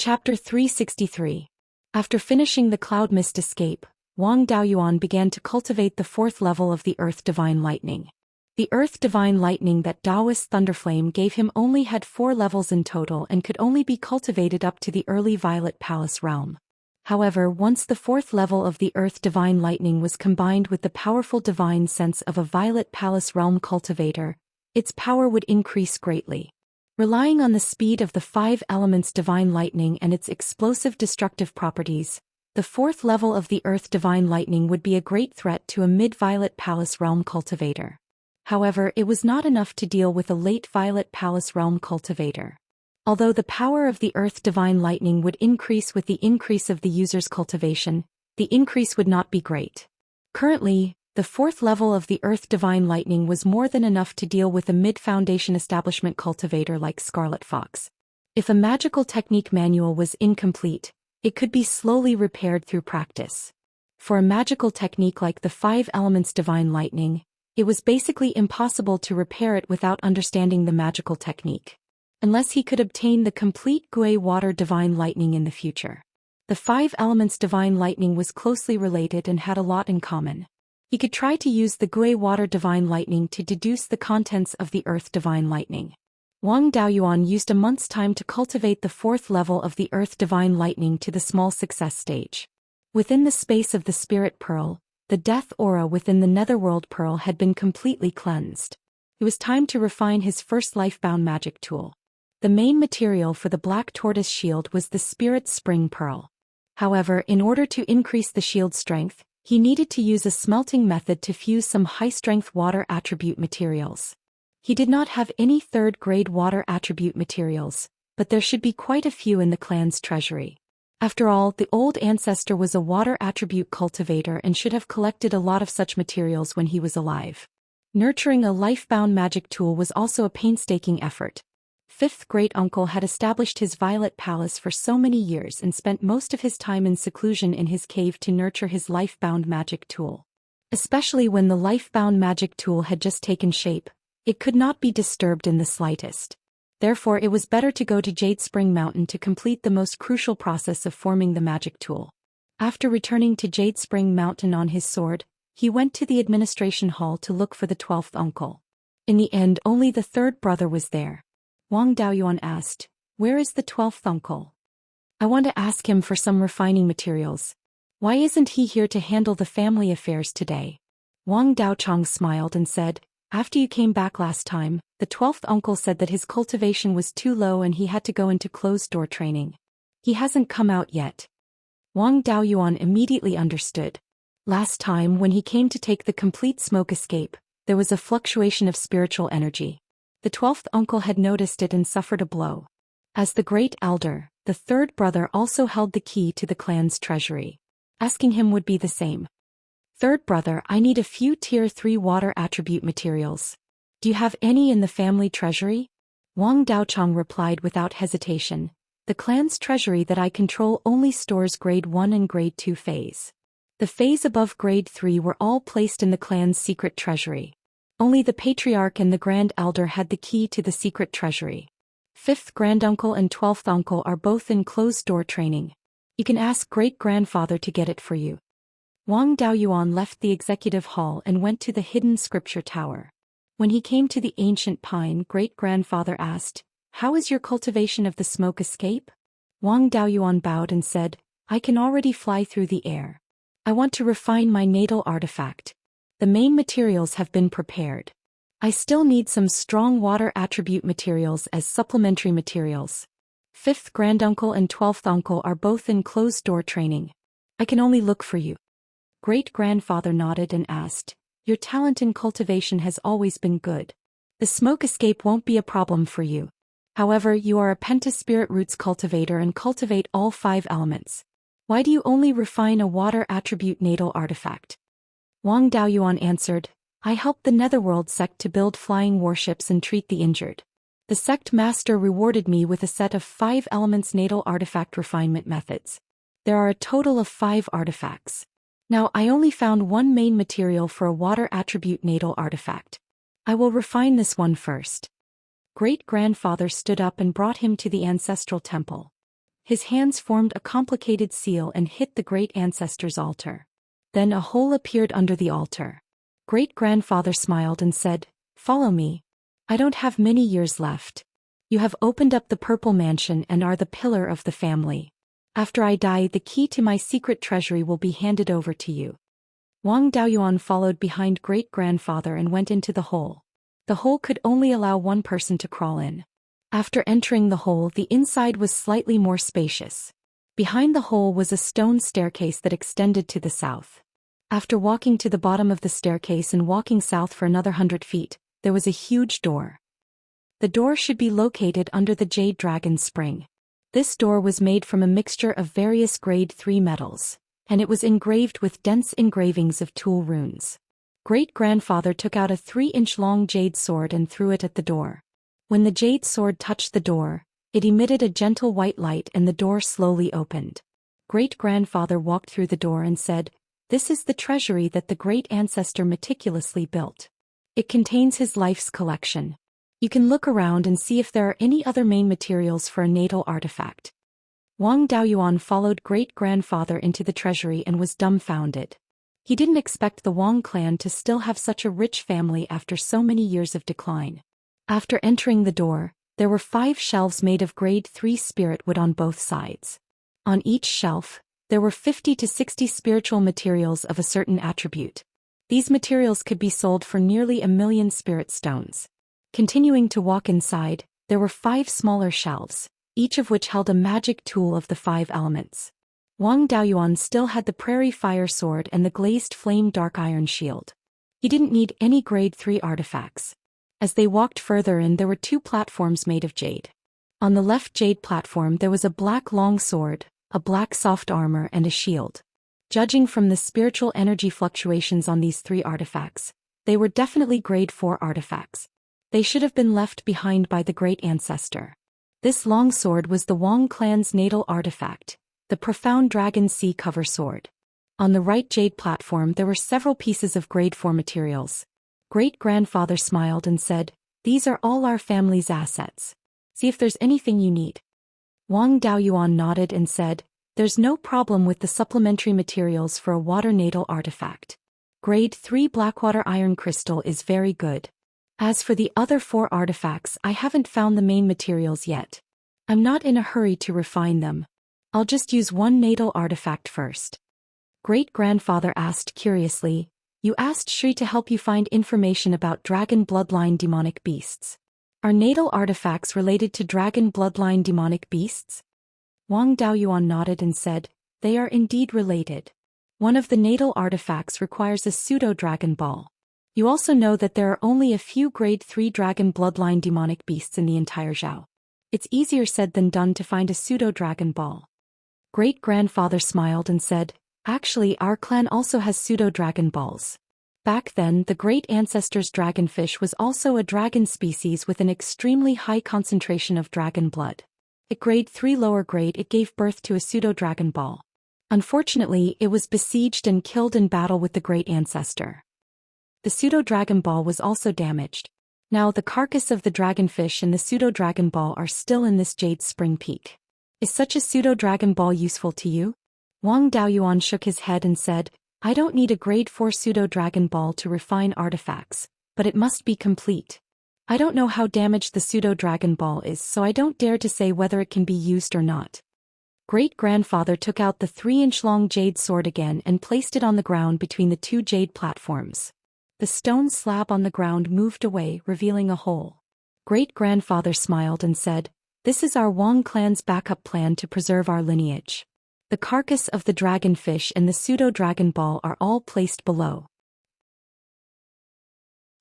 Chapter 363. After finishing the cloud mist escape, Wang Daoyuan began to cultivate the fourth level of the Earth Divine Lightning. The Earth Divine Lightning that Taoist Thunderflame gave him only had 4 levels in total and could only be cultivated up to the early Violet Palace realm. However, once the fourth level of the Earth Divine Lightning was combined with the powerful divine sense of a Violet Palace realm cultivator, its power would increase greatly. Relying on the speed of the 5 elements Divine Lightning and its explosive destructive properties, the fourth level of the Earth Divine Lightning would be a great threat to a mid-Violet Palace realm cultivator. However, it was not enough to deal with a late Violet Palace realm cultivator. Although the power of the Earth Divine Lightning would increase with the increase of the user's cultivation, the increase would not be great. Currently, the fourth level of the Earth Divine Lightning was more than enough to deal with a mid-foundation establishment cultivator like Scarlet Fox. If a magical technique manual was incomplete, it could be slowly repaired through practice. For a magical technique like the 5 elements Divine Lightning, it was basically impossible to repair it without understanding the magical technique. Unless he could obtain the complete Gui Water Divine Lightning in the future. The 5 elements Divine Lightning was closely related and had a lot in common. He could try to use the Gui Water Divine Lightning to deduce the contents of the Earth Divine Lightning. Wang Daoyuan used a month's time to cultivate the 4th level of the Earth Divine Lightning to the small success stage. Within the space of the Spirit Pearl, the death aura within the Netherworld Pearl had been completely cleansed. It was time to refine his first lifebound magic tool. The main material for the Black Tortoise shield was the Spirit Spring Pearl. However, in order to increase the shield's strength, he needed to use a smelting method to fuse some high-strength water attribute materials. He did not have any third-grade water attribute materials, but there should be quite a few in the clan's treasury. After all, the old ancestor was a water attribute cultivator and should have collected a lot of such materials when he was alive. Nurturing a lifebound magic tool was also a painstaking effort. Fifth great-uncle had established his Violet Palace for so many years and spent most of his time in seclusion in his cave to nurture his lifebound magic tool. Especially when the lifebound magic tool had just taken shape, it could not be disturbed in the slightest. Therefore, it was better to go to Jade Spring Mountain to complete the most crucial process of forming the magic tool. After returning to Jade Spring Mountain on his sword, he went to the administration hall to look for the 12th uncle. In the end, only the 3rd brother was there. Wang Daoyuan asked, "Where is the 12th uncle? I want to ask him for some refining materials. Why isn't he here to handle the family affairs today?" Wang Daochang smiled and said, "After you came back last time, the 12th uncle said that his cultivation was too low and he had to go into closed-door training. He hasn't come out yet." Wang Daoyuan immediately understood. Last time when he came to take the complete smoke escape, there was a fluctuation of spiritual energy. The 12th uncle had noticed it and suffered a blow. As the great elder, the 3rd brother also held the key to the clan's treasury. Asking him would be the same. "3rd brother, I need a few tier 3 water attribute materials. Do you have any in the family treasury?" Wang Daochang replied without hesitation. "The clan's treasury that I control only stores grade 1 and grade 2 phase. The phase above grade 3 were all placed in the clan's secret treasury. Only the patriarch and the grand elder had the key to the secret treasury. 5th granduncle and 12th uncle are both in closed-door training. You can ask great-grandfather to get it for you." Wang Daoyuan left the executive hall and went to the hidden scripture tower. When he came to the ancient pine, great-grandfather asked, "How is your cultivation of the smoke escape?" Wang Daoyuan bowed and said, "I can already fly through the air. I want to refine my natal artifact. The main materials have been prepared. I still need some strong water attribute materials as supplementary materials. 5th granduncle and 12th uncle are both in closed-door training. I can only look for you." Great-grandfather nodded and asked, "Your talent in cultivation has always been good. The smoke escape won't be a problem for you. However, you are a pentaspirit roots cultivator and cultivate all 5 elements. Why do you only refine a water attribute natal artifact?" Wang Daoyuan answered, "I helped the Netherworld sect to build flying warships and treat the injured. The sect master rewarded me with a set of 5 elements natal artifact refinement methods. There are a total of 5 artifacts. Now I only found one main material for a water attribute natal artifact. I will refine this one first." Great-grandfather stood up and brought him to the ancestral temple. His hands formed a complicated seal and hit the great ancestor's altar. Then a hole appeared under the altar. Great-grandfather smiled and said, "Follow me. I don't have many years left. You have opened up the purple mansion and are the pillar of the family. After I die, the key to my secret treasury will be handed over to you." Wang Daoyuan followed behind great-grandfather and went into the hole. The hole could only allow one person to crawl in. After entering the hole, the inside was slightly more spacious. Behind the hole was a stone staircase that extended to the south. After walking to the bottom of the staircase and walking south for another 100 feet, there was a huge door. The door should be located under the Jade Dragon Spring. This door was made from a mixture of various grade 3 metals, and it was engraved with dense engravings of tool runes. Great-grandfather took out a 3-inch-long jade sword and threw it at the door. When the jade sword touched the door, it emitted a gentle white light and the door slowly opened. Great-grandfather walked through the door and said, "This is the treasury that the great ancestor meticulously built. It contains his life's collection. You can look around and see if there are any other main materials for a natal artifact." Wang Daoyuan followed great-grandfather into the treasury and was dumbfounded. He didn't expect the Wang clan to still have such a rich family after so many years of decline. After entering the door, there were 5 shelves made of grade 3 spirit wood on both sides. On each shelf, there were 50 to 60 spiritual materials of a certain attribute. These materials could be sold for nearly 1,000,000 spirit stones. Continuing to walk inside, there were 5 smaller shelves, each of which held a magic tool of the 5 elements. Wang Daoyuan still had the prairie fire sword and the glazed flame dark iron shield. He didn't need any grade 3 artifacts. As they walked further in, there were 2 platforms made of jade. On the left jade platform there was a black long sword, a black soft armor and a shield. Judging from the spiritual energy fluctuations on these 3 artifacts, they were definitely grade 4 artifacts. They should have been left behind by the great ancestor. This long sword was the Wang clan's natal artifact, the profound dragon sea cover sword. On the right jade platform there were several pieces of grade 4 materials. Great-grandfather smiled and said, "These are all our family's assets. See if there's anything you need." Wang Daoyuan nodded and said, "There's no problem with the supplementary materials for a water natal artifact. Grade 3 Blackwater iron crystal is very good. As for the other 4 artifacts, I haven't found the main materials yet. I'm not in a hurry to refine them. I'll just use one natal artifact first." Great-grandfather asked curiously, "You asked Shri to help you find information about dragon bloodline demonic beasts. Are natal artifacts related to dragon bloodline demonic beasts?" Wang Daoyuan nodded and said, "They are indeed related. One of the natal artifacts requires a pseudo-dragon ball. You also know that there are only a few grade 3 dragon bloodline demonic beasts in the entire Zhou. It's easier said than done to find a pseudo-dragon ball." Great-grandfather smiled and said, "Actually, our clan also has pseudo-dragon balls. Back then, the great ancestor's dragonfish was also a dragon species with an extremely high concentration of dragon blood. At grade 3 lower grade, it gave birth to a pseudo-dragon ball. Unfortunately, it was besieged and killed in battle with the great ancestor. The pseudo-dragon ball was also damaged. Now the carcass of the dragonfish and the pseudo-dragon ball are still in this jade spring peak. Is such a pseudo-dragon ball useful to you?" Wang Daoyuan shook his head and said, "I don't need a grade 4 pseudo-dragon ball to refine artifacts, but it must be complete. I don't know how damaged the pseudo-dragon ball is, so I don't dare to say whether it can be used or not." Great-grandfather took out the 3-inch-long jade sword again and placed it on the ground between the 2 jade platforms. The stone slab on the ground moved away, revealing a hole. Great-grandfather smiled and said, "This is our Wang clan's backup plan to preserve our lineage. The carcass of the dragonfish and the pseudo-dragon ball are all placed below."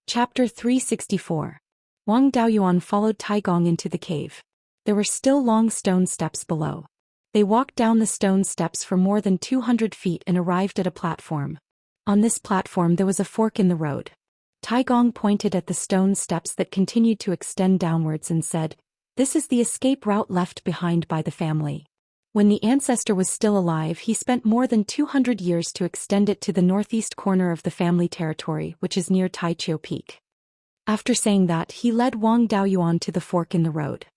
Chapter 364. Wang Daoyuan followed Taigong into the cave. There were still long stone steps below. They walked down the stone steps for more than 200 feet and arrived at a platform. On this platform there was a fork in the road. Taigong pointed at the stone steps that continued to extend downwards and said, "This is the escape route left behind by the family. When the ancestor was still alive, he spent more than 200 years to extend it to the northeast corner of the family territory, which is near Taichio Peak." After saying that, he led Wang Daoyuan to the fork in the road.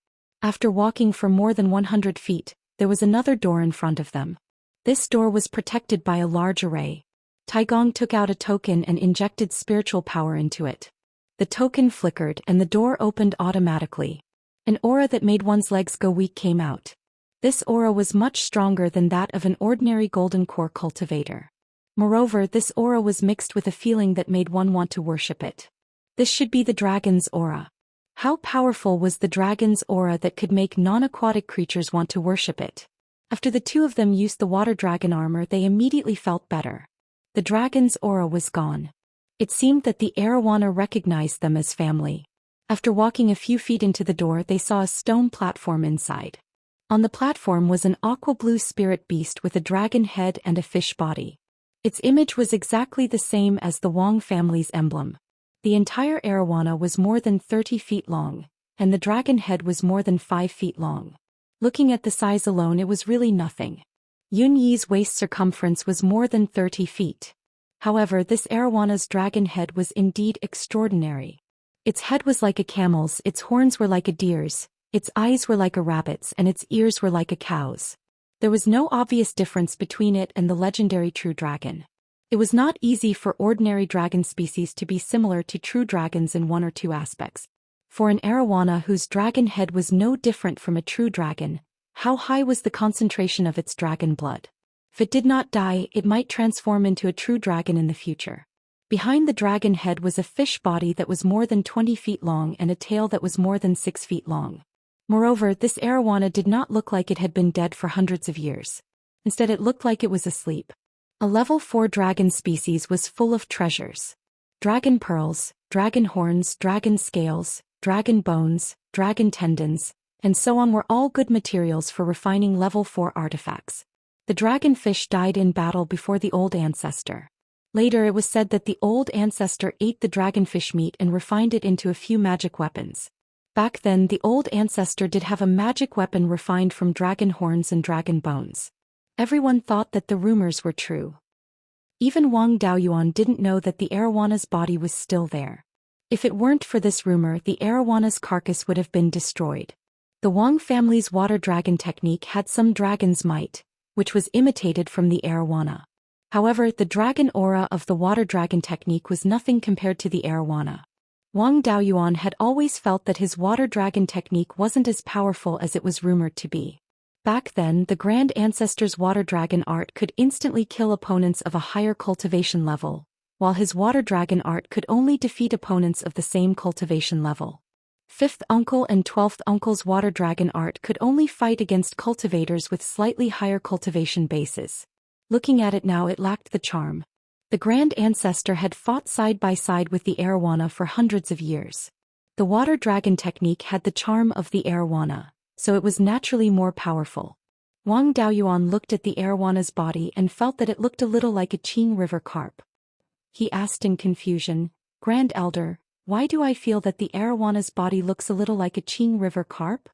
After walking for more than 100 feet, there was another door in front of them. This door was protected by a large array. Taigong took out a token and injected spiritual power into it. The token flickered and the door opened automatically. An aura that made one's legs go weak came out. This aura was much stronger than that of an ordinary golden core cultivator. Moreover, this aura was mixed with a feeling that made one want to worship it. This should be the dragon's aura. How powerful was the dragon's aura that could make non-aquatic creatures want to worship it? After the two of them used the water dragon armor, they immediately felt better. The dragon's aura was gone. It seemed that the arowana recognized them as family. After walking a few feet into the door, they saw a stone platform inside. On the platform was an aqua-blue spirit beast with a dragon head and a fish body. Its image was exactly the same as the Wang family's emblem. The entire arowana was more than 30 feet long, and the dragon head was more than 5 feet long. Looking at the size alone, it was really nothing. Yun Yi's waist circumference was more than 30 feet. However, this arawana's dragon head was indeed extraordinary. Its head was like a camel's, its horns were like a deer's, its eyes were like a rabbit's, and its ears were like a cow's. There was no obvious difference between it and the legendary true dragon. It was not easy for ordinary dragon species to be similar to true dragons in one or two aspects. For an arowana whose dragon head was no different from a true dragon, how high was the concentration of its dragon blood? If it did not die, it might transform into a true dragon in the future. Behind the dragon head was a fish body that was more than 20 feet long and a tail that was more than 6 feet long. Moreover, this arowana did not look like it had been dead for hundreds of years. Instead, it looked like it was asleep. A level 4 dragon species was full of treasures. Dragon pearls, dragon horns, dragon scales, dragon bones, dragon tendons, and so on were all good materials for refining level 4 artifacts. The dragonfish died in battle before the old ancestor. Later it was said that the old ancestor ate the dragonfish meat and refined it into a few magic weapons. Back then the old ancestor did have a magic weapon refined from dragon horns and dragon bones. Everyone thought that the rumors were true. Even Wang Daoyuan didn't know that the arawana's body was still there. If it weren't for this rumor, the arawana's carcass would have been destroyed. The Wang family's water dragon technique had some dragon's might, which was imitated from the arowana. However, the dragon aura of the water dragon technique was nothing compared to the arowana. Wang Daoyuan had always felt that his water dragon technique wasn't as powerful as it was rumored to be. Back then, the Grand Ancestor's water dragon art could instantly kill opponents of a higher cultivation level, while his water dragon art could only defeat opponents of the same cultivation level. 5th Uncle and 12th Uncle's water dragon art could only fight against cultivators with slightly higher cultivation bases. Looking at it now, it lacked the charm. The Grand Ancestor had fought side by side with the arowana for hundreds of years. The water dragon technique had the charm of the arowana, so it was naturally more powerful. Wang Daoyuan looked at the arawana's body and felt that it looked a little like a Qing River carp. He asked in confusion, "Grand Elder, why do I feel that the arawana's body looks a little like a Qing River carp?"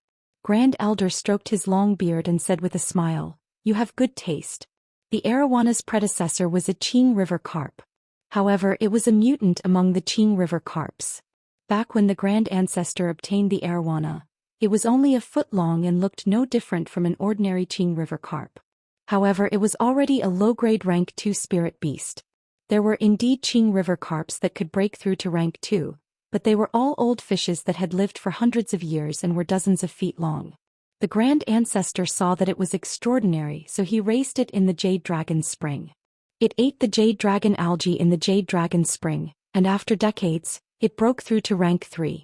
Grand Elder stroked his long beard and said with a smile, "You have good taste. The arawana's predecessor was a Qing River carp. However, it was a mutant among the Qing River carps. Back when the Grand Ancestor obtained the arowana, it was only a foot long and looked no different from an ordinary Qing River carp. However, it was already a low-grade rank 2 spirit beast. There were indeed Qing River carps that could break through to rank 2, but they were all old fishes that had lived for hundreds of years and were dozens of feet long. The Grand Ancestor saw that it was extraordinary, so he raised it in the Jade Dragon's spring. It ate the Jade Dragon algae in the Jade Dragon spring, and after decades, it broke through to rank 3.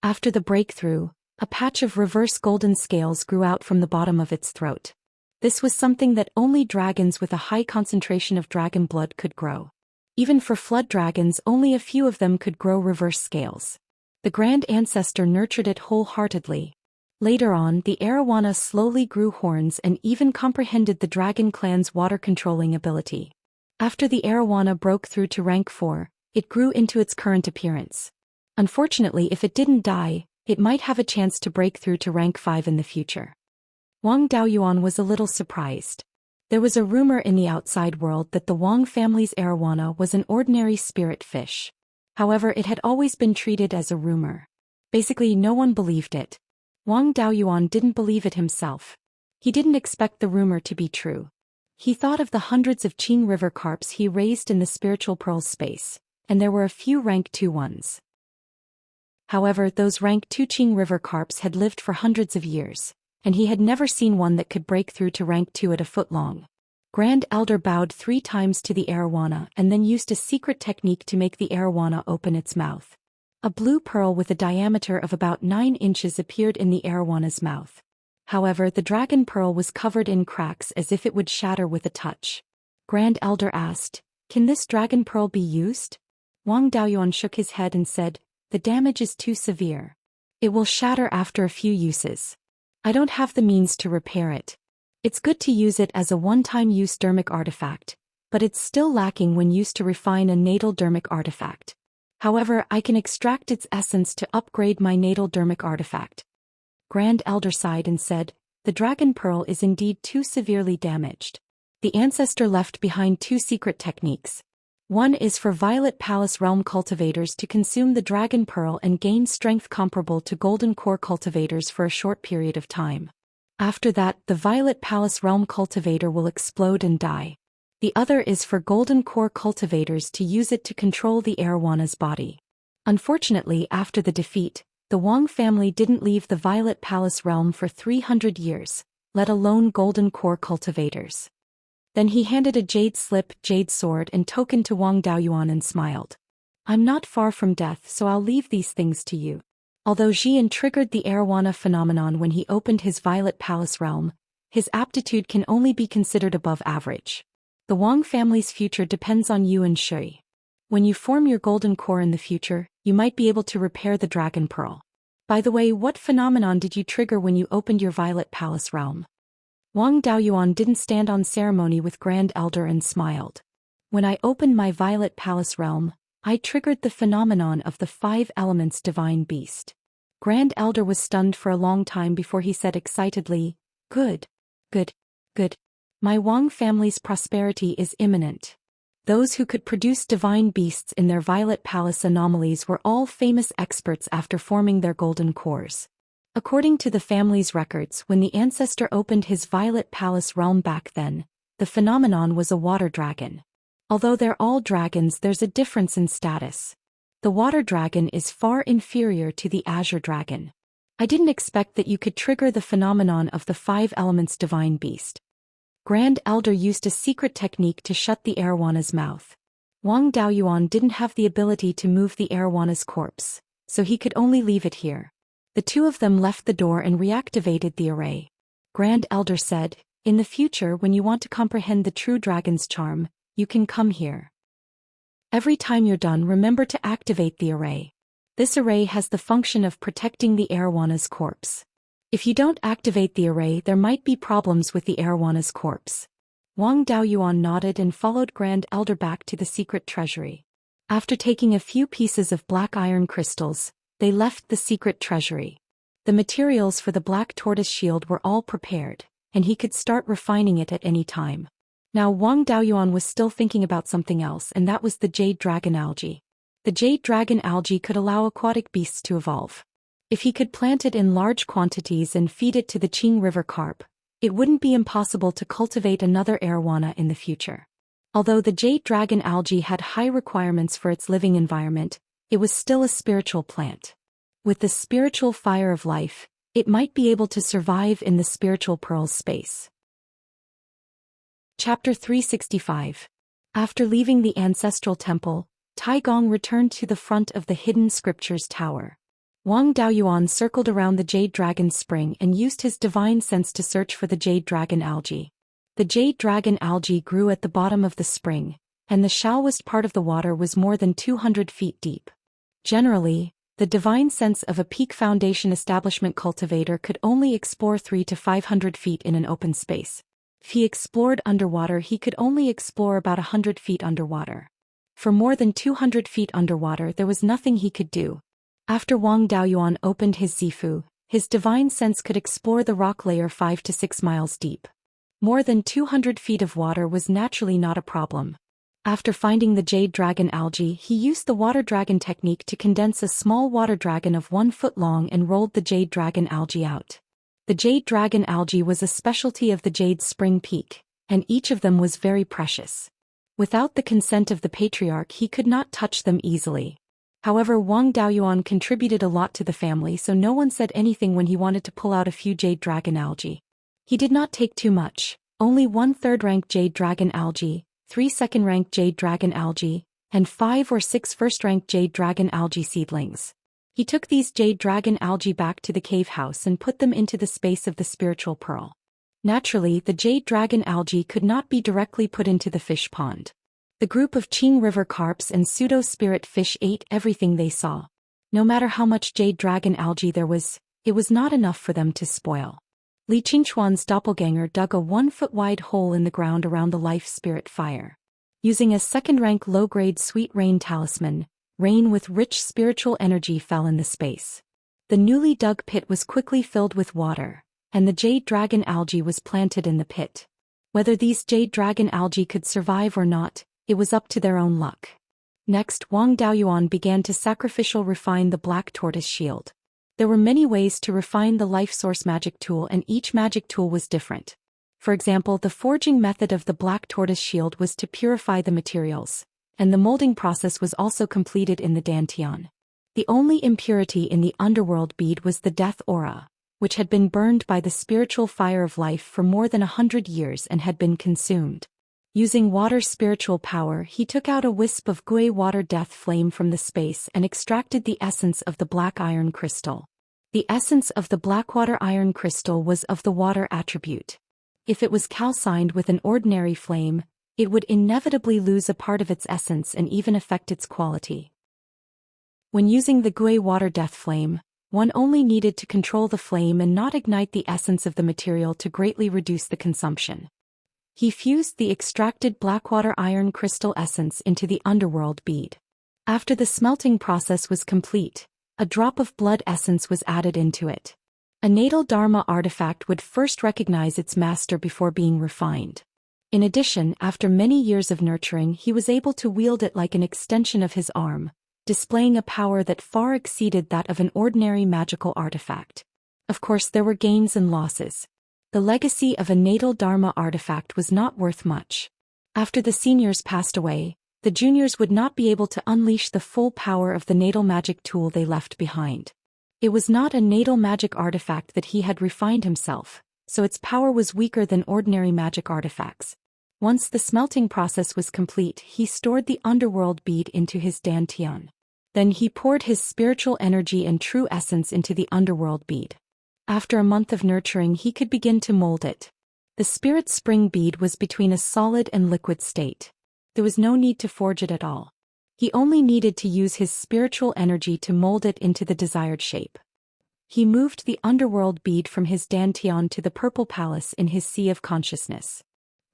After the breakthrough, a patch of reverse golden scales grew out from the bottom of its throat. This was something that only dragons with a high concentration of dragon blood could grow. Even for flood dragons, only a few of them could grow reverse scales. The Grand Ancestor nurtured it wholeheartedly. Later on, the arowana slowly grew horns and even comprehended the dragon clan's water-controlling ability. After the arowana broke through to rank 4, it grew into its current appearance. Unfortunately, if it didn't die, it might have a chance to break through to rank 5 in the future. Wang Daoyuan was a little surprised. There was a rumor in the outside world that the Wang family's arowana was an ordinary spirit fish. However, it had always been treated as a rumor. Basically, no one believed it. Wang Daoyuan didn't believe it himself. He didn't expect the rumor to be true. He thought of the hundreds of Qing River carps he raised in the spiritual pearls space, and there were a few rank 2 ones. However, those rank 2 Qing River carps had lived for hundreds of years, and he had never seen one that could break through to rank 2 at a foot long. Grand Elder bowed 3 times to the arowana and then used a secret technique to make the arowana open its mouth. A blue pearl with a diameter of about 9 inches appeared in the arawana's mouth. However, the dragon pearl was covered in cracks as if it would shatter with a touch. Grand Elder asked, "Can this dragon pearl be used?" Wang Daoyuan shook his head and said, "The damage is too severe. It will shatter after a few uses. I don't have the means to repair it. It's good to use it as a one-time use dermic artifact, but it's still lacking when used to refine a natal dermic artifact. However, I can extract its essence to upgrade my natal dermic artifact." Grand Elder sighed and said, "The dragon pearl is indeed too severely damaged." The ancestor left behind 2 secret techniques. One is for Violet Palace Realm cultivators to consume the dragon pearl and gain strength comparable to golden core cultivators for a short period of time. After that, the Violet Palace Realm cultivator will explode and die. The other is for golden core cultivators to use it to control the arawana's body. Unfortunately, after the defeat, the Wang family didn't leave the Violet Palace realm for 300 years, let alone golden core cultivators. Then he handed a jade slip, jade sword and token to Wang Daoyuan and smiled. "I'm not far from death, so I'll leave these things to you." Although Xian triggered the arowana phenomenon when he opened his Violet Palace realm, his aptitude can only be considered above average. The Wang family's future depends on you and Shui. When you form your golden core in the future, you might be able to repair the dragon pearl. By the way, what phenomenon did you trigger when you opened your Violet Palace realm? Wang Daoyuan didn't stand on ceremony with Grand Elder and smiled. "When I opened my Violet Palace realm, I triggered the phenomenon of the 5 elements divine beast." Grand Elder was stunned for a long time before he said excitedly, "Good. Good. Good. My Wang family's prosperity is imminent." Those who could produce divine beasts in their Violet Palace anomalies were all famous experts after forming their golden cores. According to the family's records, when the ancestor opened his Violet Palace realm back then, the phenomenon was a water dragon. Although they're all dragons, there's a difference in status. The water dragon is far inferior to the azure dragon. I didn't expect that you could trigger the phenomenon of the 5 elements divine beast. Grand Elder used a secret technique to shut the arawana's mouth. Wang Daoyuan didn't have the ability to move the arawana's corpse, so he could only leave it here. The 2 of them left the door and reactivated the array. Grand Elder said, "In the future, when you want to comprehend the true dragon's charm, you can come here. Every time you're done, remember to activate the array. This array has the function of protecting the arawana's corpse. If you don't activate the array, there might be problems with the arawana's corpse." Wang Daoyuan nodded and followed Grand Elder back to the secret treasury. After taking a few pieces of black iron crystals, they left the secret treasury. The materials for the black tortoise shield were all prepared, and he could start refining it at any time. Now Wang Daoyuan was still thinking about something else, and that was the jade dragon algae. The jade dragon algae could allow aquatic beasts to evolve. If he could plant it in large quantities and feed it to the Qing River carp, it wouldn't be impossible to cultivate another arowana in the future. Although the jade dragon algae had high requirements for its living environment, it was still a spiritual plant. With the spiritual fire of life, it might be able to survive in the spiritual pearls space. Chapter 365. After leaving the ancestral temple, Tai Gong returned to the front of the Hidden Scriptures Tower. Wang Daoyuan circled around the Jade Dragon Spring and used his divine sense to search for the Jade Dragon algae. The Jade Dragon algae grew at the bottom of the spring, and the shallowest part of the water was more than 200 feet deep. Generally, the divine sense of a peak foundation establishment cultivator could only explore 300 to 500 feet in an open space. If he explored underwater, he could only explore about 100 feet underwater. For more than 200 feet underwater, there was nothing he could do. After Wang Daoyuan opened his Zifu, his divine sense could explore the rock layer 5 to 6 miles deep. More than 200 feet of water was naturally not a problem. After finding the Jade Dragon algae, he used the Water Dragon technique to condense a small water dragon of 1 foot long and rolled the Jade Dragon algae out. The jade dragon algae was a specialty of the Jade Spring Peak, and each of them was very precious. Without the consent of the patriarch, he could not touch them easily. However, Wang Daoyuan contributed a lot to the family, so no one said anything when he wanted to pull out a few jade dragon algae. He did not take too much, only 1 3rd-rank jade dragon algae, 3 2nd-rank jade dragon algae, and 5 or 6 1st-rank jade dragon algae seedlings. He took these jade dragon algae back to the cave house and put them into the space of the spiritual pearl. Naturally, the jade dragon algae could not be directly put into the fish pond. The group of Qing River carps and pseudo-spirit fish ate everything they saw. No matter how much jade dragon algae there was, it was not enough for them to spoil. Li Qingchuan's doppelganger dug a 1-foot-wide hole in the ground around the life spirit fire. Using a 2nd-rank low-grade sweet rain talisman, rain with rich spiritual energy fell in the space. The newly dug pit was quickly filled with water, and the jade dragon algae was planted in the pit. Whether these jade dragon algae could survive or not, it was up to their own luck. Next, Wang Daoyuan began to sacrificial refine the black tortoise shield. There were many ways to refine the life source magic tool, and each magic tool was different. For example, the forging method of the black tortoise shield was to purify the materials, and the molding process was also completed in the dantian. The only impurity in the underworld bead was the death aura, which had been burned by the spiritual fire of life for more than 100 years and had been consumed. Using water spiritual power, he took out a wisp of gui water death flame from the space and extracted the essence of the black iron crystal. The essence of the blackwater iron crystal was of the water attribute. If it was calcined with an ordinary flame, it would inevitably lose a part of its essence and even affect its quality. When using the gui water death flame, one only needed to control the flame and not ignite the essence of the material to greatly reduce the consumption. He fused the extracted blackwater iron crystal essence into the underworld bead. After the smelting process was complete, a drop of blood essence was added into it. A natal dharma artifact would first recognize its master before being refined. In addition, after many years of nurturing, he was able to wield it like an extension of his arm, displaying a power that far exceeded that of an ordinary magical artifact. Of course, there were gains and losses. The legacy of a natal dharma artifact was not worth much. After the seniors passed away, the juniors would not be able to unleash the full power of the natal magic tool they left behind. It was not a natal magic artifact that he had refined himself, so its power was weaker than ordinary magic artifacts. Once the smelting process was complete, he stored the underworld bead into his dantian. Then he poured his spiritual energy and true essence into the underworld bead. After a month of nurturing, he could begin to mold it. The spirit spring bead was between a solid and liquid state. There was no need to forge it at all. He only needed to use his spiritual energy to mold it into the desired shape. He moved the underworld bead from his dantian to the purple palace in his sea of consciousness.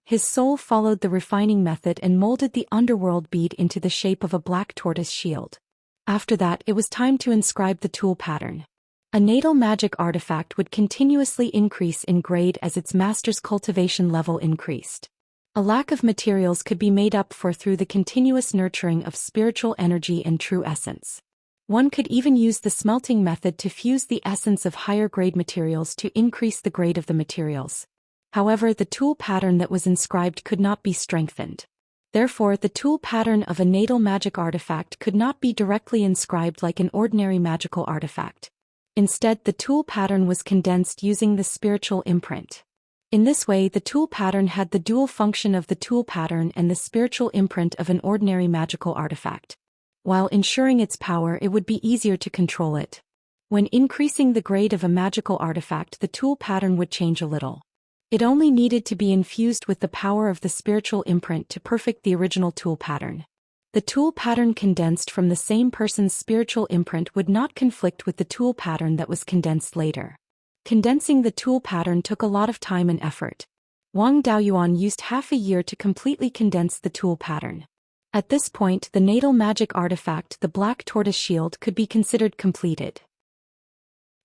His soul followed the refining method and molded the underworld bead into the shape of a black tortoise shield. After that, it was time to inscribe the tool pattern. A natal magic artifact would continuously increase in grade as its master's cultivation level increased. A lack of materials could be made up for through the continuous nurturing of spiritual energy and true essence. One could even use the smelting method to fuse the essence of higher grade materials to increase the grade of the materials. However, the tool pattern that was inscribed could not be strengthened. Therefore, the tool pattern of a natal magic artifact could not be directly inscribed like an ordinary magical artifact. Instead, the tool pattern was condensed using the spiritual imprint. In this way, the tool pattern had the dual function of the tool pattern and the spiritual imprint of an ordinary magical artifact. While ensuring its power, it would be easier to control it. When increasing the grade of a magical artifact, the tool pattern would change a little. It only needed to be infused with the power of the spiritual imprint to perfect the original tool pattern. The tool pattern condensed from the same person's spiritual imprint would not conflict with the tool pattern that was condensed later. Condensing the tool pattern took a lot of time and effort. Wang Daoyuan used half a year to completely condense the tool pattern. At this point, the natal magic artifact, the black tortoise shield, could be considered completed.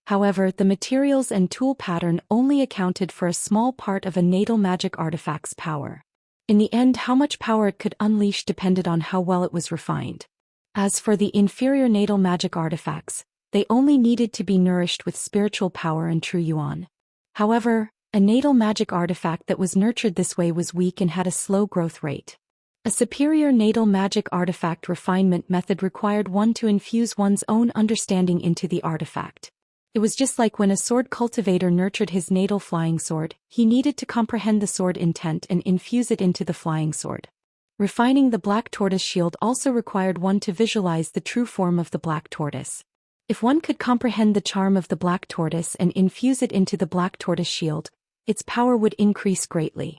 However, the materials and tool pattern only accounted for a small part of a natal magic artifact's power. In the end, how much power it could unleash depended on how well it was refined. As for the inferior natal magic artifacts, they only needed to be nourished with spiritual power and true yuan. However, a natal magic artifact that was nurtured this way was weak and had a slow growth rate. A superior natal magic artifact refinement method required one to infuse one's own understanding into the artifact. It was just like when a sword cultivator nurtured his natal flying sword, he needed to comprehend the sword intent and infuse it into the flying sword. Refining the black tortoise shield also required one to visualize the true form of the black tortoise. If one could comprehend the charm of the black tortoise and infuse it into the black tortoise shield, its power would increase greatly.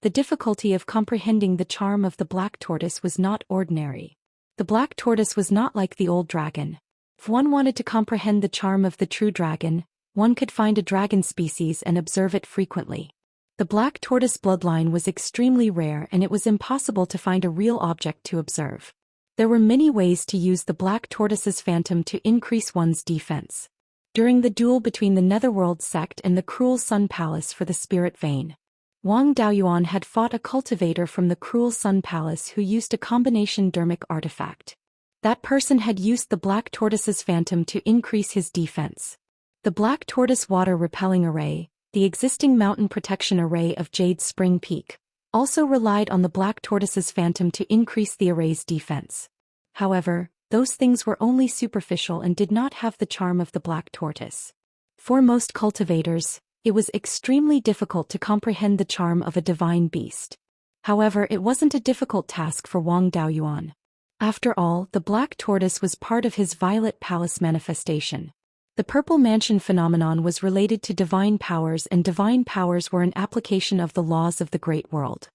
The difficulty of comprehending the charm of the black tortoise was not ordinary. The black tortoise was not like the old dragon. If one wanted to comprehend the charm of the true dragon, one could find a dragon species and observe it frequently. The black tortoise bloodline was extremely rare and it was impossible to find a real object to observe. There were many ways to use the black tortoise's phantom to increase one's defense. During the duel between the Netherworld sect and the Cruel Sun Palace for the Spirit Vein, Wang Daoyuan had fought a cultivator from the Cruel Sun Palace who used a combination dermic artifact. That person had used the black tortoise's phantom to increase his defense. The black tortoise water repelling array, the existing mountain protection array of Jade Spring Peak, also relied on the black tortoise's phantom to increase the array's defense. However, those things were only superficial and did not have the charm of the black tortoise. For most cultivators, it was extremely difficult to comprehend the charm of a divine beast. However, it wasn't a difficult task for Wang Daoyuan. After all, the black tortoise was part of his Violet Palace manifestation. The Purple Mansion phenomenon was related to divine powers, and divine powers were an application of the laws of the Great World.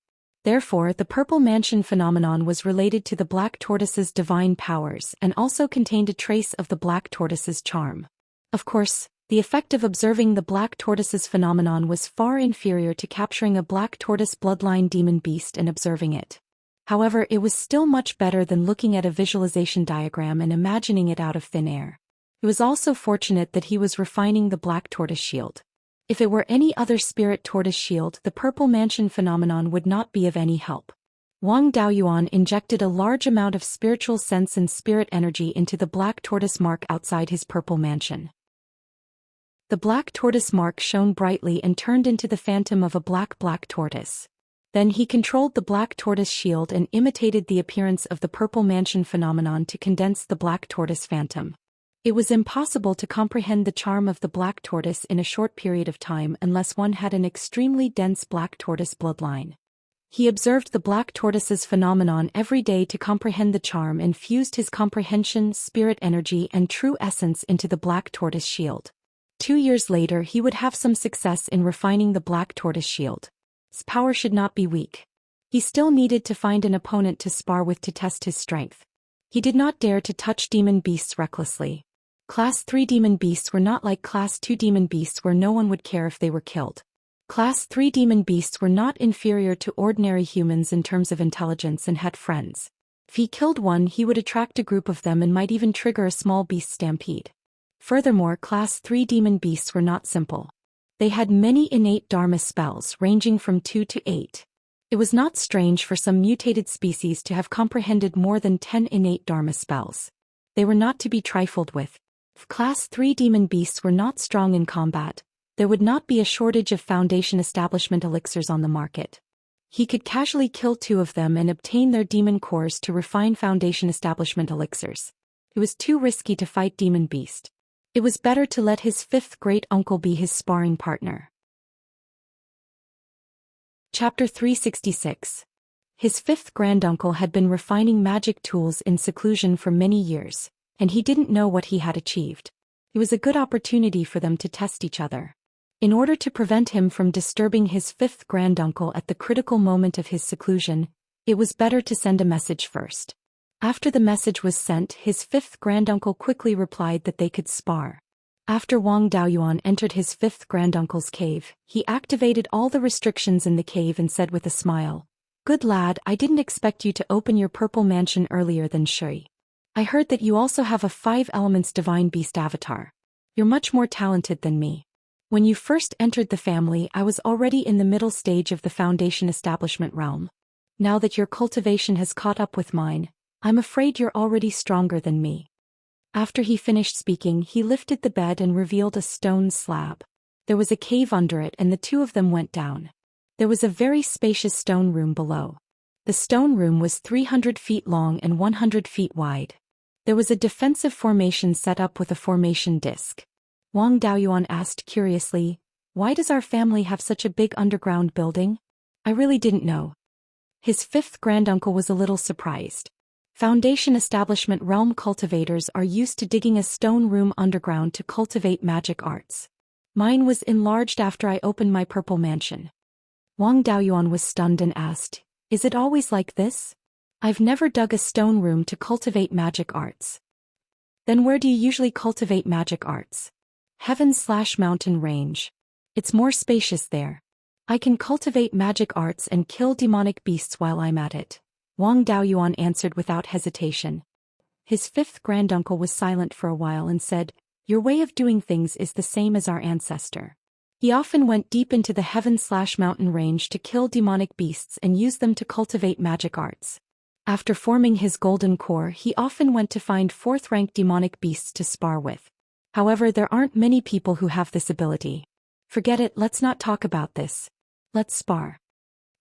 Therefore, the Purple Mansion phenomenon was related to the black tortoise's divine powers and also contained a trace of the black tortoise's charm. Of course, the effect of observing the black tortoise's phenomenon was far inferior to capturing a black tortoise bloodline demon beast and observing it. However, it was still much better than looking at a visualization diagram and imagining it out of thin air. It was also fortunate that he was refining the black tortoise shield. If it were any other spirit tortoise shield, the Purple Mansion phenomenon would not be of any help. Wang Daoyuan injected a large amount of spiritual sense and spirit energy into the black tortoise mark outside his Purple Mansion. The black tortoise mark shone brightly and turned into the phantom of a black tortoise. Then he controlled the black tortoise shield and imitated the appearance of the Purple Mansion phenomenon to condense the black tortoise phantom. It was impossible to comprehend the charm of the black tortoise in a short period of time unless one had an extremely dense black tortoise bloodline. He observed the black tortoise's phenomenon every day to comprehend the charm and fused his comprehension, spirit energy and true essence into the black tortoise shield. 2 years later he would have some success in refining the black tortoise shield. His power should not be weak. He still needed to find an opponent to spar with to test his strength. He did not dare to touch demon beasts recklessly. Class 3 demon beasts were not like Class 2 demon beasts where no one would care if they were killed. Class 3 demon beasts were not inferior to ordinary humans in terms of intelligence and had friends. If he killed one, he would attract a group of them and might even trigger a small beast stampede. Furthermore, Class 3 demon beasts were not simple. They had many innate Dharma spells ranging from 2 to 8. It was not strange for some mutated species to have comprehended more than 10 innate Dharma spells. They were not to be trifled with. If Class 3 demon beasts were not strong in combat, there would not be a shortage of Foundation Establishment elixirs on the market. He could casually kill 2 of them and obtain their demon cores to refine Foundation Establishment elixirs. It was too risky to fight demon beast. It was better to let his 5th great-uncle be his sparring partner. Chapter 366. His 5th granduncle had been refining magic tools in seclusion for many years, and he didn't know what he had achieved. It was a good opportunity for them to test each other. In order to prevent him from disturbing his 5th granduncle at the critical moment of his seclusion, it was better to send a message first. After the message was sent, his 5th granduncle quickly replied that they could spar. After Wang Daoyuan entered his 5th granduncle's cave, he activated all the restrictions in the cave and said with a smile, "Good lad, I didn't expect you to open your Purple Mansion earlier than Shui. I heard that you also have a 5 elements divine beast avatar. You're much more talented than me. When you first entered the family, I was already in the middle stage of the Foundation Establishment realm. Now that your cultivation has caught up with mine, I'm afraid you're already stronger than me." After he finished speaking, he lifted the bed and revealed a stone slab. There was a cave under it and the two of them went down. There was a very spacious stone room below. The stone room was 300 feet long and 100 feet wide. There was a defensive formation set up with a formation disc. Wang Daoyuan asked curiously, "Why does our family have such a big underground building?" "I really didn't know." His fifth granduncle was a little surprised. Foundation establishment realm cultivators are used to digging a stone room underground to cultivate magic arts. Mine was enlarged after I opened my purple mansion. Wang Daoyuan was stunned and asked, "Is it always like this? I've never dug a stone room to cultivate magic arts." "Then where do you usually cultivate magic arts?" "Heaven/mountain range. It's more spacious there. I can cultivate magic arts and kill demonic beasts while I'm at it," Wang Daoyuan answered without hesitation. His fifth granduncle was silent for a while and said, "Your way of doing things is the same as our ancestor. He often went deep into the heaven/mountain range to kill demonic beasts and use them to cultivate magic arts. After forming his golden core, he often went to find fourth-rank demonic beasts to spar with. However, there aren't many people who have this ability. Forget it, let's not talk about this. Let's spar."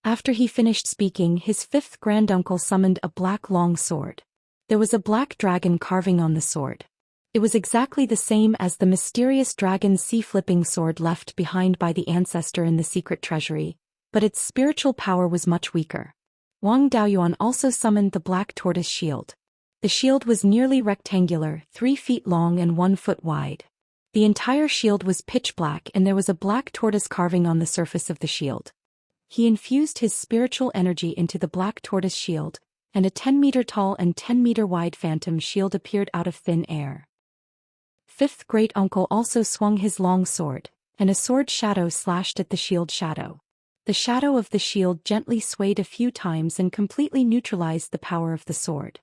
After he finished speaking, his fifth granduncle summoned a black long sword. There was a black dragon carving on the sword. It was exactly the same as the mysterious dragon sea-flipping sword left behind by the ancestor in the secret treasury, but its spiritual power was much weaker. Wang Daoyuan also summoned the black tortoise shield. The shield was nearly rectangular, 3 feet long and 1 foot wide. The entire shield was pitch black and there was a black tortoise carving on the surface of the shield. He infused his spiritual energy into the black tortoise shield, and a 10-meter tall and 10-meter wide phantom shield appeared out of thin air. Fifth great-uncle also swung his long sword, and a sword shadow slashed at the shield shadow. The shadow of the shield gently swayed a few times and completely neutralized the power of the sword.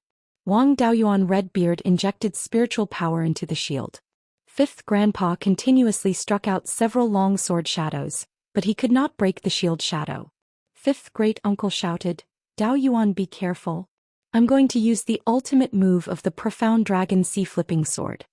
Wang Daoyuan Redbeard injected spiritual power into the shield. Fifth grandpa continuously struck out several long sword shadows, but he could not break the shield shadow. Fifth great-uncle shouted, "Daoyuan, be careful. I'm going to use the ultimate move of the profound dragon sea-flipping sword."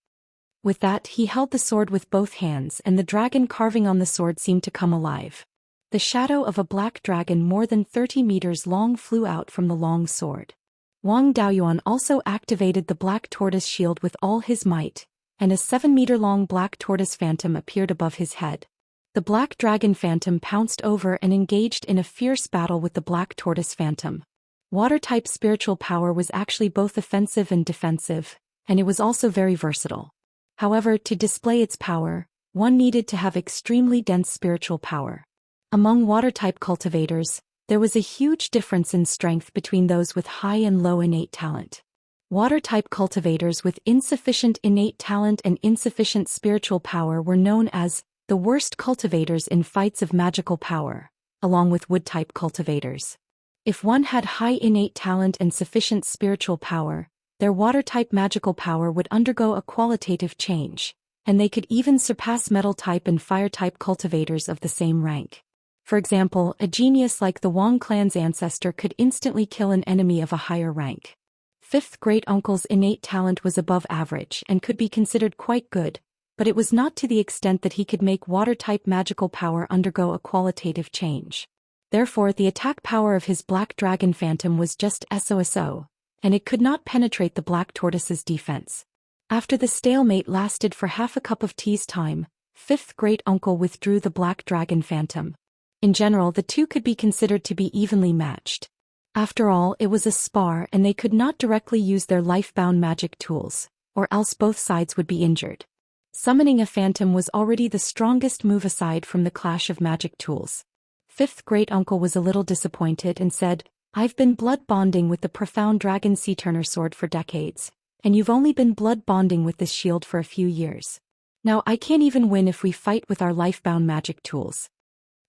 With that, he held the sword with both hands and the dragon carving on the sword seemed to come alive. The shadow of a black dragon more than 30 meters long flew out from the long sword. Wang Daoyuan also activated the black tortoise shield with all his might, and a 7-meter-long black tortoise phantom appeared above his head. The black dragon phantom pounced over and engaged in a fierce battle with the black tortoise phantom. Water-type spiritual power was actually both offensive and defensive, and it was also very versatile. However, to display its power, one needed to have extremely dense spiritual power. Among water-type cultivators, there was a huge difference in strength between those with high and low innate talent. Water-type cultivators with insufficient innate talent and insufficient spiritual power were known as the worst cultivators in fights of magical power, along with wood-type cultivators. If one had high innate talent and sufficient spiritual power, their water-type magical power would undergo a qualitative change, and they could even surpass metal-type and fire-type cultivators of the same rank. For example, a genius like the Wang clan's ancestor could instantly kill an enemy of a higher rank. Fifth great-uncle's innate talent was above average and could be considered quite good, but it was not to the extent that he could make water-type magical power undergo a qualitative change. Therefore, the attack power of his black dragon phantom was just so, and it could not penetrate the black tortoise's defense. After the stalemate lasted for half a cup of tea's time, fifth great-uncle withdrew the black dragon phantom. In general, the two could be considered to be evenly matched. After all, it was a spar and they could not directly use their life-bound magic tools, or else both sides would be injured. Summoning a phantom was already the strongest move aside from the clash of magic tools. Fifth great-uncle was a little disappointed and said, "I've been blood bonding with the profound dragon sea turner sword for decades, and you've only been blood bonding with this shield for a few years. Now I can't even win if we fight with our life-bound magic tools."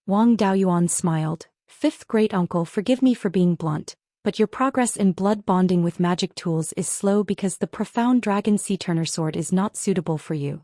Wang Daoyuan smiled, "Fifth great-uncle, forgive me for being blunt, but your progress in blood bonding with magic tools is slow because the profound dragon sea turner sword is not suitable for you.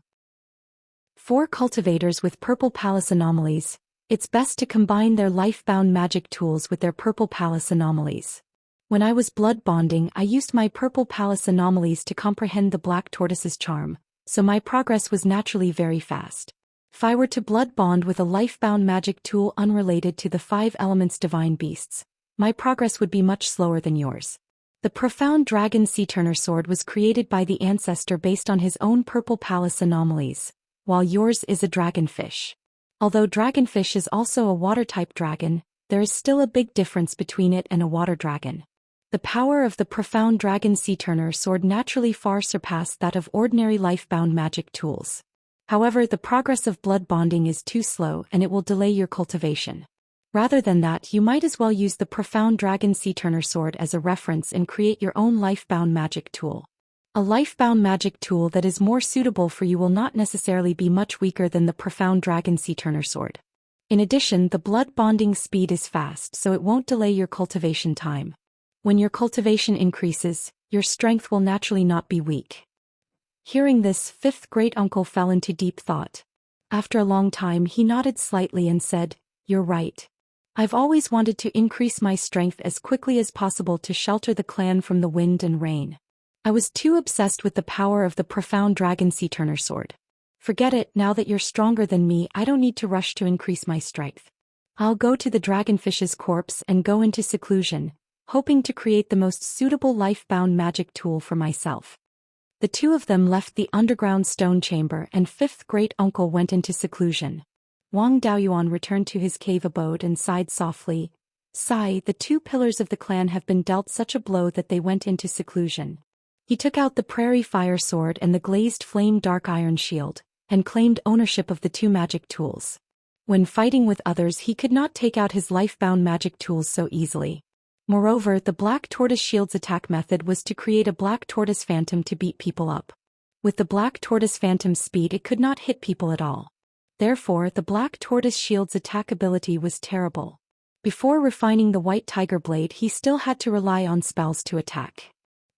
For cultivators with purple palace anomalies, it's best to combine their life-bound magic tools with their purple palace anomalies. When I was blood bonding, I used my purple palace anomalies to comprehend the black tortoise's charm, so my progress was naturally very fast. If I were to blood bond with a life-bound magic tool unrelated to the 5 elements divine beasts, my progress would be much slower than yours. The profound dragon sea turner sword was created by the ancestor based on his own purple palace anomalies, while yours is a dragonfish. Although dragonfish is also a water-type dragon, there is still a big difference between it and a water dragon. The power of the profound dragon sea turner sword naturally far surpassed that of ordinary life-bound magic tools. However, the progress of blood bonding is too slow and it will delay your cultivation. Rather than that, you might as well use the profound dragon sea turner sword as a reference and create your own life-bound magic tool. A life-bound magic tool that is more suitable for you will not necessarily be much weaker than the profound dragon sea turner sword. In addition, the blood bonding speed is fast, so it won't delay your cultivation time. When your cultivation increases, your strength will naturally not be weak. Hearing this, fifth great-uncle fell into deep thought. After a long time he nodded slightly and said, "You're right. I've always wanted to increase my strength as quickly as possible to shelter the clan from the wind and rain. I was too obsessed with the power of the profound dragon sea turner sword. Forget it, now that you're stronger than me, I don't need to rush to increase my strength. I'll go to the dragonfish's corpse and go into seclusion, hoping to create the most suitable life-bound magic tool for myself." The two of them left the underground stone chamber and fifth great-uncle went into seclusion. Wang Daoyuan returned to his cave abode and sighed softly. Sigh, the 2 pillars of the clan have been dealt such a blow that they went into seclusion. He took out the prairie fire sword and the glazed flame dark iron shield, and claimed ownership of the 2 magic tools. When fighting with others he could not take out his life-bound magic tools so easily. Moreover, the Black Tortoise Shield's attack method was to create a Black Tortoise Phantom to beat people up. With the Black Tortoise Phantom's speed it could not hit people at all. Therefore, the Black Tortoise Shield's attack ability was terrible. Before refining the White Tiger Blade he still had to rely on spells to attack.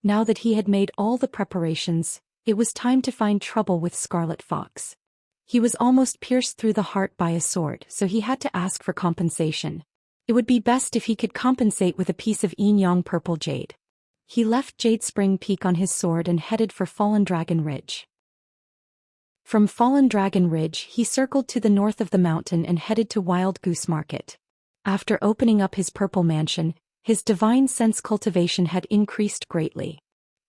Now that he had made all the preparations, it was time to find trouble with Scarlet Fox. He was almost pierced through the heart by a sword, so he had to ask for compensation. It would be best if he could compensate with a piece of yin-yang purple jade. He left Jade Spring Peak on his sword and headed for Fallen Dragon Ridge. From Fallen Dragon Ridge he circled to the north of the mountain and headed to Wild Goose Market. After opening up his purple mansion, his divine sense cultivation had increased greatly.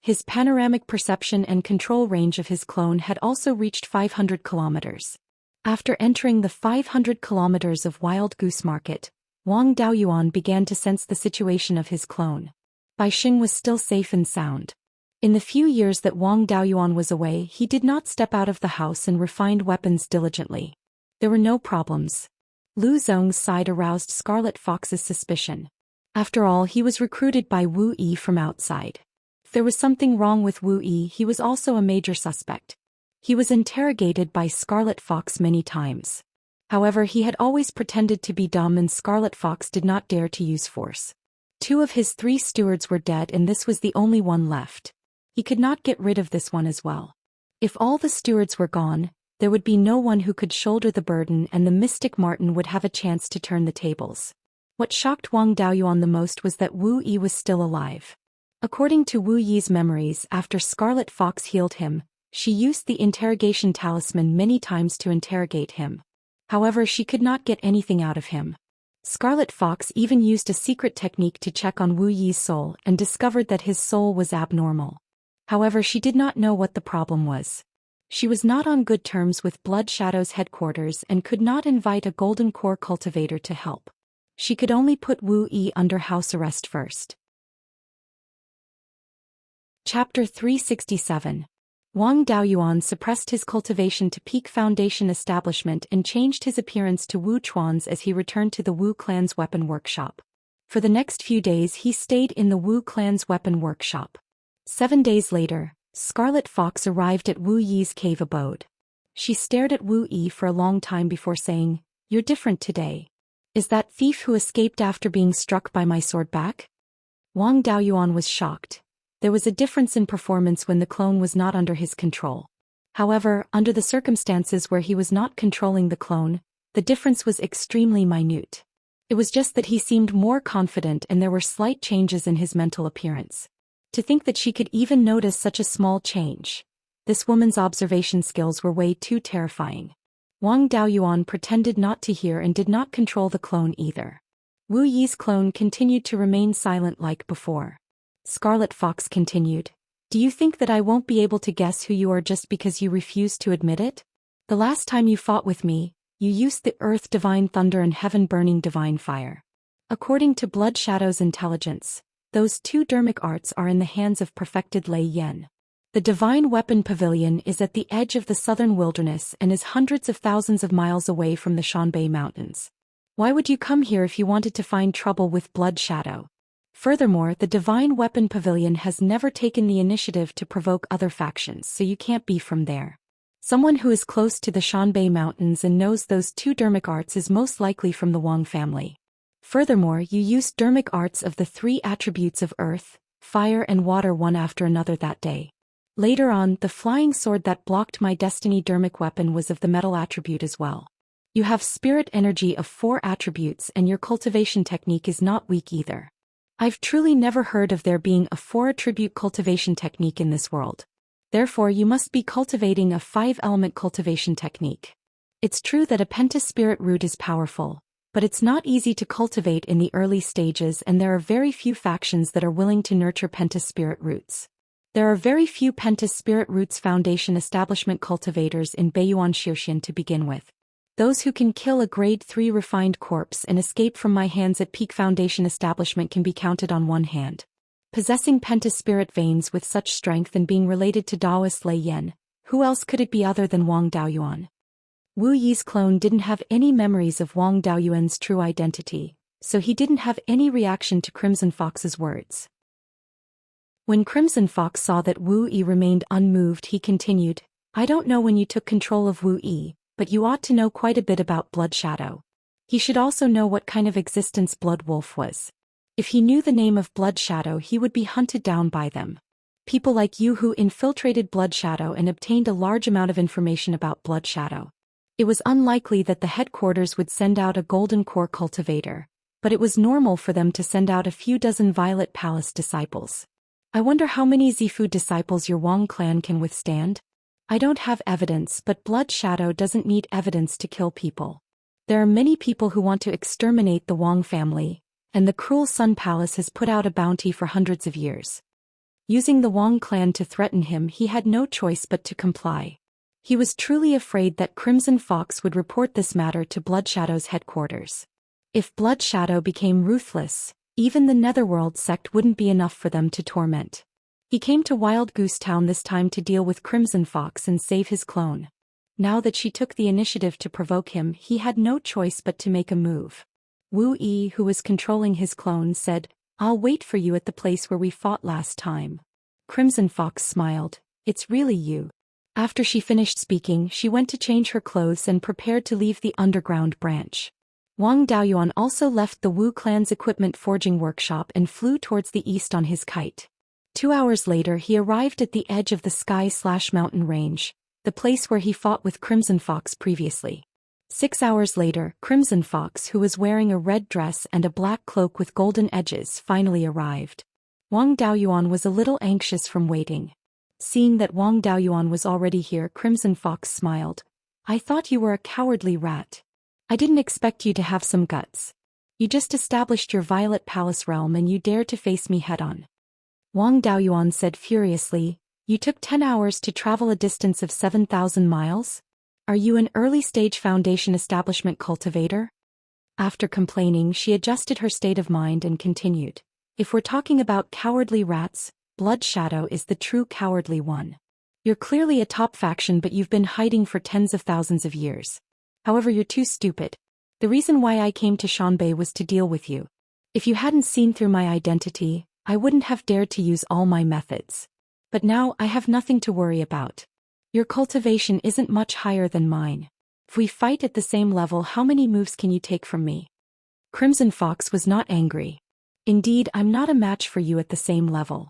His panoramic perception and control range of his clone had also reached 500 kilometers. After entering the 500 kilometers of Wild Goose Market, Wang Daoyuan began to sense the situation of his clone. Baixing was still safe and sound. In the few years that Wang Daoyuan was away he did not step out of the house and refined weapons diligently. There were no problems. Lu Zong's side aroused Scarlet Fox's suspicion. After all, he was recruited by Wu Yi from outside. If there was something wrong with Wu Yi, he was also a major suspect. He was interrogated by Scarlet Fox many times. However, he had always pretended to be dumb and Scarlet Fox did not dare to use force. 2 of his 3 stewards were dead and this was the only one left. He could not get rid of this one as well. If all the stewards were gone, there would be no one who could shoulder the burden and the mystic Martin would have a chance to turn the tables. What shocked Wang Daoyuan the most was that Wu Yi was still alive. According to Wu Yi's memories, after Scarlet Fox healed him, she used the interrogation talisman many times to interrogate him. However, she could not get anything out of him. Scarlet Fox even used a secret technique to check on Wu Yi's soul and discovered that his soul was abnormal. However, she did not know what the problem was. She was not on good terms with Blood Shadow's headquarters and could not invite a Golden Core cultivator to help. She could only put Wu Yi under house arrest first. Chapter 367. Wang Daoyuan suppressed his cultivation to peak foundation establishment and changed his appearance to Wu Chuan's as he returned to the Wu clan's weapon workshop. For the next few days he stayed in the Wu clan's weapon workshop. 7 days later, Scarlet Fox arrived at Wu Yi's cave abode. She stared at Wu Yi for a long time before saying, "You're different today. Is that thief who escaped after being struck by my sword back?" Wang Daoyuan was shocked. There was a difference in performance when the clone was not under his control. However, under the circumstances where he was not controlling the clone, the difference was extremely minute. It was just that he seemed more confident and there were slight changes in his mental appearance. To think that she could even notice such a small change. This woman's observation skills were way too terrifying. Wang Daoyuan pretended not to hear and did not control the clone either. Wu Yi's clone continued to remain silent like before. Scarlet Fox continued. Do you think that I won't be able to guess who you are just because you refuse to admit it? The last time you fought with me, you used the earth divine thunder and heaven burning divine fire. According to Blood Shadow's intelligence, those two dermic arts are in the hands of perfected Lei Yen. The divine weapon pavilion is at the edge of the southern wilderness and is hundreds of thousands of miles away from the Shanbei Mountains. Why would you come here if you wanted to find trouble with Blood Shadow? Furthermore, the divine weapon pavilion has never taken the initiative to provoke other factions, so you can't be from there. Someone who is close to the Shanbei Mountains and knows those two dermic arts is most likely from the Wang family. Furthermore, you used dermic arts of the three attributes of earth, fire and water one after another that day. Later on, the flying sword that blocked my destiny dermic weapon was of the metal attribute as well. You have spirit energy of 4 attributes and your cultivation technique is not weak either. I've truly never heard of there being a 4-attribute cultivation technique in this world. Therefore you must be cultivating a 5-element cultivation technique. It's true that a pentaspirit root is powerful, but it's not easy to cultivate in the early stages and there are very few factions that are willing to nurture pentaspirit roots. There are very few pentaspirit roots foundation establishment cultivators in Beiyuan Zhou Xian to begin with. Those who can kill a grade 3 refined corpse and escape from my hands at peak foundation establishment can be counted on one hand. Possessing pentaspirit veins with such strength and being related to Taoist Lei Yen, who else could it be other than Wang Daoyuan? Wu Yi's clone didn't have any memories of Wang Daoyuan's true identity, so he didn't have any reaction to Crimson Fox's words. When Crimson Fox saw that Wu Yi remained unmoved, he continued, I don't know when you took control of Wu Yi, but you ought to know quite a bit about Blood Shadow. He should also know what kind of existence Blood Wolf was. If he knew the name of Blood Shadow, he would be hunted down by them. People like you who infiltrated Blood Shadow and obtained a large amount of information about Blood Shadow. It was unlikely that the headquarters would send out a Golden Core cultivator, but it was normal for them to send out a few dozen Violet Palace disciples. I wonder how many Zifu disciples your Wang clan can withstand? I don't have evidence, but Blood Shadow doesn't need evidence to kill people. There are many people who want to exterminate the Wang family, and the Cruel Sun Palace has put out a bounty for hundreds of years. Using the Wang clan to threaten him, he had no choice but to comply. He was truly afraid that Crimson Fox would report this matter to Blood Shadow's headquarters. If Blood Shadow became ruthless, even the Netherworld sect wouldn't be enough for them to torment. He came to Wild Goose Town this time to deal with Crimson Fox and save his clone. Now that she took the initiative to provoke him, he had no choice but to make a move. Wu Yi, who was controlling his clone, said, I'll wait for you at the place where we fought last time. Crimson Fox smiled. It's really you. After she finished speaking, she went to change her clothes and prepared to leave the underground branch. Wang Daoyuan also left the Wu clan's equipment forging workshop and flew towards the east on his kite. 2 hours later he arrived at the edge of the sky/mountain range, the place where he fought with Crimson Fox previously. 6 hours later, Crimson Fox, who was wearing a red dress and a black cloak with golden edges, finally arrived. Wang Daoyuan was a little anxious from waiting. Seeing that Wang Daoyuan was already here, Crimson Fox smiled. I thought you were a cowardly rat. I didn't expect you to have some guts. You just established your Violet Palace realm and you dare to face me head-on. Wang Daoyuan said furiously, You took 10 hours to travel a distance of 7,000 miles? Are you an early-stage foundation establishment cultivator? After complaining, she adjusted her state of mind and continued. If we're talking about cowardly rats, Blood Shadow is the true cowardly one. You're clearly a top faction, but you've been hiding for tens of thousands of years. However, you're too stupid. The reason why I came to Shanbei was to deal with you. If you hadn't seen through my identity, I wouldn't have dared to use all my methods. But now I have nothing to worry about. Your cultivation isn't much higher than mine. If we fight at the same level, how many moves can you take from me? Crimson Fox was not angry. Indeed, I'm not a match for you at the same level.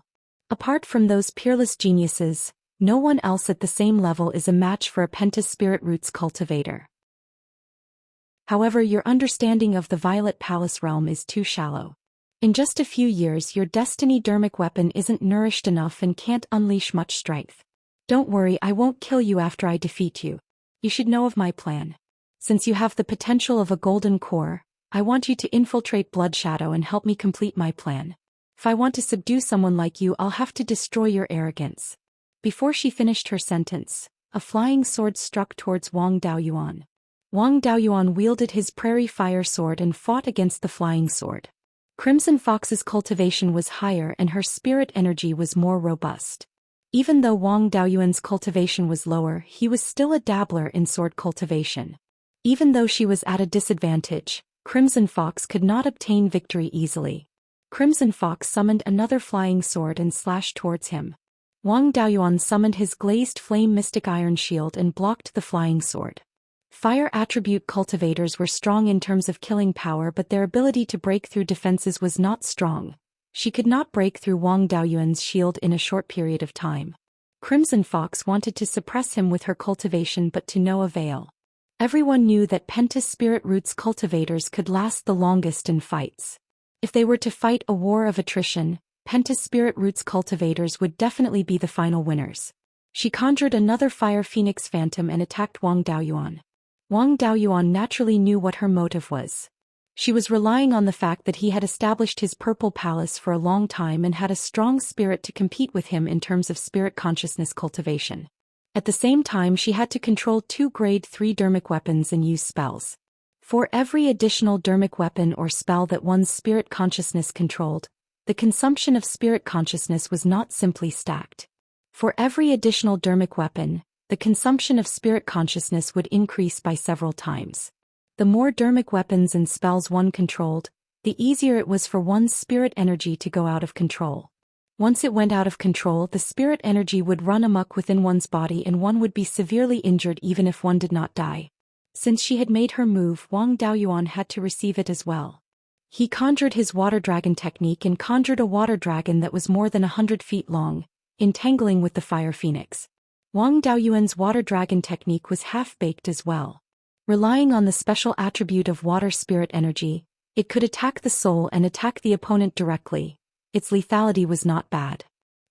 Apart from those peerless geniuses, no one else at the same level is a match for a Pentaspirit Roots cultivator. However, your understanding of the Violet Palace realm is too shallow. In just a few years, your Destiny Dermic weapon isn't nourished enough and can't unleash much strength. Don't worry, I won't kill you after I defeat you. You should know of my plan. Since you have the potential of a golden core, I want you to infiltrate Blood Shadow and help me complete my plan. If I want to subdue someone like you, I'll have to destroy your arrogance." Before she finished her sentence, a flying sword struck towards Wang Daoyuan. Wang Daoyuan wielded his prairie fire sword and fought against the flying sword. Crimson Fox's cultivation was higher and her spirit energy was more robust. Even though Wang Daoyuan's cultivation was lower, he was still a dabbler in sword cultivation. Even though she was at a disadvantage, Crimson Fox could not obtain victory easily. Crimson Fox summoned another flying sword and slashed towards him. Wang Daoyuan summoned his glazed flame mystic iron shield and blocked the flying sword. Fire attribute cultivators were strong in terms of killing power, but their ability to break through defenses was not strong. She could not break through Wang Daoyuan's shield in a short period of time. Crimson Fox wanted to suppress him with her cultivation, but to no avail. Everyone knew that Penta Spirit Roots cultivators could last the longest in fights. If they were to fight a war of attrition, Penta Spirit Roots cultivators would definitely be the final winners. She conjured another Fire Phoenix Phantom and attacked Wang Daoyuan. Wang Daoyuan naturally knew what her motive was. She was relying on the fact that he had established his Purple Palace for a long time and had a strong spirit to compete with him in terms of spirit consciousness cultivation. At the same time, she had to control 2 grade 3 dermic weapons and use spells. For every additional dermic weapon or spell that one's spirit consciousness controlled, the consumption of spirit consciousness was not simply stacked. For every additional dermic weapon, the consumption of spirit consciousness would increase by several times. The more dermic weapons and spells one controlled, the easier it was for one's spirit energy to go out of control. Once it went out of control, the spirit energy would run amok within one's body and one would be severely injured even if one did not die. Since she had made her move, Wang Daoyuan had to receive it as well. He conjured his water dragon technique and conjured a water dragon that was more than 100 feet long, entangling with the fire phoenix. Wang Daoyuan's water dragon technique was half-baked as well. Relying on the special attribute of water spirit energy, it could attack the soul and attack the opponent directly. Its lethality was not bad.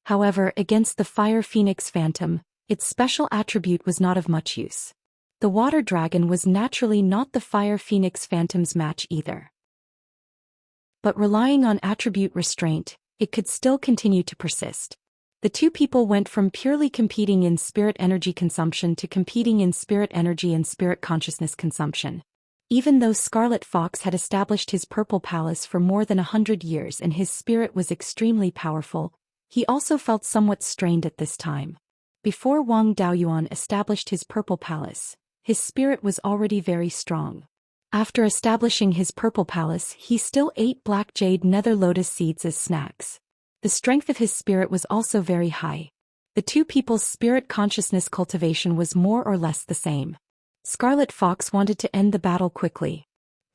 However, against the Fire Phoenix Phantom, its special attribute was not of much use. The water dragon was naturally not the Fire Phoenix Phantom's match either. But relying on attribute restraint, it could still continue to persist. The two people went from purely competing in spirit energy consumption to competing in spirit energy and spirit consciousness consumption. Even though Scarlet Fox had established his Purple Palace for more than 100 years and his spirit was extremely powerful, he also felt somewhat strained at this time. Before Wang Daoyuan established his Purple Palace, his spirit was already very strong. After establishing his Purple Palace, he still ate black jade nether lotus seeds as snacks. The strength of his spirit was also very high. The two people's spirit consciousness cultivation was more or less the same. Scarlet Fox wanted to end the battle quickly.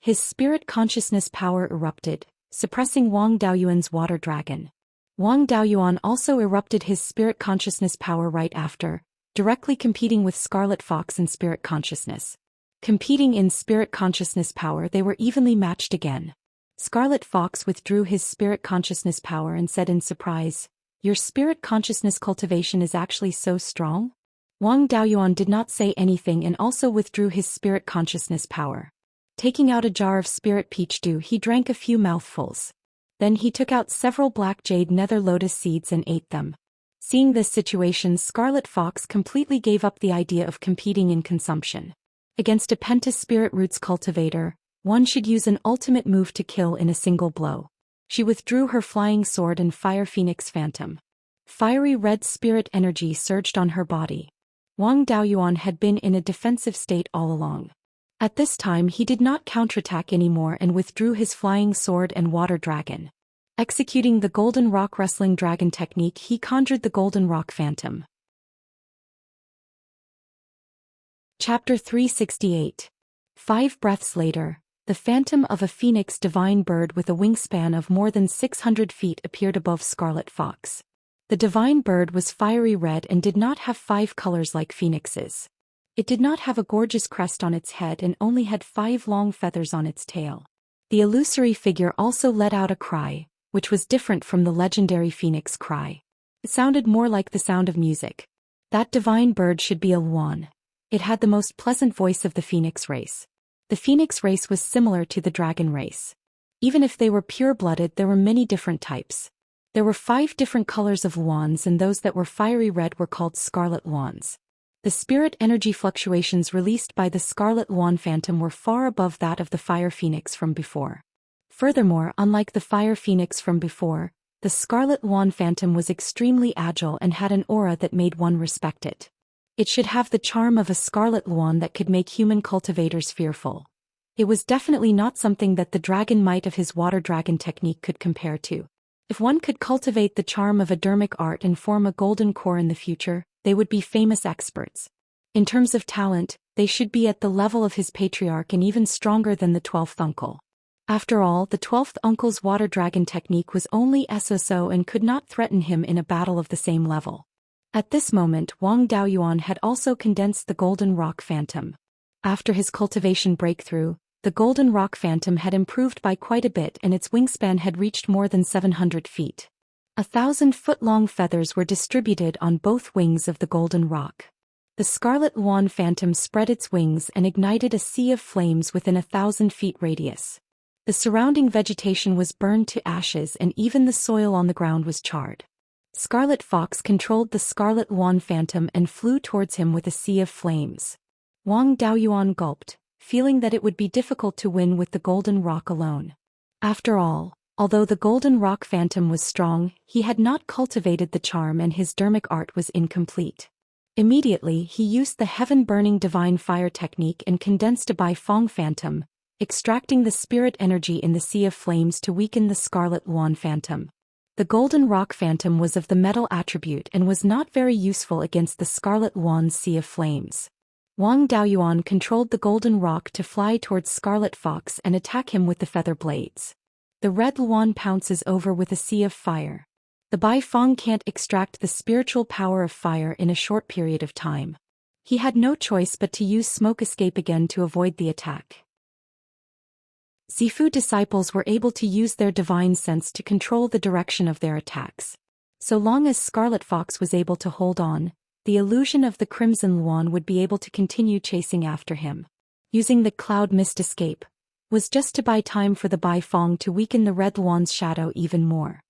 His spirit consciousness power erupted, suppressing Wang Daoyuan's water dragon. Wang Daoyuan also erupted his spirit consciousness power right after, directly competing with Scarlet Fox in spirit consciousness. Competing in spirit consciousness power, they were evenly matched again. Scarlet Fox withdrew his spirit consciousness power and said in surprise, "Your spirit consciousness cultivation is actually so strong?" Wang Daoyuan did not say anything and also withdrew his spirit consciousness power. Taking out a jar of spirit peach dew, he drank a few mouthfuls. Then he took out several black jade nether lotus seeds and ate them. Seeing this situation, Scarlet Fox completely gave up the idea of competing in consumption. Against a Penta Spirit Roots cultivator, one should use an ultimate move to kill in a single blow. She withdrew her flying sword and Fire Phoenix Phantom. Fiery red spirit energy surged on her body. Wang Daoyuan had been in a defensive state all along. At this time he did not counterattack anymore and withdrew his flying sword and water dragon. Executing the Golden Rock Wrestling Dragon technique, he conjured the Golden Rock Phantom. Chapter 368. 5 breaths later, the phantom of a phoenix divine bird with a wingspan of more than 600 feet appeared above Scarlet Fox. The divine bird was fiery red and did not have 5 colors like phoenixes. It did not have a gorgeous crest on its head and only had 5 long feathers on its tail. The illusory figure also let out a cry, which was different from the legendary phoenix cry. It sounded more like the sound of music. That divine bird should be a Luan. It had the most pleasant voice of the phoenix race. The phoenix race was similar to the dragon race. Even if they were pure-blooded, there were many different types. There were 5 different colors of wands, and those that were fiery red were called scarlet wands. The spirit energy fluctuations released by the scarlet wand phantom were far above that of the fire phoenix from before. Furthermore, unlike the fire phoenix from before, the scarlet wand phantom was extremely agile and had an aura that made one respect it. It should have the charm of a scarlet wand that could make human cultivators fearful. It was definitely not something that the dragon might of his water dragon technique could compare to. If one could cultivate the charm of a dermic art and form a golden core in the future, they would be famous experts. In terms of talent, they should be at the level of his patriarch and even stronger than the 12th uncle. After all, the 12th uncle's water dragon technique was only so and could not threaten him in a battle of the same level. At this moment, Wang Daoyuan had also condensed the golden rock phantom. After his cultivation breakthrough, the golden rock phantom had improved by quite a bit and its wingspan had reached more than 700 feet. 1,000-foot-long feathers were distributed on both wings of the golden rock. The scarlet wand phantom spread its wings and ignited a sea of flames within 1,000 feet radius. The surrounding vegetation was burned to ashes and even the soil on the ground was charred. Scarlet Fox controlled the scarlet wand phantom and flew towards him with a sea of flames. Wang Daoyuan gulped, feeling that it would be difficult to win with the golden rock alone. After all, although the golden rock phantom was strong, he had not cultivated the charm and his dermic art was incomplete. Immediately he used the heaven-burning divine fire technique and condensed a Beiyuan phantom, extracting the spirit energy in the sea of flames to weaken the scarlet wand phantom. The golden rock phantom was of the metal attribute and was not very useful against the scarlet wand's sea of flames. Wang Daoyuan controlled the golden rock to fly towards Scarlet Fox and attack him with the feather blades. The red wand pounces over with a sea of fire. The Beiyuan can't extract the spiritual power of fire in a short period of time. He had no choice but to use smoke escape again to avoid the attack. Zifu disciples were able to use their divine sense to control the direction of their attacks. So long as Scarlet Fox was able to hold on, the illusion of the Crimson Wand would be able to continue chasing after him. Using the cloud mist escape was just to buy time for the Beiyuan to weaken the red wand's shadow even more.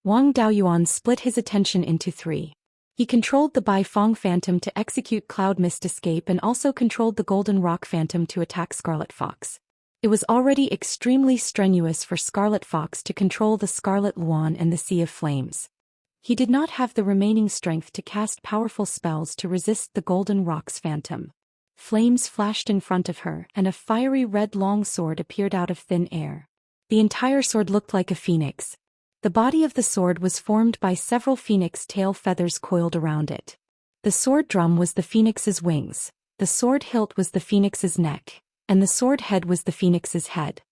Wang Daoyuan split his attention into 3. He controlled the Beiyuan phantom to execute cloud mist escape and also controlled the golden rock phantom to attack Scarlet Fox. It was already extremely strenuous for Scarlet Fox to control the Scarlet Wand and the Sea of Flames. He did not have the remaining strength to cast powerful spells to resist the Golden Rock's phantom. Flames flashed in front of her, and a fiery red long sword appeared out of thin air. The entire sword looked like a phoenix. The body of the sword was formed by several phoenix tail feathers coiled around it. The sword drum was the phoenix's wings, the sword hilt was the phoenix's neck, and the sword head was the phoenix's head.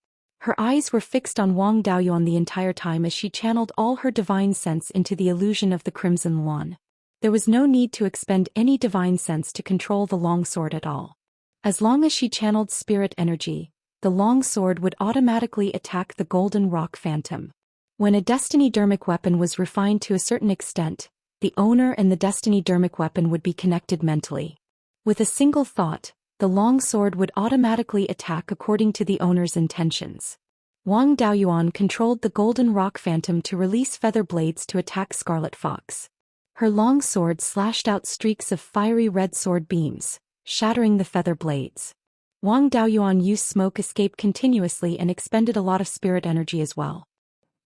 Her eyes were fixed on Wang Daoyuan the entire time as she channeled all her divine sense into the illusion of the Crimson Wand. There was no need to expend any divine sense to control the long sword at all. As long as she channeled spirit energy, the long sword would automatically attack the Golden Rock Phantom. When a Destiny Dermic weapon was refined to a certain extent, the owner and the Destiny Dermic weapon would be connected mentally. With a single thought, the long sword would automatically attack according to the owner's intentions. Wang Daoyuan controlled the Golden Rock Phantom to release feather blades to attack Scarlet Fox. Her long sword slashed out streaks of fiery red sword beams, shattering the feather blades. Wang Daoyuan used smoke escape continuously and expended a lot of spirit energy as well.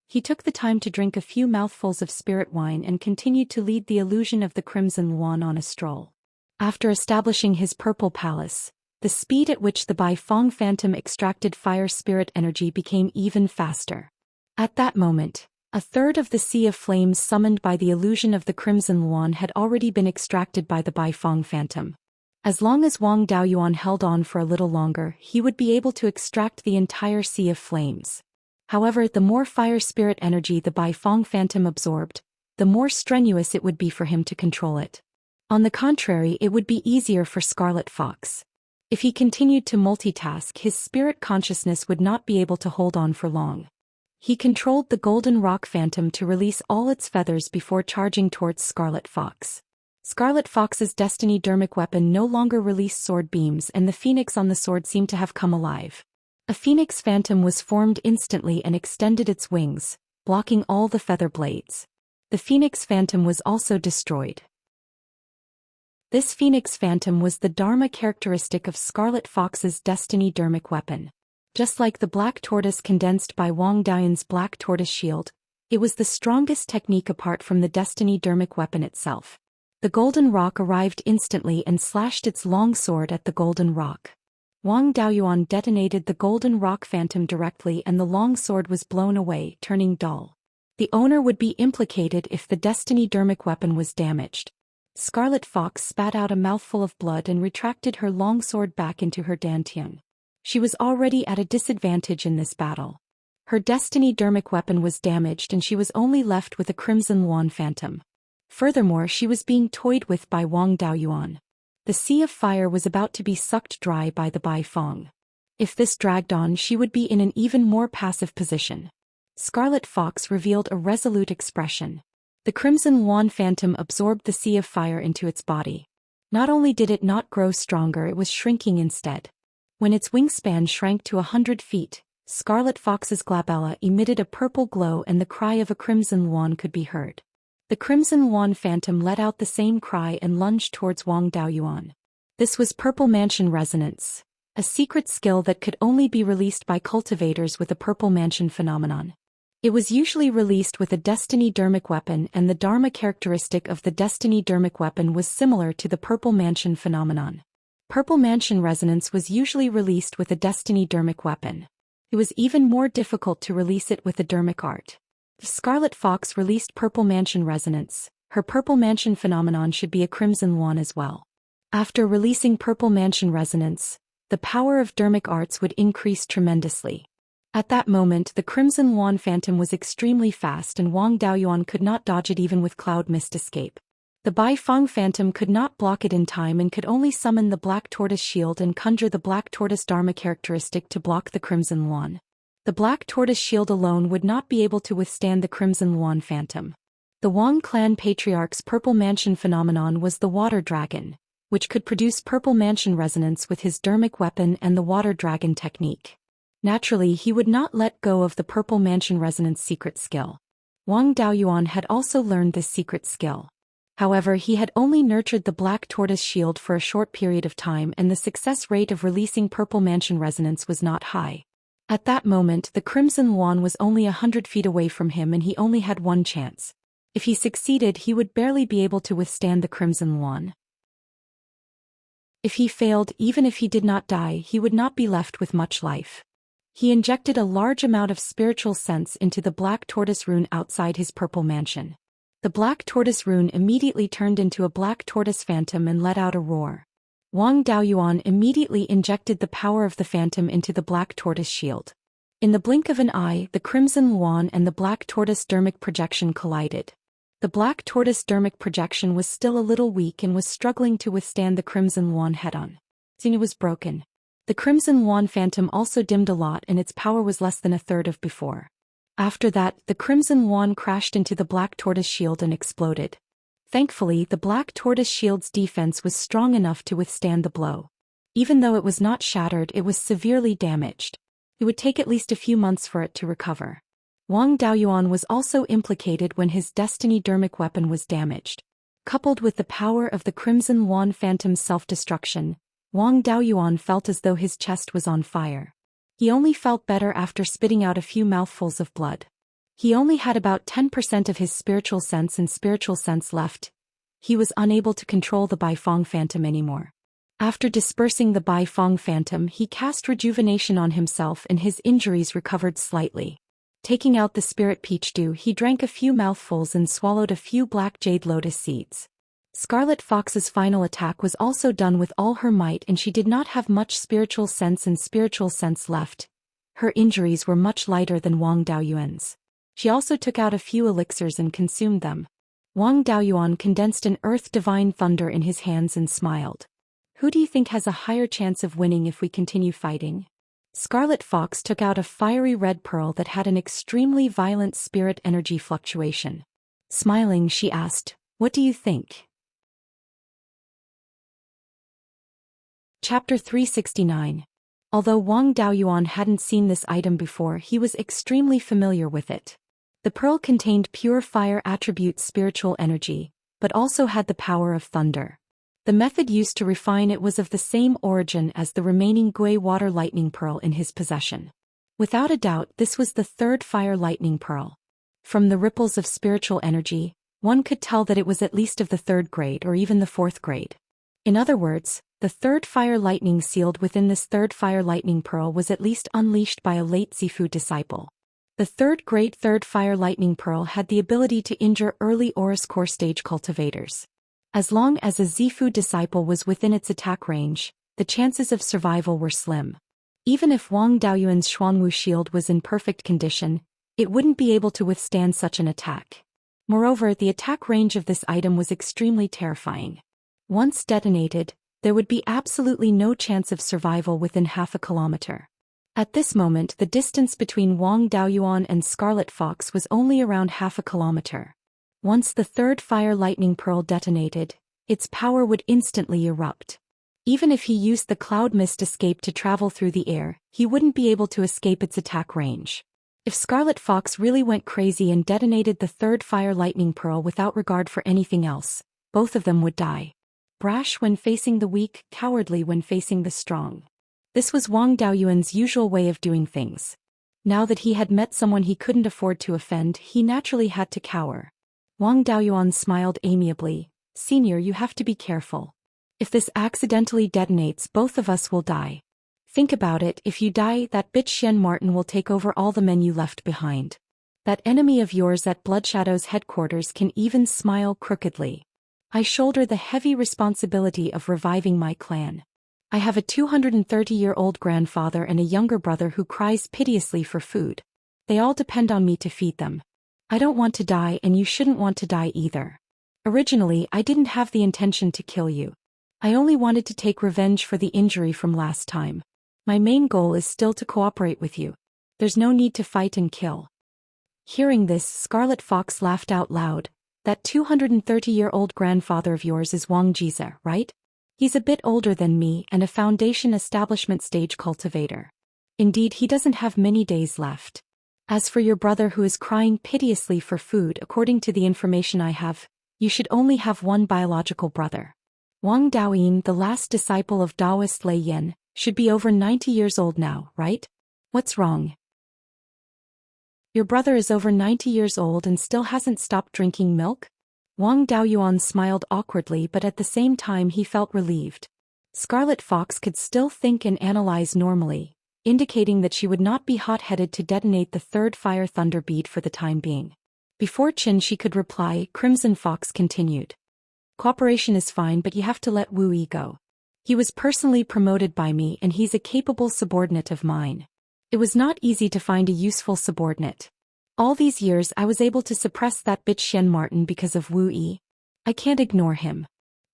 He took the time to drink a few mouthfuls of spirit wine and continued to lead the illusion of the Crimson Wand on a stroll. After establishing his purple palace, the speed at which the Beiyuan Phantom extracted fire spirit energy became even faster. At that moment, a third of the Sea of Flames summoned by the illusion of the Crimson Wand had already been extracted by the Beiyuan Phantom. As long as Wang Daoyuan held on for a little longer, he would be able to extract the entire Sea of Flames. However, the more fire spirit energy the Beiyuan Phantom absorbed, the more strenuous it would be for him to control it. On the contrary, it would be easier for Scarlet Fox. If he continued to multitask, his spirit consciousness would not be able to hold on for long. He controlled the Golden Rock Phantom to release all its feathers before charging towards Scarlet Fox. Scarlet Fox's destiny dermic weapon no longer released sword beams, and the phoenix on the sword seemed to have come alive. A phoenix phantom was formed instantly and extended its wings, blocking all the feather blades. The phoenix phantom was also destroyed. This phoenix phantom was the Dharma characteristic of Scarlet Fox's destiny dermic weapon. Just like the black tortoise condensed by Wang Daoyuan's black tortoise shield, it was the strongest technique apart from the destiny dermic weapon itself. The golden rock arrived instantly and slashed its long sword at the golden rock. Wang Daoyuan detonated the golden rock phantom directly and the long sword was blown away, turning dull. The owner would be implicated if the destiny dermic weapon was damaged. Scarlet Fox spat out a mouthful of blood and retracted her long sword back into her dantian. She was already at a disadvantage in this battle. Her destiny dermic weapon was damaged and she was only left with a crimson Luan phantom. Furthermore, she was being toyed with by Wang Daoyuan. The sea of fire was about to be sucked dry by the Bai Fong. If this dragged on, she would be in an even more passive position. Scarlet Fox revealed a resolute expression. The crimson Luan phantom absorbed the sea of fire into its body. Not only did it not grow stronger, it was shrinking instead. When its wingspan shrank to 100 feet, Scarlet Fox's glabella emitted a purple glow and the cry of a crimson Luan could be heard. The crimson Luan phantom let out the same cry and lunged towards Wang Daoyuan. This was Purple Mansion Resonance, a secret skill that could only be released by cultivators with a Purple Mansion phenomenon. It was usually released with a destiny dermic weapon, and the Dharma characteristic of the destiny dermic weapon was similar to the Purple Mansion phenomenon. Purple Mansion Resonance was usually released with a destiny dermic weapon. It was even more difficult to release it with a dermic art. If Scarlet Fox released Purple Mansion Resonance, her Purple Mansion phenomenon should be a crimson Luan as well. After releasing Purple Mansion Resonance, the power of dermic arts would increase tremendously. At that moment, the crimson Luan phantom was extremely fast and Wang Daoyuan could not dodge it even with Cloud Mist Escape. The Bai Fong phantom could not block it in time and could only summon the black tortoise shield and conjure the black tortoise Dharma characteristic to block the crimson Luan. The black tortoise shield alone would not be able to withstand the crimson Luan phantom. The Wang clan patriarch's Purple Mansion phenomenon was the water dragon, which could produce Purple Mansion Resonance with his dermic weapon and the water dragon technique. Naturally, he would not let go of the Purple Mansion Resonance secret skill. Wang Daoyuan had also learned this secret skill. However, he had only nurtured the black tortoise shield for a short period of time and the success rate of releasing Purple Mansion Resonance was not high. At that moment, the crimson Luan was only 100 feet away from him and he only had one chance. If he succeeded, he would barely be able to withstand the crimson Luan. If he failed, even if he did not die, he would not be left with much life. He injected a large amount of spiritual sense into the black tortoise rune outside his purple mansion. The black tortoise rune immediately turned into a black tortoise phantom and let out a roar. Wang Daoyuan immediately injected the power of the phantom into the black tortoise shield. In the blink of an eye, the crimson Luan and the black tortoise dermic projection collided. The black tortoise dermic projection was still a little weak and was struggling to withstand the crimson Luan head-on. It was broken. The crimson Luan phantom also dimmed a lot and its power was less than a third of before. After that, the crimson Luan crashed into the black tortoise shield and exploded. Thankfully, the black tortoise shield's defense was strong enough to withstand the blow. Even though it was not shattered, it was severely damaged. It would take at least a few months for it to recover. Wang Daoyuan was also implicated when his destiny dermic weapon was damaged. Coupled with the power of the crimson Luan phantom's self-destruction, Wang Daoyuan felt as though his chest was on fire. He only felt better after spitting out a few mouthfuls of blood. He only had about 10% of his spiritual sense left. He was unable to control the Bai Fong phantom anymore. After dispersing the Bai Fong phantom, he cast rejuvenation on himself and his injuries recovered slightly. Taking out the spirit peach dew, he drank a few mouthfuls and swallowed a few black jade lotus seeds. Scarlet Fox's final attack was also done with all her might and she did not have much spiritual sense left. Her injuries were much lighter than Wang Daoyuan's. She also took out a few elixirs and consumed them. Wang Daoyuan condensed an earth divine thunder in his hands and smiled. Who do you think has a higher chance of winning if we continue fighting? Scarlet Fox took out a fiery red pearl that had an extremely violent spirit energy fluctuation. Smiling, she asked, "What do you think?" Chapter 369. Although Wang Daoyuan hadn't seen this item before, he was extremely familiar with it. The pearl contained pure fire attribute spiritual energy, but also had the power of thunder. The method used to refine it was of the same origin as the remaining Gui water lightning pearl in his possession. Without a doubt, this was the third fire lightning pearl. From the ripples of spiritual energy, one could tell that it was at least of the third grade or even the fourth grade. In other words, the third fire lightning sealed within this third fire lightning pearl was at least unleashed by a late Zifu disciple. The third grade third fire lightning pearl had the ability to injure early Aurus core stage cultivators. As long as a Zifu disciple was within its attack range, the chances of survival were slim. Even if Wang Daoyuan's Xuanwu shield was in perfect condition, it wouldn't be able to withstand such an attack. Moreover, the attack range of this item was extremely terrifying. Once detonated, there would be absolutely no chance of survival within half a kilometer. At this moment, the distance between Wang Daoyuan and Scarlet Fox was only around half a kilometer. Once the third fire lightning pearl detonated, its power would instantly erupt. Even if he used the cloud mist escape to travel through the air, he wouldn't be able to escape its attack range. If Scarlet Fox really went crazy and detonated the third fire lightning pearl without regard for anything else, both of them would die. Brash when facing the weak, cowardly when facing the strong. This was Wang Daoyuan's usual way of doing things. Now that he had met someone he couldn't afford to offend, he naturally had to cower. Wang Daoyuan smiled amiably. "Senior, you have to be careful. If this accidentally detonates, both of us will die. Think about it, if you die, that bitch Xian will take over all the men you left behind. That enemy of yours at Bloodshadow's headquarters can even smile crookedly. I shoulder the heavy responsibility of reviving my clan. I have a 230-year-old grandfather and a younger brother who cries piteously for food. They all depend on me to feed them. I don't want to die, and you shouldn't want to die either. Originally, I didn't have the intention to kill you. I only wanted to take revenge for the injury from last time. My main goal is still to cooperate with you. There's no need to fight and kill." Hearing this, Scarlet Fox laughed out loud. "That 230-year-old grandfather of yours is Wang Jize, right? He's a bit older than me and a foundation establishment stage cultivator. Indeed, he doesn't have many days left. As for your brother who is crying piteously for food, according to the information I have, you should only have one biological brother. Wang Daoyin, the last disciple of Taoist Lei Yan, should be over 90 years old now, right? What's wrong? Your brother is over 90 years old and still hasn't stopped drinking milk?" Wang Daoyuan smiled awkwardly, but at the same time he felt relieved. Scarlet Fox could still think and analyze normally, indicating that she would not be hot-headed to detonate the third fire thunder bead for the time being. Before she could reply, Crimson Fox continued. "Cooperation is fine, but you have to let Wu Yi go. He was personally promoted by me and he's a capable subordinate of mine. It was not easy to find a useful subordinate. All these years I was able to suppress that bitch Xian because of Wu Yi. I can't ignore him."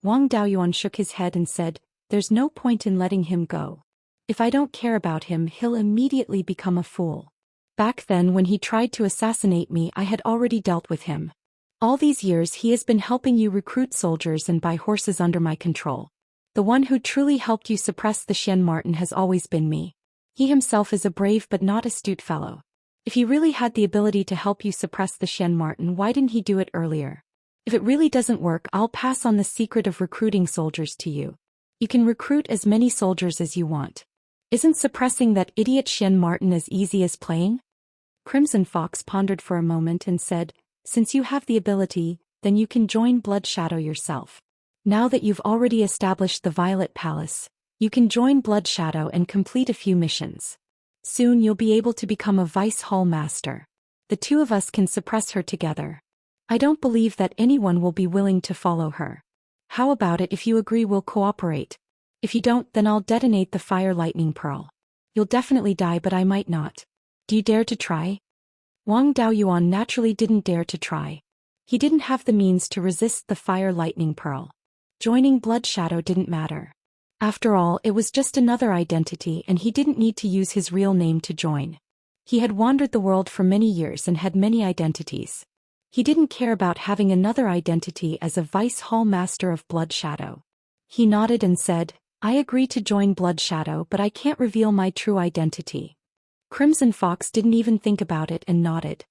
Wang Daoyuan shook his head and said, "There's no point in letting him go. If I don't care about him, he'll immediately become a fool. Back then when he tried to assassinate me, I had already dealt with him. All these years he has been helping you recruit soldiers and buy horses under my control. The one who truly helped you suppress the Xian has always been me. He himself is a brave but not astute fellow. If he really had the ability to help you suppress the Xian, why didn't he do it earlier? If it really doesn't work, I'll pass on the secret of recruiting soldiers to you. You can recruit as many soldiers as you want. Isn't suppressing that idiot Xian as easy as playing?" Crimson Fox pondered for a moment and said, "Since you have the ability, then you can join Blood Shadow yourself. Now that you've already established the Violet Palace, you can join Blood Shadow and complete a few missions. Soon you'll be able to become a Vice Hall Master. The two of us can suppress her together. I don't believe that anyone will be willing to follow her. How about it if you agree we'll cooperate? If you don't, then I'll detonate the fire lightning pearl. You'll definitely die, but I might not. Do you dare to try?" Wang Daoyuan naturally didn't dare to try. He didn't have the means to resist the fire lightning pearl. Joining Blood Shadow didn't matter. After all, it was just another identity and he didn't need to use his real name to join. He had wandered the world for many years and had many identities. He didn't care about having another identity as a Vice Hall Master of Blood Shadow. He nodded and said, I agree to join Blood Shadow, but I can't reveal my true identity. Crimson Fox didn't even think about it and nodded.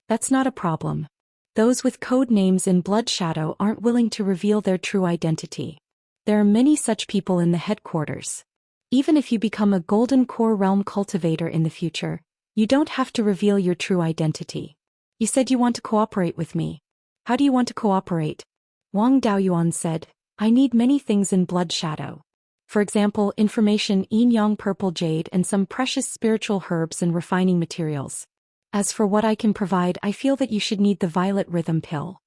That's not a problem. Those with code names in Blood Shadow aren't willing to reveal their true identity. There are many such people in the headquarters. Even if you become a Golden Core Realm cultivator in the future, you don't have to reveal your true identity. You said you want to cooperate with me. How do you want to cooperate? Wang Daoyuan said, I need many things in Blood Shadow. For example, information, yin-yang purple jade, and some precious spiritual herbs and refining materials. As for what I can provide, I feel that you should need the violet rhythm pill.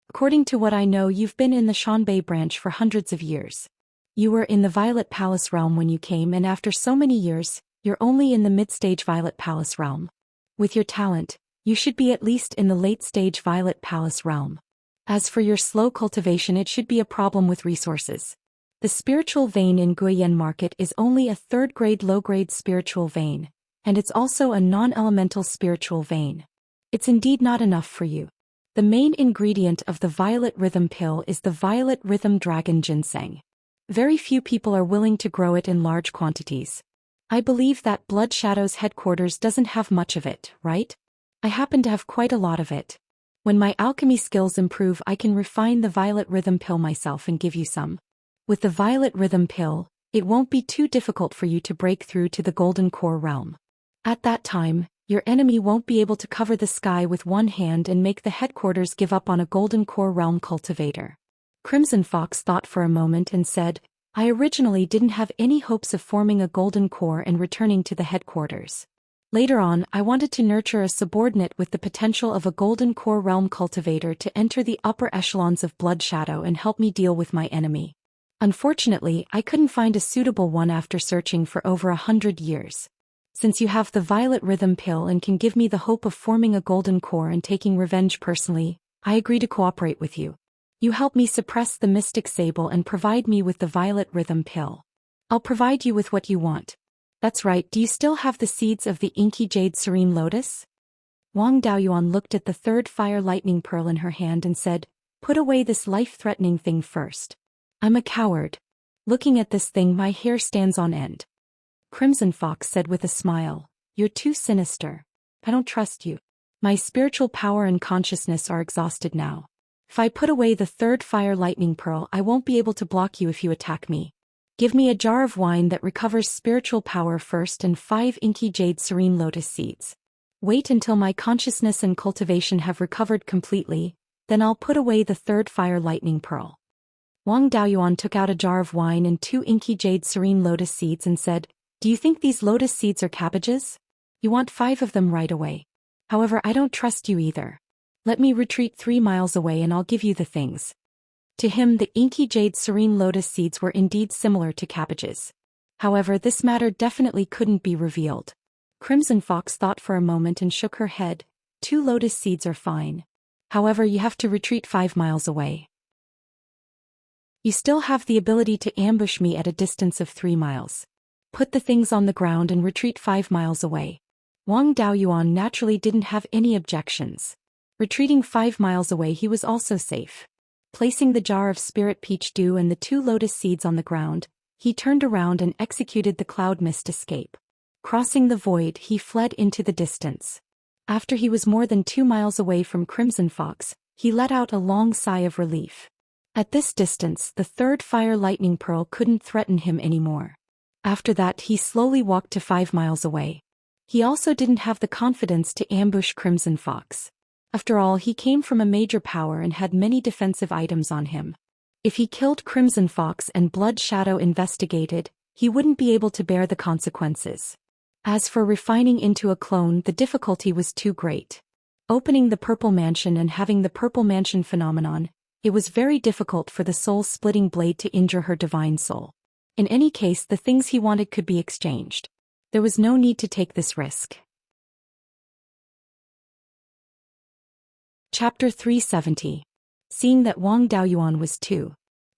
According to what I know, you've been in the Shanbei branch for hundreds of years. You were in the Violet Palace realm when you came, and after so many years, you're only in the mid-stage Violet Palace realm. With your talent, you should be at least in the late-stage Violet Palace realm. As for your slow cultivation, it should be a problem with resources. The spiritual vein in Guiyan Market is only a third-grade low-grade spiritual vein, and it's also a non-elemental spiritual vein. It's indeed not enough for you. The main ingredient of the Violet Rhythm Pill is the Violet Rhythm Dragon Ginseng. Very few people are willing to grow it in large quantities. I believe that Blood Shadow's headquarters doesn't have much of it, right? I happen to have quite a lot of it. When my alchemy skills improve, I can refine the Violet Rhythm Pill myself and give you some. With the Violet Rhythm Pill, it won't be too difficult for you to break through to the Golden Core Realm. At that time, your enemy won't be able to cover the sky with one hand and make the headquarters give up on a Golden Core Realm cultivator. Crimson Fox thought for a moment and said, I originally didn't have any hopes of forming a Golden Core and returning to the headquarters. Later on, I wanted to nurture a subordinate with the potential of a Golden Core Realm cultivator to enter the upper echelons of Blood Shadow and help me deal with my enemy. Unfortunately, I couldn't find a suitable one after searching for over 100 years. Since you have the Violet Rhythm Pill and can give me the hope of forming a Golden Core and taking revenge personally, I agree to cooperate with you. You help me suppress the Mystic Sable and provide me with the Violet Rhythm Pill. I'll provide you with what you want. That's right, do you still have the seeds of the Inky Jade Serene Lotus? Wang Daoyuan looked at the third Fire Lightning Pearl in her hand and said, Put away this life-threatening thing first. I'm a coward. Looking at this thing, my hair stands on end. Crimson Fox said with a smile, You're too sinister. I don't trust you. My spiritual power and consciousness are exhausted now. If I put away the third Fire Lightning Pearl, I won't be able to block you if you attack me. Give me a jar of wine that recovers spiritual power first and 5 Inky Jade Serene Lotus seeds. Wait until my consciousness and cultivation have recovered completely, then I'll put away the third Fire Lightning Pearl. Wang Daoyuan took out a jar of wine and 2 Inky Jade Serene Lotus seeds and said, Do you think these lotus seeds are cabbages? You want 5 of them right away. However, I don't trust you either. Let me retreat 3 miles away and I'll give you the things. To him, the Inky Jade Serene Lotus seeds were indeed similar to cabbages. However, this matter definitely couldn't be revealed. Crimson Fox thought for a moment and shook her head. 2 lotus seeds are fine. However, you have to retreat 5 miles away. You still have the ability to ambush me at a distance of 3 miles. Put the things on the ground and retreat 5 miles away. Wang Daoyuan naturally didn't have any objections. Retreating 5 miles away, he was also safe. Placing the jar of spirit peach dew and the 2 lotus seeds on the ground, he turned around and executed the cloud mist escape. Crossing the void, he fled into the distance. After he was more than 2 miles away from Crimson Fox, he let out a long sigh of relief. At this distance, the third Fire Lightning Pearl couldn't threaten him anymore. After that, he slowly walked to 5 miles away. He also didn't have the confidence to ambush Crimson Fox. After all, he came from a major power and had many defensive items on him. If he killed Crimson Fox and Blood Shadow investigated, he wouldn't be able to bear the consequences. As for refining into a clone, the difficulty was too great. Opening the Purple Mansion and having the Purple Mansion phenomenon, it was very difficult for the soul-splitting blade to injure her divine soul. In any case, the things he wanted could be exchanged. There was no need to take this risk. Chapter 370. Seeing that Wang Daoyuan was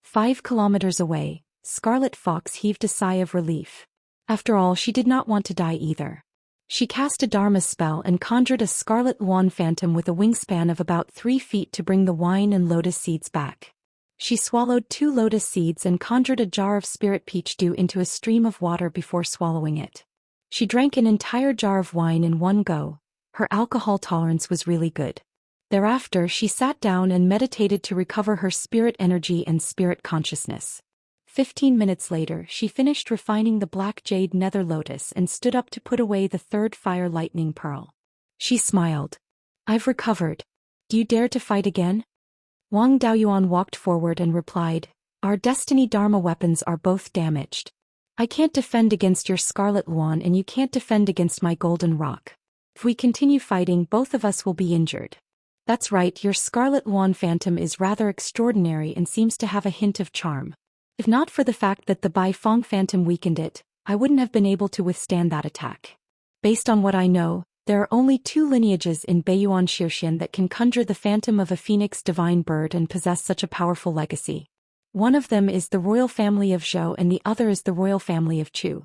5 kilometers away, Scarlet Fox heaved a sigh of relief. After all, she did not want to die either. She cast a Dharma spell and conjured a Scarlet Luan Phantom with a wingspan of about 3 feet to bring the wine and lotus seeds back. She swallowed 2 lotus seeds and conjured a jar of spirit peach dew into a stream of water before swallowing it. She drank an entire jar of wine in one go. Her alcohol tolerance was really good. Thereafter she sat down and meditated to recover her spirit energy and spirit consciousness. 15 minutes later she finished refining the black jade nether lotus and stood up to put away the 3rd fire lightning pearl. She smiled. "I've recovered. Do you dare to fight again?" Wang Daoyuan walked forward and replied, "Our Destiny Dharma weapons are both damaged. I can't defend against your Scarlet Luan and you can't defend against my Golden Rock. If we continue fighting, both of us will be injured." "That's right, your Scarlet Luan Phantom is rather extraordinary and seems to have a hint of charm. If not for the fact that the Bai Fong Phantom weakened it, I wouldn't have been able to withstand that attack. Based on what I know, there are only 2 lineages in Beiyuan Zhou Xian that can conjure the phantom of a phoenix divine bird and possess such a powerful legacy. One of them is the royal family of Zhou and the other is the royal family of Chu.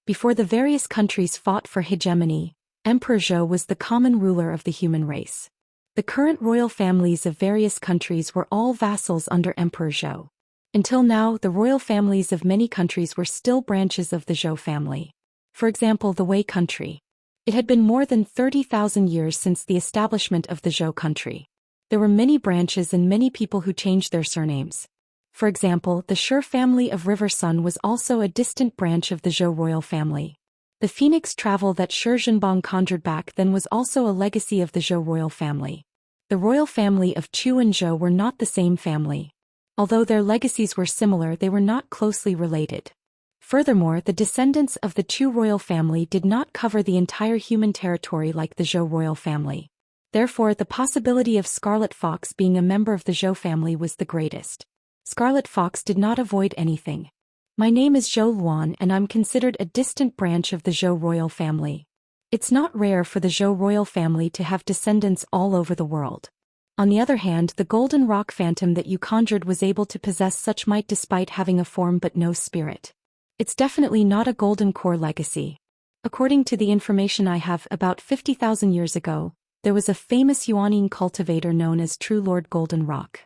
Before the various countries fought for hegemony, Emperor Zhou was the common ruler of the human race. The current royal families of various countries were all vassals under Emperor Zhou. Until now, the royal families of many countries were still branches of the Zhou family. For example, the Wei country. It had been more than 30,000 years since the establishment of the Zhou country. There were many branches and many people who changed their surnames. For example, the Shi family of River Sun was also a distant branch of the Zhou royal family. The phoenix travel that Shi Zhenbang conjured back then was also a legacy of the Zhou royal family. The royal family of Chu and Zhou were not the same family. Although their legacies were similar, they were not closely related. Furthermore, the descendants of the Chu royal family did not cover the entire human territory like the Zhou royal family. Therefore, the possibility of Scarlet Fox being a member of the Zhou family was the greatest. Scarlet Fox did not avoid anything. "My name is Zhou Luan and I'm considered a distant branch of the Zhou royal family. It's not rare for the Zhou royal family to have descendants all over the world. On the other hand, the Golden Rock Phantom that you conjured was able to possess such might despite having a form but no spirit. It's definitely not a Golden Core legacy. According to the information I have, about 50,000 years ago, there was a famous Yuanine cultivator known as True Lord Golden Rock."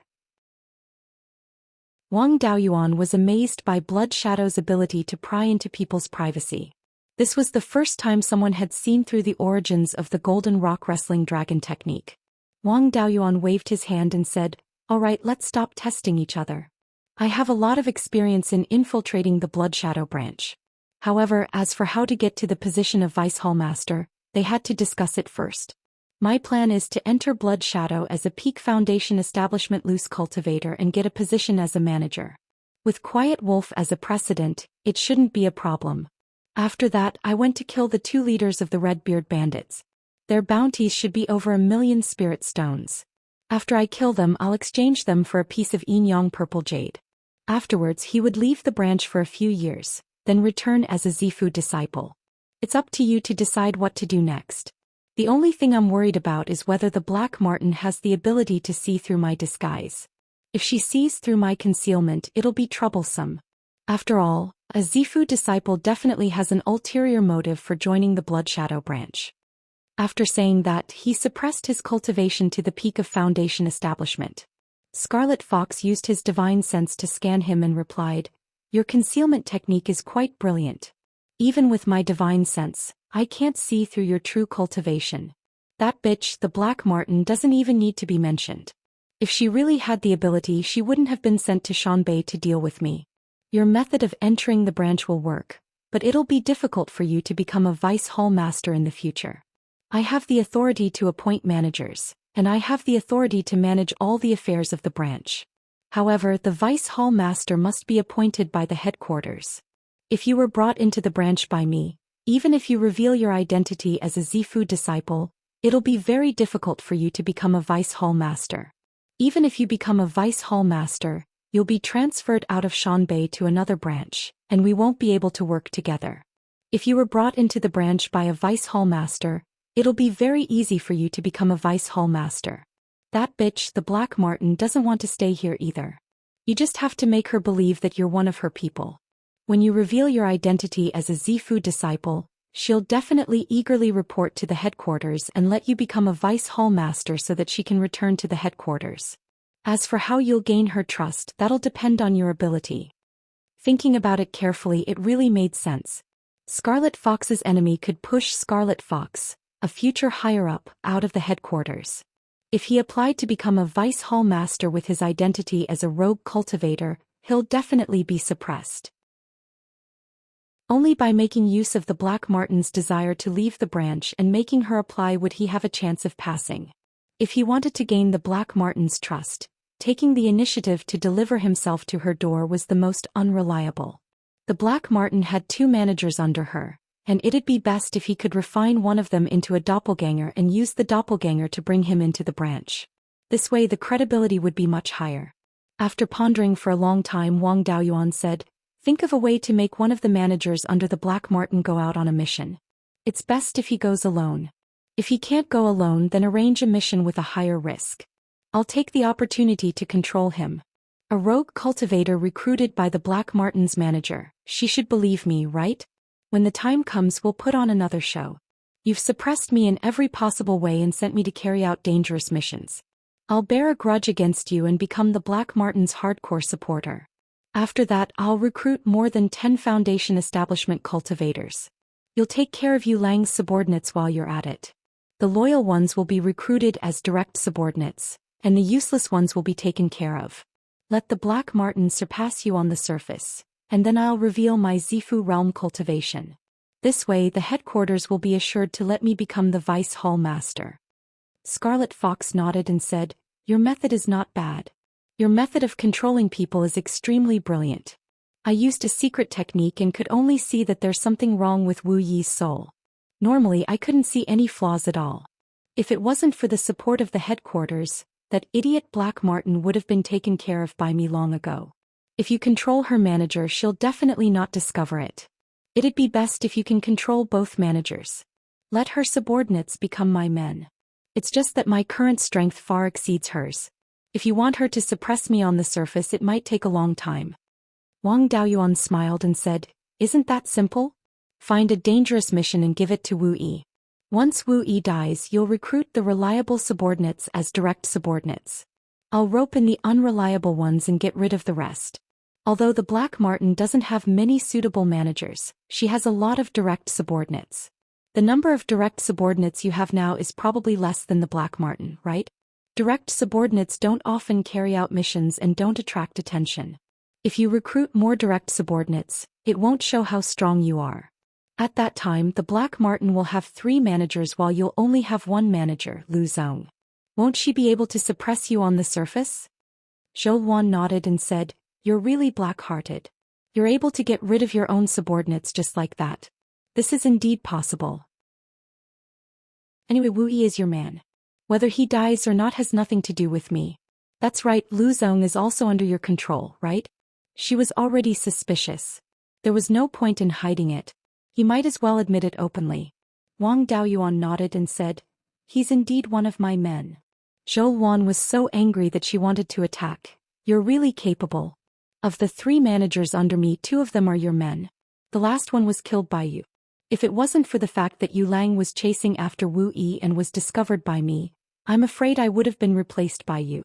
Wang Daoyuan was amazed by Blood Shadow's ability to pry into people's privacy. This was the first time someone had seen through the origins of the Golden Rock Wrestling Dragon technique. Wang Daoyuan waved his hand and said, "All right, let's stop testing each other. I have a lot of experience in infiltrating the Blood Shadow branch." However, as for how to get to the position of Vice Hall Master, they had to discuss it first. "My plan is to enter Blood Shadow as a Peak Foundation Establishment loose cultivator and get a position as a manager. With Quiet Wolf as a precedent, it shouldn't be a problem. After that, I went to kill the 2 leaders of the Redbeard Bandits. Their bounties should be over 1,000,000 spirit stones. After I kill them, I'll exchange them for a piece of yin yang purple jade." Afterwards, he would leave the branch for a few years, then return as a Zifu disciple. "It's up to you to decide what to do next. The only thing I'm worried about is whether the Black Martin has the ability to see through my disguise. If she sees through my concealment, it'll be troublesome. After all, a Zifu disciple definitely has an ulterior motive for joining the Blood Shadow branch." After saying that, he suppressed his cultivation to the peak of Foundation establishment. Scarlet Fox used his divine sense to scan him and replied, "Your concealment technique is quite brilliant. Even with my divine sense, I can't see through your true cultivation. That bitch, the Black Martin, doesn't even need to be mentioned. If she really had the ability, she wouldn't have been sent to Shanbei to deal with me. Your method of entering the branch will work, but it'll be difficult for you to become a Vice Hall Master in the future. I have the authority to appoint managers, and I have the authority to manage all the affairs of the branch. However, the Vice Hall Master must be appointed by the headquarters. If you were brought into the branch by me, even if you reveal your identity as a Zifu disciple, it'll be very difficult for you to become a Vice Hall Master. Even if you become a Vice Hall Master, you'll be transferred out of Shanbei to another branch, and we won't be able to work together. If you were brought into the branch by a Vice Hall Master, it'll be very easy for you to become a Vice Hall Master. That bitch, the Black Martin, doesn't want to stay here either. You just have to make her believe that you're one of her people. When you reveal your identity as a Zifu disciple, she'll definitely eagerly report to the headquarters and let you become a Vice Hall Master so that she can return to the headquarters. As for how you'll gain her trust, that'll depend on your ability. Thinking about it carefully, it really made sense. Scarlet Fox's enemy could push Scarlet Fox, a future higher-up, out of the headquarters. If he applied to become a vice hall master with his identity as a rogue cultivator, he'll definitely be suppressed. Only by making use of the Black Marten's desire to leave the branch and making her apply would he have a chance of passing. If he wanted to gain the Black Marten's trust, taking the initiative to deliver himself to her door was the most unreliable. The Black Marten had 2 managers under her, and it'd be best if he could refine one of them into a doppelganger and use the doppelganger to bring him into the branch. This way the credibility would be much higher. After pondering for a long time, Wang Daoyuan said, "Think of a way to make one of the managers under the Black Marten go out on a mission. It's best if he goes alone. If he can't go alone, then arrange a mission with a higher risk. I'll take the opportunity to control him. A rogue cultivator recruited by the Black Marten's manager. She should believe me, right? When the time comes, we'll put on another show. You've suppressed me in every possible way and sent me to carry out dangerous missions. I'll bear a grudge against you and become the Black Marten's hardcore supporter. After that, I'll recruit more than 10 Foundation establishment cultivators. You'll take care of Yu Lang's subordinates while you're at it. The loyal ones will be recruited as direct subordinates, and the useless ones will be taken care of. Let the Black Marten surpass you on the surface, and then I'll reveal my Zifu realm cultivation. This way the headquarters will be assured to let me become the Vice Hall Master." Scarlet Fox nodded and said, "Your method is not bad. Your method of controlling people is extremely brilliant. I used a secret technique and could only see that there's something wrong with Wu Yi's soul. Normally I couldn't see any flaws at all. If it wasn't for the support of the headquarters, that idiot Black Marten would have been taken care of by me long ago. If you control her manager, she'll definitely not discover it. It'd be best if you can control both managers. Let her subordinates become my men. It's just that my current strength far exceeds hers. If you want her to suppress me on the surface, it might take a long time." Wang Daoyuan smiled and said, "Isn't that simple? Find a dangerous mission and give it to Wu Yi. Once Wu Yi dies, you'll recruit the reliable subordinates as direct subordinates. I'll rope in the unreliable ones and get rid of the rest. Although the Black Marten doesn't have many suitable managers, she has a lot of direct subordinates. The number of direct subordinates you have now is probably less than the Black Marten, right? Direct subordinates don't often carry out missions and don't attract attention. If you recruit more direct subordinates, it won't show how strong you are. At that time, the Black Marten will have 3 managers while you'll only have 1 manager, Lu Zong. Won't she be able to suppress you on the surface?" Zhou Xian nodded and said, "You're really black-hearted. You're able to get rid of your own subordinates just like that. This is indeed possible. Anyway, Wu Yi is your man. Whether he dies or not has nothing to do with me. That's right, Lu Zong is also under your control, right?" She was already suspicious. There was no point in hiding it. He might as well admit it openly. Wang Daoyuan nodded and said, "He's indeed one of my men." Zhou Xian was so angry that she wanted to attack. "You're really capable. Of the 3 managers under me, 2 of them are your men. The last one was killed by you. If it wasn't for the fact that Yu Lang was chasing after Wu Yi and was discovered by me, I'm afraid I would have been replaced by you."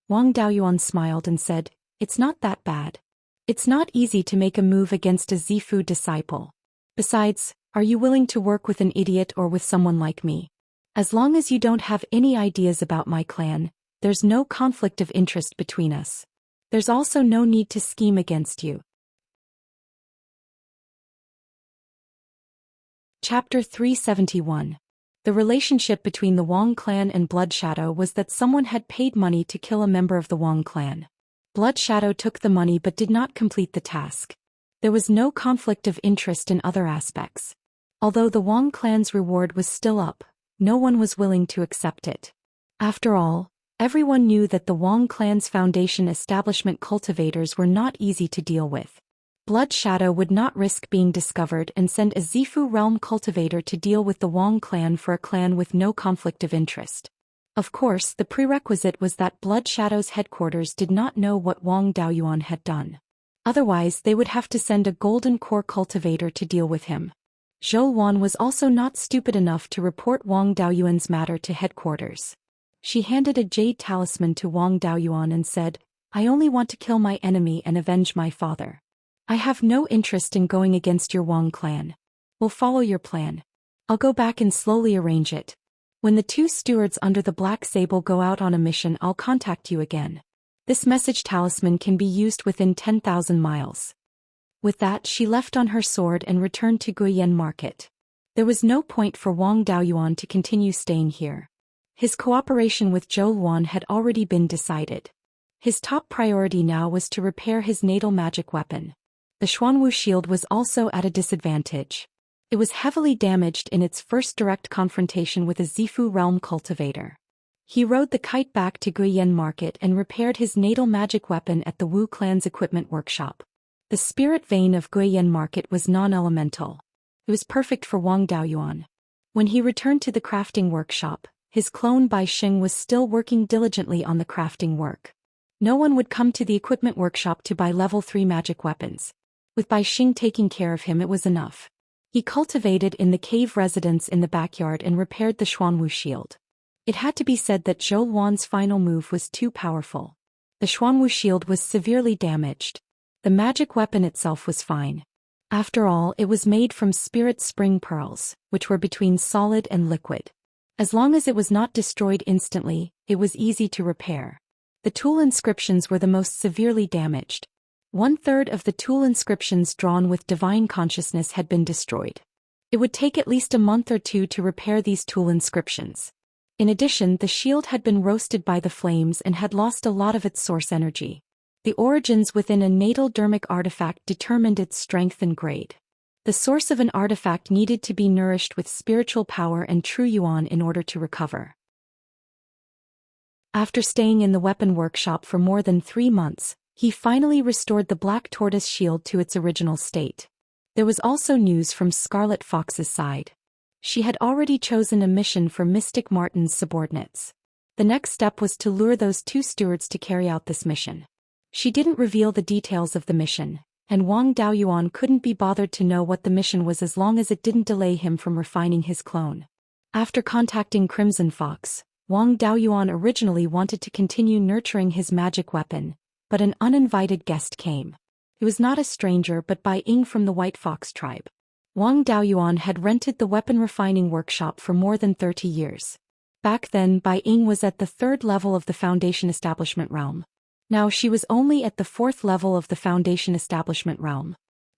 Wang Daoyuan smiled and said, "It's not that bad. It's not easy to make a move against a Zifu disciple. Besides, are you willing to work with an idiot or with someone like me? As long as you don't have any ideas about my clan, there's no conflict of interest between us. There's also no need to scheme against you." Chapter 371. The relationship between the Wang clan and Blood Shadow was that someone had paid money to kill a member of the Wang clan. Blood Shadow took the money but did not complete the task. There was no conflict of interest in other aspects. Although the Wang clan's reward was still up, no one was willing to accept it. After all, everyone knew that the Wang clan's foundation establishment cultivators were not easy to deal with. Blood Shadow would not risk being discovered and send a Zifu realm cultivator to deal with the Wang clan for a clan with no conflict of interest. Of course, the prerequisite was that Blood Shadow's headquarters did not know what Wang Daoyuan had done. Otherwise, they would have to send a golden core cultivator to deal with him. Zhou Xian was also not stupid enough to report Wang Daoyuan's matter to headquarters. She handed a jade talisman to Wang Daoyuan and said, "I only want to kill my enemy and avenge my father. I have no interest in going against your Wang clan. We'll follow your plan. I'll go back and slowly arrange it. When the two stewards under the black sable go out on a mission, I'll contact you again. This message talisman can be used within 10,000 miles." With that, she left on her sword and returned to Guiyuan Market. There was no point for Wang Daoyuan to continue staying here. His cooperation with Zhou Xian had already been decided. His top priority now was to repair his natal magic weapon. The Xuanwu shield was also at a disadvantage. It was heavily damaged in its first direct confrontation with a Zifu realm cultivator. He rode the kite back to Guiyuan Market and repaired his natal magic weapon at the Wu clan's equipment workshop. The spirit vein of Guiyuan Market was non-elemental. It was perfect for Wang Daoyuan. When he returned to the crafting workshop, his clone Bai Xing was still working diligently on the crafting work. No one would come to the equipment workshop to buy level 3 magic weapons. With Bai Xing taking care of him, it was enough. He cultivated in the cave residence in the backyard and repaired the Xuanwu shield. It had to be said that Zhou Wan's final move was too powerful. The Xuanwu shield was severely damaged. The magic weapon itself was fine. After all, it was made from spirit spring pearls, which were between solid and liquid. As long as it was not destroyed instantly, it was easy to repair. The tool inscriptions were the most severely damaged. 1/3 of the tool inscriptions drawn with divine consciousness had been destroyed. It would take at least a month or two to repair these tool inscriptions. In addition, the shield had been roasted by the flames and had lost a lot of its source energy. The origins within a natal dermic artifact determined its strength and grade. The source of an artifact needed to be nourished with spiritual power and true yuan in order to recover. After staying in the weapon workshop for more than 3 months, he finally restored the black tortoise shield to its original state. There was also news from Scarlet Fox's side. She had already chosen a mission for Mystic Martin's subordinates. The next step was to lure those two stewards to carry out this mission. She didn't reveal the details of the mission, and Wang Daoyuan couldn't be bothered to know what the mission was as long as it didn't delay him from refining his clone. After contacting Crimson Fox, Wang Daoyuan originally wanted to continue nurturing his magic weapon, but an uninvited guest came. He was not a stranger but Bai Ying from the White Fox tribe. Wang Daoyuan had rented the weapon refining workshop for more than 30 years. Back then, Bai Ying was at the 3rd level of the Foundation Establishment realm. Now she was only at the 4th level of the Foundation Establishment realm.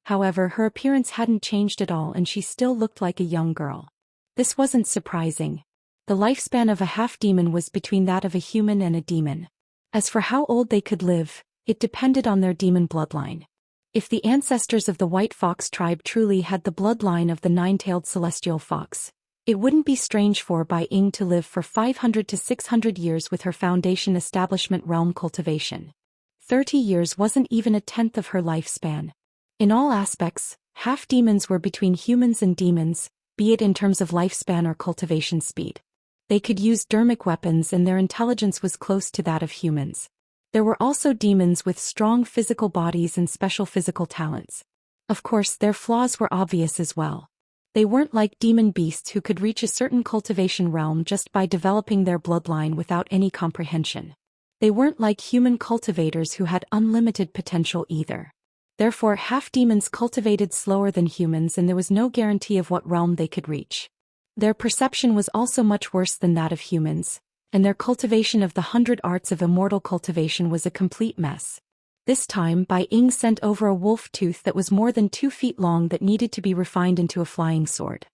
However, her appearance hadn't changed at all and she still looked like a young girl. This wasn't surprising. The lifespan of a half-demon was between that of a human and a demon. As for how old they could live, it depended on their demon bloodline. If the ancestors of the White Fox tribe truly had the bloodline of the 9-tailed celestial fox, it wouldn't be strange for Bai Ying to live for 500 to 600 years with her Foundation Establishment realm cultivation. 30 years wasn't even a tenth of her lifespan. In all aspects, half-demons were between humans and demons, be it in terms of lifespan or cultivation speed. They could use dermic weapons and their intelligence was close to that of humans. There were also demons with strong physical bodies and special physical talents. Of course, their flaws were obvious as well. They weren't like demon beasts who could reach a certain cultivation realm just by developing their bloodline without any comprehension. They weren't like human cultivators who had unlimited potential either. Therefore, half-demons cultivated slower than humans and there was no guarantee of what realm they could reach. Their perception was also much worse than that of humans, and their cultivation of the 100 arts of immortal cultivation was a complete mess. This time, Bai Ying sent over a wolf tooth that was more than 2 feet long that needed to be refined into a flying sword.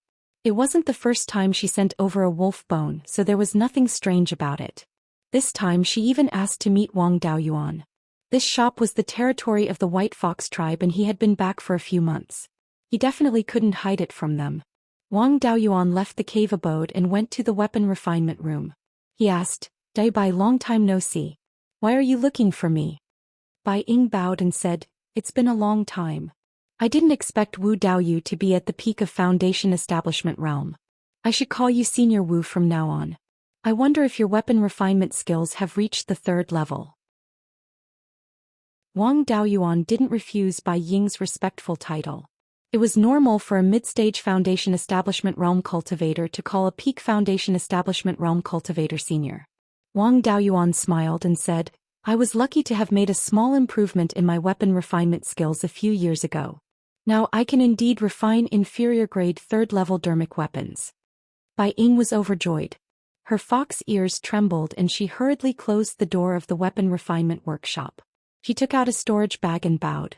It wasn't the first time she sent over a wolf bone, so there was nothing strange about it. This time she even asked to meet Wang Daoyuan. This shop was the territory of the White Fox tribe and he had been back for a few months. He definitely couldn't hide it from them. Wang Daoyuan left the cave abode and went to the weapon refinement room. He asked, "Dai Bai, long time no see. Why are you looking for me?" Bai Ying bowed and said, "It's been a long time. I didn't expect Wu Daoyu to be at the peak of Foundation Establishment realm. I should call you Senior Wu from now on. I wonder if your weapon refinement skills have reached the 3rd level." Wang Daoyuan didn't refuse Bai Ying's respectful title. It was normal for a mid-stage Foundation Establishment realm cultivator to call a peak Foundation Establishment realm cultivator senior. Wang Daoyuan smiled and said, I was lucky to have made a small improvement in my weapon refinement skills a few years ago. Now I can indeed refine inferior-grade third-level dermic weapons. Bai Ying was overjoyed. Her fox ears trembled and she hurriedly closed the door of the weapon refinement workshop. She took out a storage bag and bowed.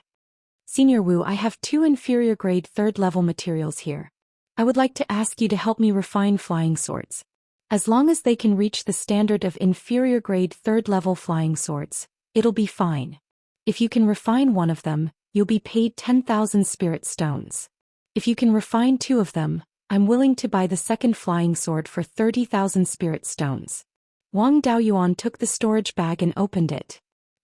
Senior Wu, I have 2 inferior-grade third-level materials here. I would like to ask you to help me refine flying swords. As long as they can reach the standard of inferior-grade third-level flying swords, it'll be fine. If you can refine one of them, you'll be paid 10,000 spirit stones. If you can refine 2 of them, I'm willing to buy the second flying sword for 30,000 spirit stones. Wang Daoyuan took the storage bag and opened it.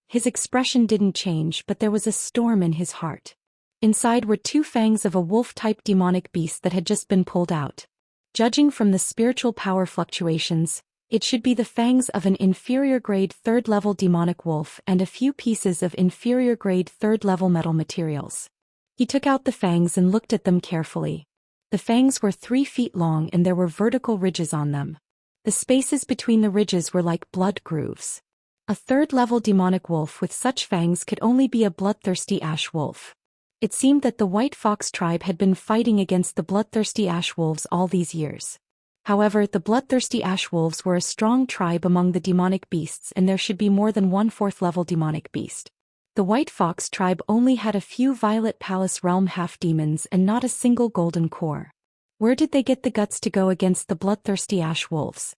His expression didn't change, but there was a storm in his heart. Inside were 2 fangs of a wolf-type demonic beast that had just been pulled out. Judging from the spiritual power fluctuations, it should be the fangs of an inferior-grade third-level demonic wolf and a few pieces of inferior-grade third-level metal materials. He took out the fangs and looked at them carefully. The fangs were 3 feet long and there were vertical ridges on them. The spaces between the ridges were like blood grooves. A third-level demonic wolf with such fangs could only be a bloodthirsty ash wolf. It seemed that the White Fox tribe had been fighting against the bloodthirsty ash wolves all these years. However, the bloodthirsty ash wolves were a strong tribe among the demonic beasts and there should be more than 1 4th-level demonic beast. The White Fox tribe only had a few Violet Palace realm half-demons and not a single golden core. Where did they get the guts to go against the bloodthirsty ash wolves?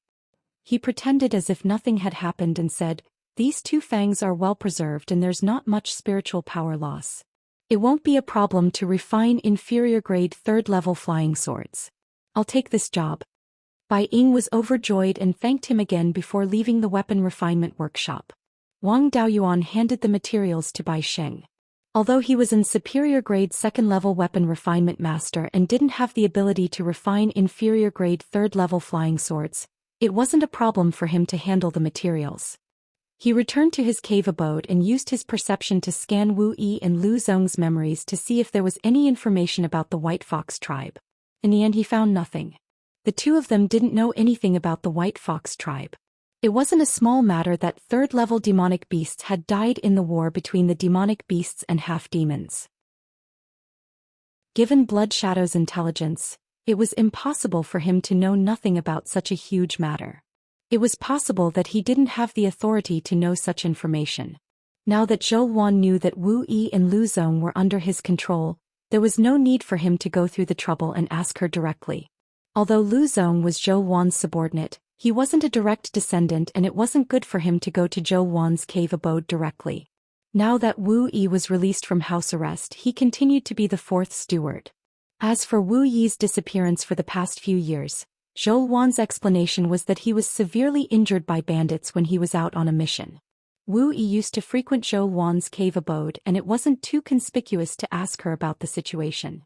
He pretended as if nothing had happened and said, These 2 fangs are well preserved and there's not much spiritual power loss. It won't be a problem to refine inferior-grade third-level flying swords. I'll take this job. Bai Ying was overjoyed and thanked him again before leaving the weapon refinement workshop. Wang Daoyuan handed the materials to Bai Sheng. Although he was an superior-grade second-level weapon refinement master and didn't have the ability to refine inferior-grade third-level flying swords, it wasn't a problem for him to handle the materials. He returned to his cave abode and used his perception to scan Wu Yi and Lu Zong's memories to see if there was any information about the White Fox tribe. In the end he found nothing. The 2 of them didn't know anything about the White Fox tribe. It wasn't a small matter that third-level demonic beasts had died in the war between the demonic beasts and half-demons. Given Blood Shadow's intelligence, it was impossible for him to know nothing about such a huge matter. It was possible that he didn't have the authority to know such information. Now that Zhou Wan knew that Wu Yi and Lu Zong were under his control, there was no need for him to go through the trouble and ask her directly. Although Lu Zong was Zhou Wan's subordinate, he wasn't a direct descendant and it wasn't good for him to go to Zhou Wan's cave abode directly. Now that Wu Yi was released from house arrest, he continued to be the 4th steward. As for Wu Yi's disappearance for the past few years, Zhou Wan's explanation was that he was severely injured by bandits when he was out on a mission. Wu Yi used to frequent Zhou Wan's cave abode and it wasn't too conspicuous to ask her about the situation.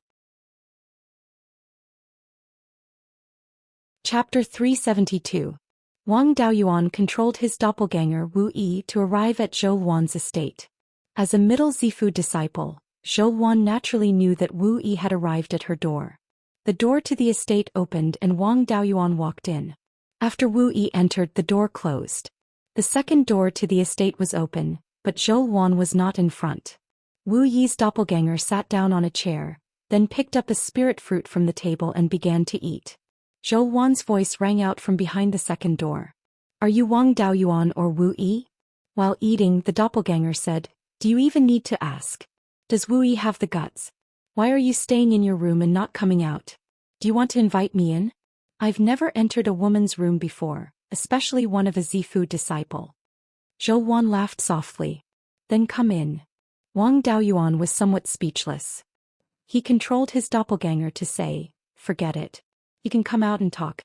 Chapter 372. Wang Daoyuan controlled his doppelganger Wu Yi to arrive at Zhou Wan's estate. As a middle Zifu disciple, Zhou Wan naturally knew that Wu Yi had arrived at her door. The door to the estate opened and Wang Daoyuan walked in. After Wu Yi entered, the door closed. The second door to the estate was open, but Zhou Wan was not in front. Wu Yi's doppelganger sat down on a chair, then picked up a spirit fruit from the table and began to eat. Zhou Wan's voice rang out from behind the second door. Are you Wang Daoyuan or Wu Yi? While eating, the doppelganger said, Do you even need to ask? Does Wu Yi have the guts? Why are you staying in your room and not coming out? Do you want to invite me in? I've never entered a woman's room before, especially one of a Zifu disciple. Zhou Wan laughed softly. Then come in. Wang Daoyuan was somewhat speechless. He controlled his doppelganger to say, Forget it. You can come out and talk.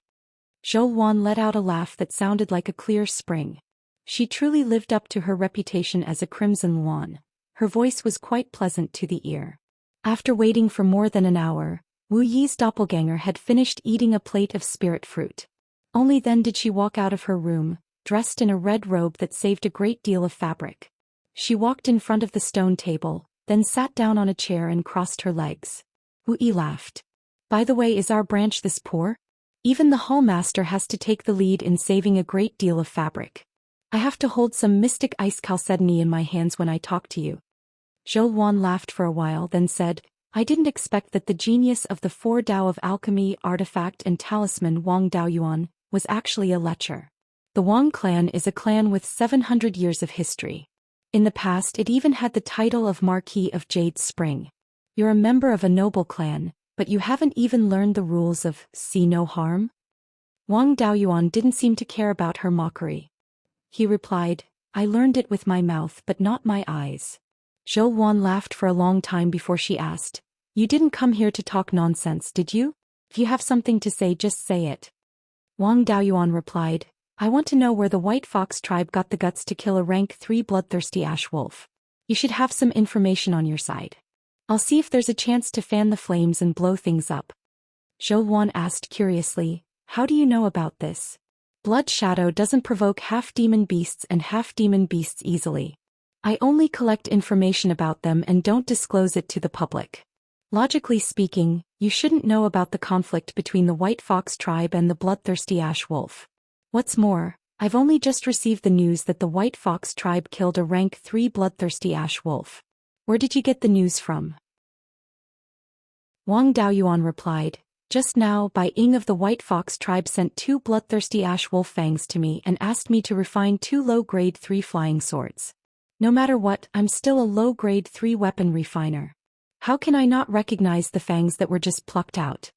Zhou Wan let out a laugh that sounded like a clear spring. She truly lived up to her reputation as a crimson Wan. Her voice was quite pleasant to the ear. After waiting for more than an hour, Wu Yi's doppelganger had finished eating a plate of spirit fruit. Only then did she walk out of her room, dressed in a red robe that saved a great deal of fabric. She walked in front of the stone table, then sat down on a chair and crossed her legs. Wu Yi laughed. By the way, is our branch this poor? Even the hall master has to take the lead in saving a great deal of fabric. I have to hold some mystic ice chalcedony in my hands when I talk to you. Zhou Xian laughed for a while, then said, I didn't expect that the genius of the four Dao of alchemy, artifact and talisman Wang Daoyuan was actually a lecher. The Wang clan is a clan with 700 years of history. In the past it even had the title of Marquis of Jade Spring. You're a member of a noble clan, but you haven't even learned the rules of see no harm? Wang Daoyuan didn't seem to care about her mockery. He replied, I learned it with my mouth but not my eyes. Zhou Xian laughed for a long time before she asked, You didn't come here to talk nonsense, did you? If you have something to say, just say it. Wang Daoyuan replied, I want to know where the White Fox tribe got the guts to kill a rank 3 bloodthirsty ash wolf. You should have some information on your side. I'll see if there's a chance to fan the flames and blow things up. Zhou Xian asked curiously, How do you know about this? Blood Shadow doesn't provoke half-demon beasts and half-demon beasts easily. I only collect information about them and don't disclose it to the public. Logically speaking, you shouldn't know about the conflict between the White Fox tribe and the bloodthirsty ash wolf. What's more, I've only just received the news that the White Fox tribe killed a rank 3 bloodthirsty ash wolf. Where did you get the news from? Wang Daoyuan replied, Just now Bai Ying of the White Fox tribe sent 2 bloodthirsty ash wolf fangs to me and asked me to refine 2 low-grade 3 flying swords. No matter what, I'm still a low-grade 3 weapon refiner. How can I not recognize the fangs that were just plucked out?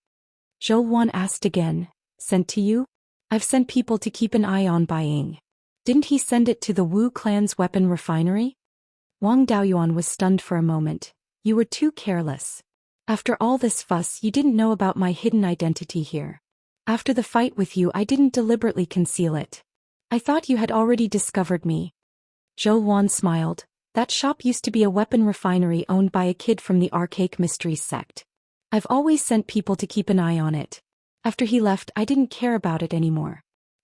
Zhou Xian asked again, Sent to you? I've sent people to keep an eye on Bai Ying. Didn't he send it to the Wu clan's weapon refinery? Wang Daoyuan was stunned for a moment. You were too careless. After all this fuss, you didn't know about my hidden identity here. After the fight with you, I didn't deliberately conceal it. I thought you had already discovered me. Zhou Xian smiled. That shop used to be a weapon refinery owned by a kid from the Archaic Mysteries sect. I've always sent people to keep an eye on it. After he left, I didn't care about it anymore.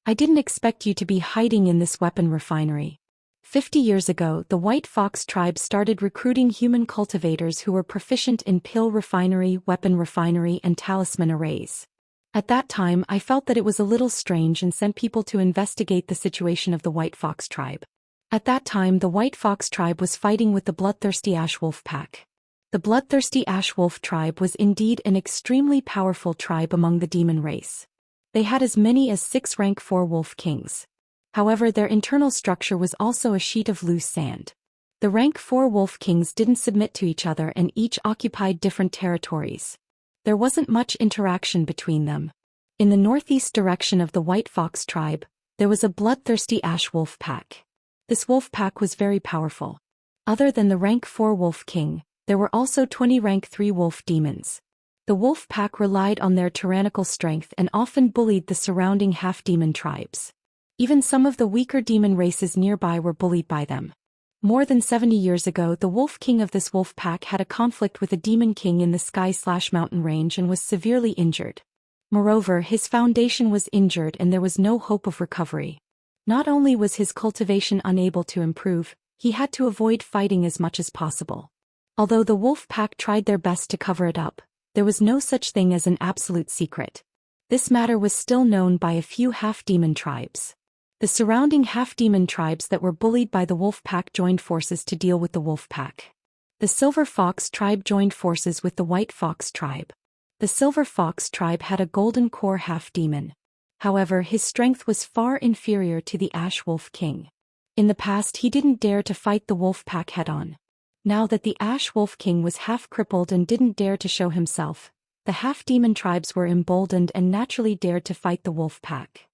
I didn't expect you to be hiding in this weapon refinery. 50 years ago, the White Fox tribe started recruiting human cultivators who were proficient in pill refinery, weapon refinery, and talisman arrays. At that time, I felt that it was a little strange and sent people to investigate the situation of the White Fox tribe. At that time, the White Fox tribe was fighting with the bloodthirsty ash wolf pack. The bloodthirsty ash wolf tribe was indeed an extremely powerful tribe among the demon race. They had as many as 6 rank 4 wolf kings. However, their internal structure was also a sheet of loose sand. The rank 4 wolf kings didn't submit to each other and each occupied different territories. There wasn't much interaction between them. In the northeast direction of the White Fox tribe, there was a bloodthirsty ash wolf pack. This wolf pack was very powerful. Other than the rank 4 wolf king, there were also 20 rank 3 wolf demons. The wolf pack relied on their tyrannical strength and often bullied the surrounding half-demon tribes. Even some of the weaker demon races nearby were bullied by them. More than 70 years ago, the wolf king of this wolf pack had a conflict with a demon king in the sky/mountain range and was severely injured. Moreover, his foundation was injured and there was no hope of recovery. Not only was his cultivation unable to improve, he had to avoid fighting as much as possible. Although the wolf pack tried their best to cover it up, there was no such thing as an absolute secret. This matter was still known by a few half-demon tribes. The surrounding half-demon tribes that were bullied by the wolf pack joined forces to deal with the wolf pack. The Silver Fox tribe joined forces with the White Fox tribe. The Silver Fox tribe had a golden core half-demon. However, his strength was far inferior to the Ash Wolf King. In the past, he didn't dare to fight the wolf pack head-on. Now that the Ash Wolf King was half-crippled and didn't dare to show himself, the half-demon tribes were emboldened and naturally dared to fight the wolf pack.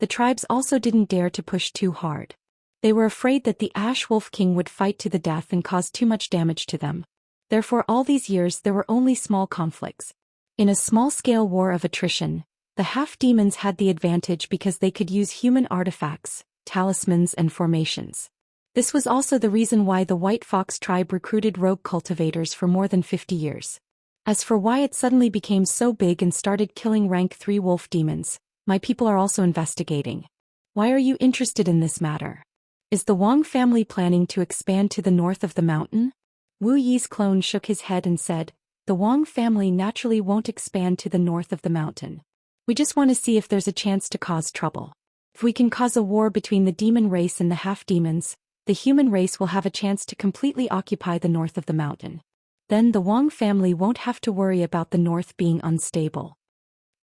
The tribes also didn't dare to push too hard. They were afraid that the Ash Wolf King would fight to the death and cause too much damage to them. Therefore, all these years there were only small conflicts. In a small-scale war of attrition, the half-demons had the advantage because they could use human artifacts, talismans and formations. This was also the reason why the White Fox tribe recruited rogue cultivators for more than 50 years. As for why it suddenly became so big and started killing rank 3 wolf demons, my people are also investigating. Why are you interested in this matter? Is the Wang family planning to expand to the north of the mountain? Wu Yi's clone shook his head and said, the Wang family naturally won't expand to the north of the mountain. We just want to see if there's a chance to cause trouble. If we can cause a war between the demon race and the half-demons, the human race will have a chance to completely occupy the north of the mountain. Then the Wang family won't have to worry about the north being unstable.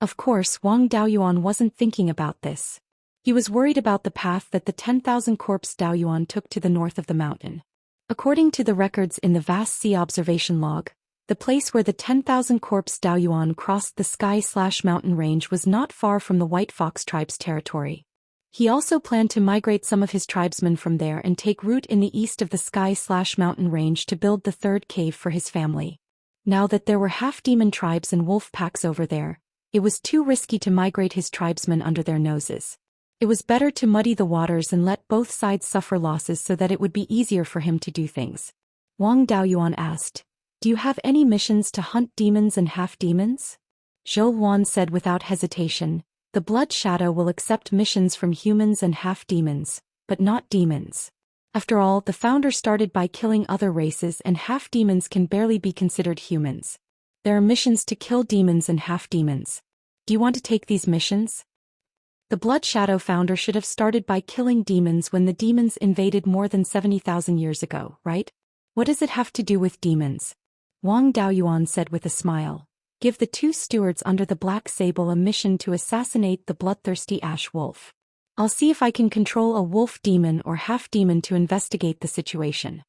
Of course, Wang Daoyuan wasn't thinking about this. He was worried about the path that the 10,000 corpse Daoyuan took to the north of the mountain. According to the records in the vast sea observation log, the place where the 10,000 corpse Daoyuan crossed the sky/mountain range was not far from the White Fox tribe's territory. He also planned to migrate some of his tribesmen from there and take root in the east of the sky/mountain range to build the third cave for his family. Now that there were half-demon tribes and wolf packs over there, it was too risky to migrate his tribesmen under their noses. It was better to muddy the waters and let both sides suffer losses so that it would be easier for him to do things. Wang Daoyuan asked, "Do you have any missions to hunt demons and half-demons?" Zhou Xian said without hesitation, "The Blood Shadow will accept missions from humans and half-demons, but not demons. After all, the founder started by killing other races and half-demons can barely be considered humans. There are missions to kill demons and half-demons. Do you want to take these missions?" The Blood Shadow founder should have started by killing demons when the demons invaded more than 70,000 years ago, right? What does it have to do with demons? Wang Daoyuan said with a smile. "Give the two stewards under the Black Sable a mission to assassinate the bloodthirsty ash wolf. I'll see if I can control a wolf demon or half-demon to investigate the situation."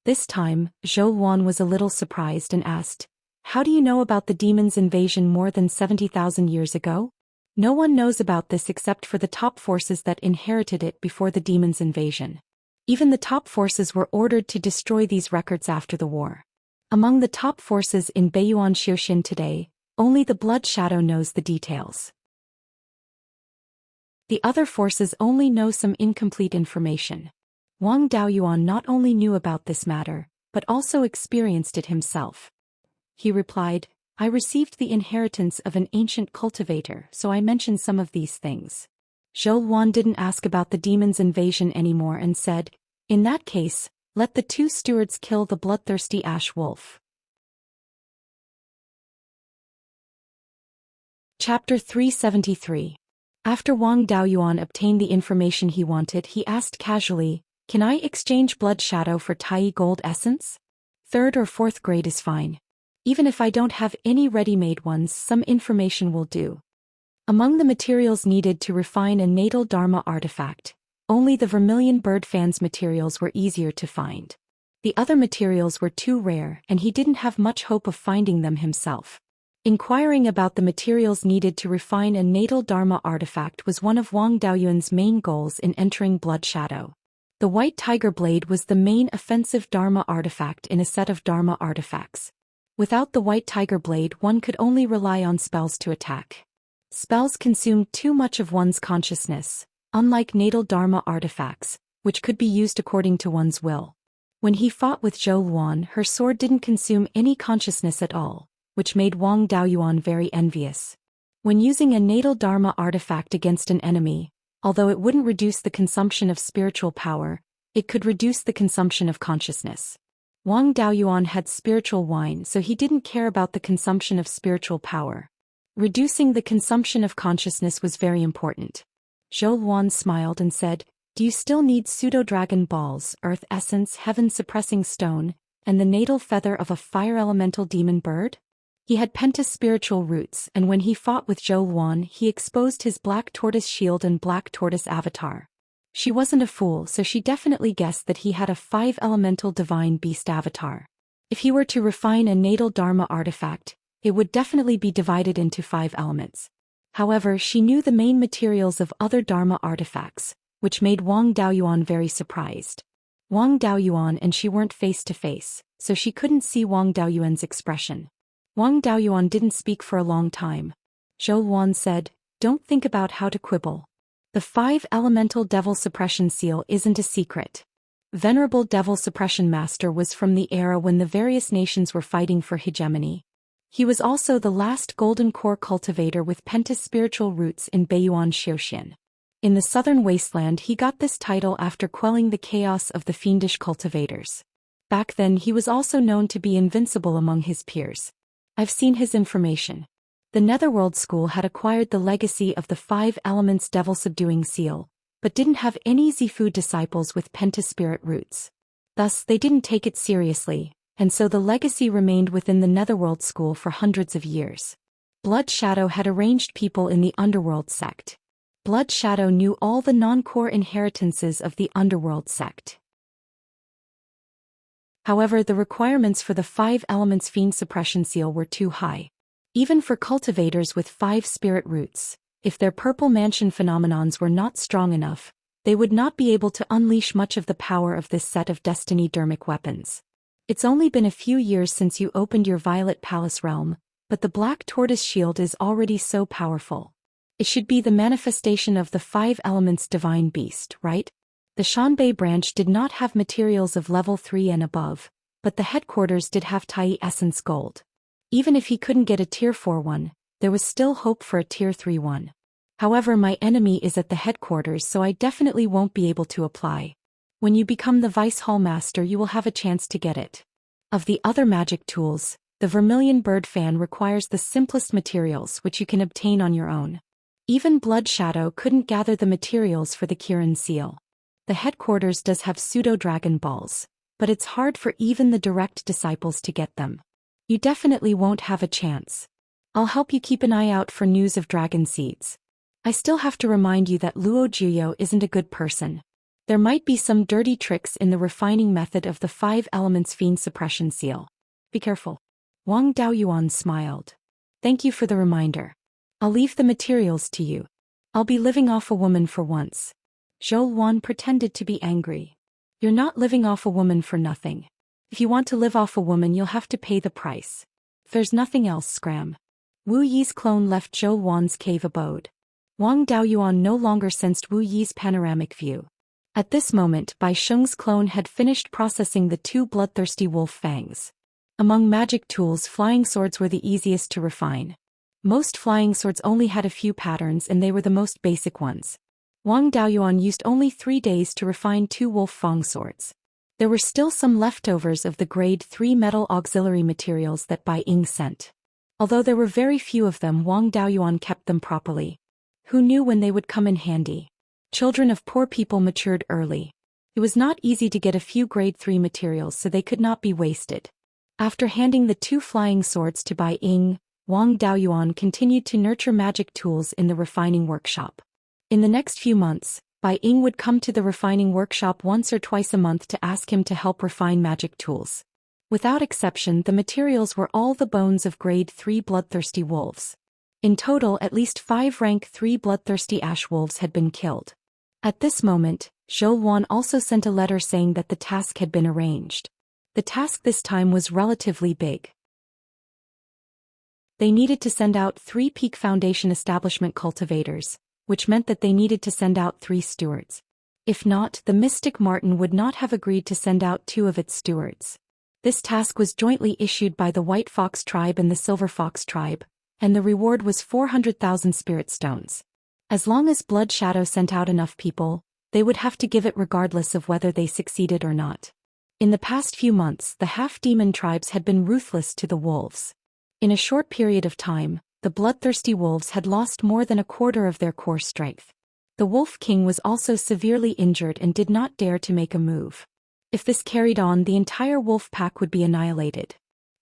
This time, Zhou Xian was a little surprised and asked, "How do you know about the demon's invasion more than 70,000 years ago?" No one knows about this except for the top forces that inherited it before the demon's invasion. Even the top forces were ordered to destroy these records after the war. Among the top forces in Beiyuan Zhou Xian today, only the Blood Shadow knows the details. The other forces only know some incomplete information. Wang Daoyuan not only knew about this matter, but also experienced it himself. He replied, "I received the inheritance of an ancient cultivator, so I mentioned some of these things." Zhou Xian didn't ask about the demon's invasion anymore and said, "In that case, let the two stewards kill the bloodthirsty ash wolf." Chapter 373. After Wang Daoyuan obtained the information he wanted, he asked casually, "Can I exchange Blood Shadow for Tai Gold Essence? 3rd or 4th grade is fine. Even if I don't have any ready-made ones, some information will do." Among the materials needed to refine a natal Dharma artifact, only the vermilion bird fans materials were easier to find. The other materials were too rare and he didn't have much hope of finding them himself. Inquiring about the materials needed to refine a natal Dharma artifact was one of Wang Daoyuan's main goals in entering Blood Shadow. The White Tiger Blade was the main offensive Dharma artifact in a set of Dharma artifacts. Without the White Tiger Blade, one could only rely on spells to attack. Spells consumed too much of one's consciousness, unlike natal Dharma artifacts, which could be used according to one's will. When he fought with Zhou Xian, her sword didn't consume any consciousness at all, which made Wang Daoyuan very envious. When using a natal Dharma artifact against an enemy, although it wouldn't reduce the consumption of spiritual power, it could reduce the consumption of consciousness. Wang Daoyuan had spiritual wine, so he didn't care about the consumption of spiritual power. Reducing the consumption of consciousness was very important. Zhou Xian smiled and said, "Do you still need pseudo-dragon balls, earth essence, heaven-suppressing stone, and the natal feather of a fire-elemental demon bird?" He had penta-spiritual roots, and when he fought with Zhou Xian, he exposed his black tortoise shield and black tortoise avatar. She wasn't a fool, so she definitely guessed that he had a 5-elemental divine beast avatar. If he were to refine a natal Dharma artifact, it would definitely be divided into 5 elements. However, she knew the main materials of other Dharma artifacts, which made Wang Daoyuan very surprised. Wang Daoyuan and she weren't face to face, so she couldn't see Wang Daoyuan's expression. Wang Daoyuan didn't speak for a long time. Zhou Xian said, "Don't think about how to quibble. The 5-elemental Devil Suppression Seal isn't a secret. Venerable Devil Suppression Master was from the era when the various nations were fighting for hegemony. He was also the last Golden Core cultivator with penta-spiritual roots in Beiyuan Zhou Xian. In the southern wasteland he got this title after quelling the chaos of the fiendish cultivators. Back then he was also known to be invincible among his peers. I've seen his information. The Netherworld School had acquired the legacy of the 5 Elements Devil-subduing seal, but didn't have any Zifu disciples with pentaspirit roots. Thus, they didn't take it seriously, and so the legacy remained within the Netherworld School for hundreds of years. Blood Shadow had arranged people in the Underworld sect. Blood Shadow knew all the non-core inheritances of the Underworld sect. However, the requirements for the 5 Elements Fiend Suppression Seal were too high. Even for cultivators with 5 spirit roots, if their purple mansion phenomenons were not strong enough, they would not be able to unleash much of the power of this set of destiny dermic weapons. It's only been a few years since you opened your Violet Palace realm, but the Black Tortoise Shield is already so powerful. It should be the manifestation of the 5 Elements Divine Beast, right? The Shanbei branch did not have materials of level 3 and above, but the headquarters did have Tai Essence Gold. Even if he couldn't get a Tier 4 one, there was still hope for a Tier 3 one. However, my enemy is at the headquarters, so I definitely won't be able to apply. When you become the Vice Hall Master, you will have a chance to get it. Of the other magic tools, the Vermilion Bird Fan requires the simplest materials which you can obtain on your own. Even Blood Shadow couldn't gather the materials for the Kirin seal. The headquarters does have pseudo-dragon balls, but it's hard for even the direct disciples to get them. You definitely won't have a chance. I'll help you keep an eye out for news of dragon seeds. I still have to remind you that Luo Jiuyou isn't a good person. There might be some dirty tricks in the refining method of the 5 Elements Fiend Suppression Seal. Be careful. Wang Daoyuan smiled. Thank you for the reminder. I'll leave the materials to you. I'll be living off a woman for once. Zhou Xian pretended to be angry. You're not living off a woman for nothing. If you want to live off a woman, you'll have to pay the price. There's nothing else, scram. Wu Yi's clone left Zhou Wan's cave abode. Wang Daoyuan no longer sensed Wu Yi's panoramic view. At this moment, Bai Sheng's clone had finished processing the 2 bloodthirsty wolf fangs. Among magic tools, flying swords were the easiest to refine. Most flying swords only had a few patterns and they were the most basic ones. Wang Daoyuan used only 3 days to refine 2 wolf fang swords. There were still some leftovers of the grade 3 metal auxiliary materials that Bai Ying sent. Although there were very few of them, Wang Daoyuan kept them properly. Who knew when they would come in handy? Children of poor people matured early. It was not easy to get a few grade 3 materials, so they could not be wasted. After handing the 2 flying swords to Bai Ying, Wang Daoyuan continued to nurture magic tools in the refining workshop. In the next few months, Bai Ying would come to the refining workshop once or twice a month to ask him to help refine magic tools. Without exception, the materials were all the bones of grade 3 bloodthirsty wolves. In total, at least 5 rank 3 bloodthirsty ash wolves had been killed. At this moment, Zhou Xian also sent a letter saying that the task had been arranged. The task this time was relatively big. They needed to send out 3 Peak Foundation establishment cultivators, which meant that they needed to send out 3 stewards. If not, the Mystic Martin would not have agreed to send out 2 of its stewards. This task was jointly issued by the White Fox tribe and the Silver Fox tribe, and the reward was 400,000 spirit stones. As long as Blood Shadow sent out enough people, they would have to give it regardless of whether they succeeded or not. In the past few months, the half-demon tribes had been ruthless to the wolves. In a short period of time, the bloodthirsty wolves had lost more than a quarter of their core strength. The Wolf King was also severely injured and did not dare to make a move. If this carried on, the entire wolf pack would be annihilated.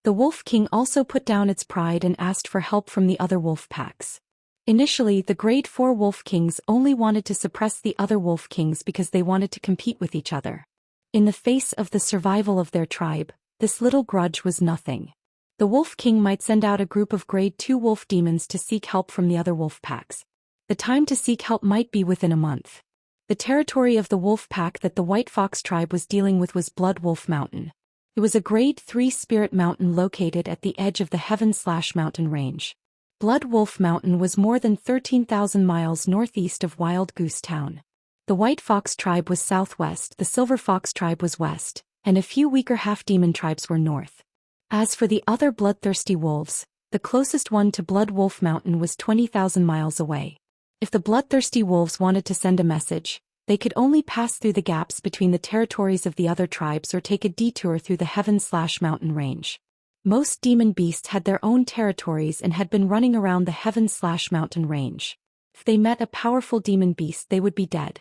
The Wolf King also put down its pride and asked for help from the other wolf packs. Initially, the grade 4 wolf kings only wanted to suppress the other wolf kings because they wanted to compete with each other. In the face of the survival of their tribe, this little grudge was nothing. The Wolf King might send out a group of grade 2 wolf demons to seek help from the other wolf packs. The time to seek help might be within a month. The territory of the wolf pack that the White Fox tribe was dealing with was Blood Wolf Mountain. It was a grade 3 spirit mountain located at the edge of the Heaven/Mountain range. Blood Wolf Mountain was more than 13,000 miles northeast of Wild Goose Town. The White Fox tribe was southwest, the Silver Fox tribe was west, and a few weaker half-demon tribes were north. As for the other bloodthirsty wolves, the closest one to Blood Wolf Mountain was 20,000 miles away. If the bloodthirsty wolves wanted to send a message, they could only pass through the gaps between the territories of the other tribes or take a detour through the Heaven/Mountain range. Most demon beasts had their own territories and had been running around the heaven/mountain range. If they met a powerful demon beast, they would be dead.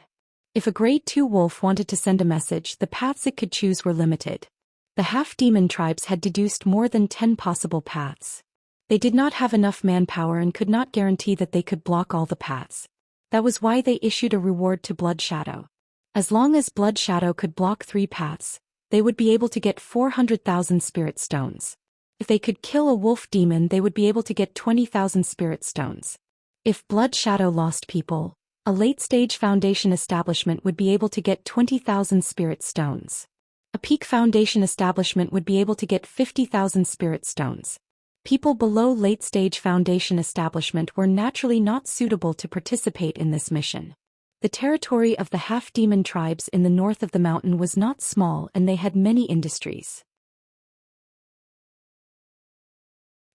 If a grade 2 wolf wanted to send a message, the paths it could choose were limited. The half-demon tribes had deduced more than 10 possible paths. They did not have enough manpower and could not guarantee that they could block all the paths. That was why they issued a reward to Blood Shadow. As long as Blood Shadow could block 3 paths, they would be able to get 400,000 spirit stones. If they could kill a wolf demon, they would be able to get 20,000 spirit stones. If Blood Shadow lost people, a late-stage foundation establishment would be able to get 20,000 spirit stones. A peak foundation establishment would be able to get 50,000 spirit stones. People below late-stage foundation establishment were naturally not suitable to participate in this mission. The territory of the half-demon tribes in the north of the mountain was not small, and they had many industries.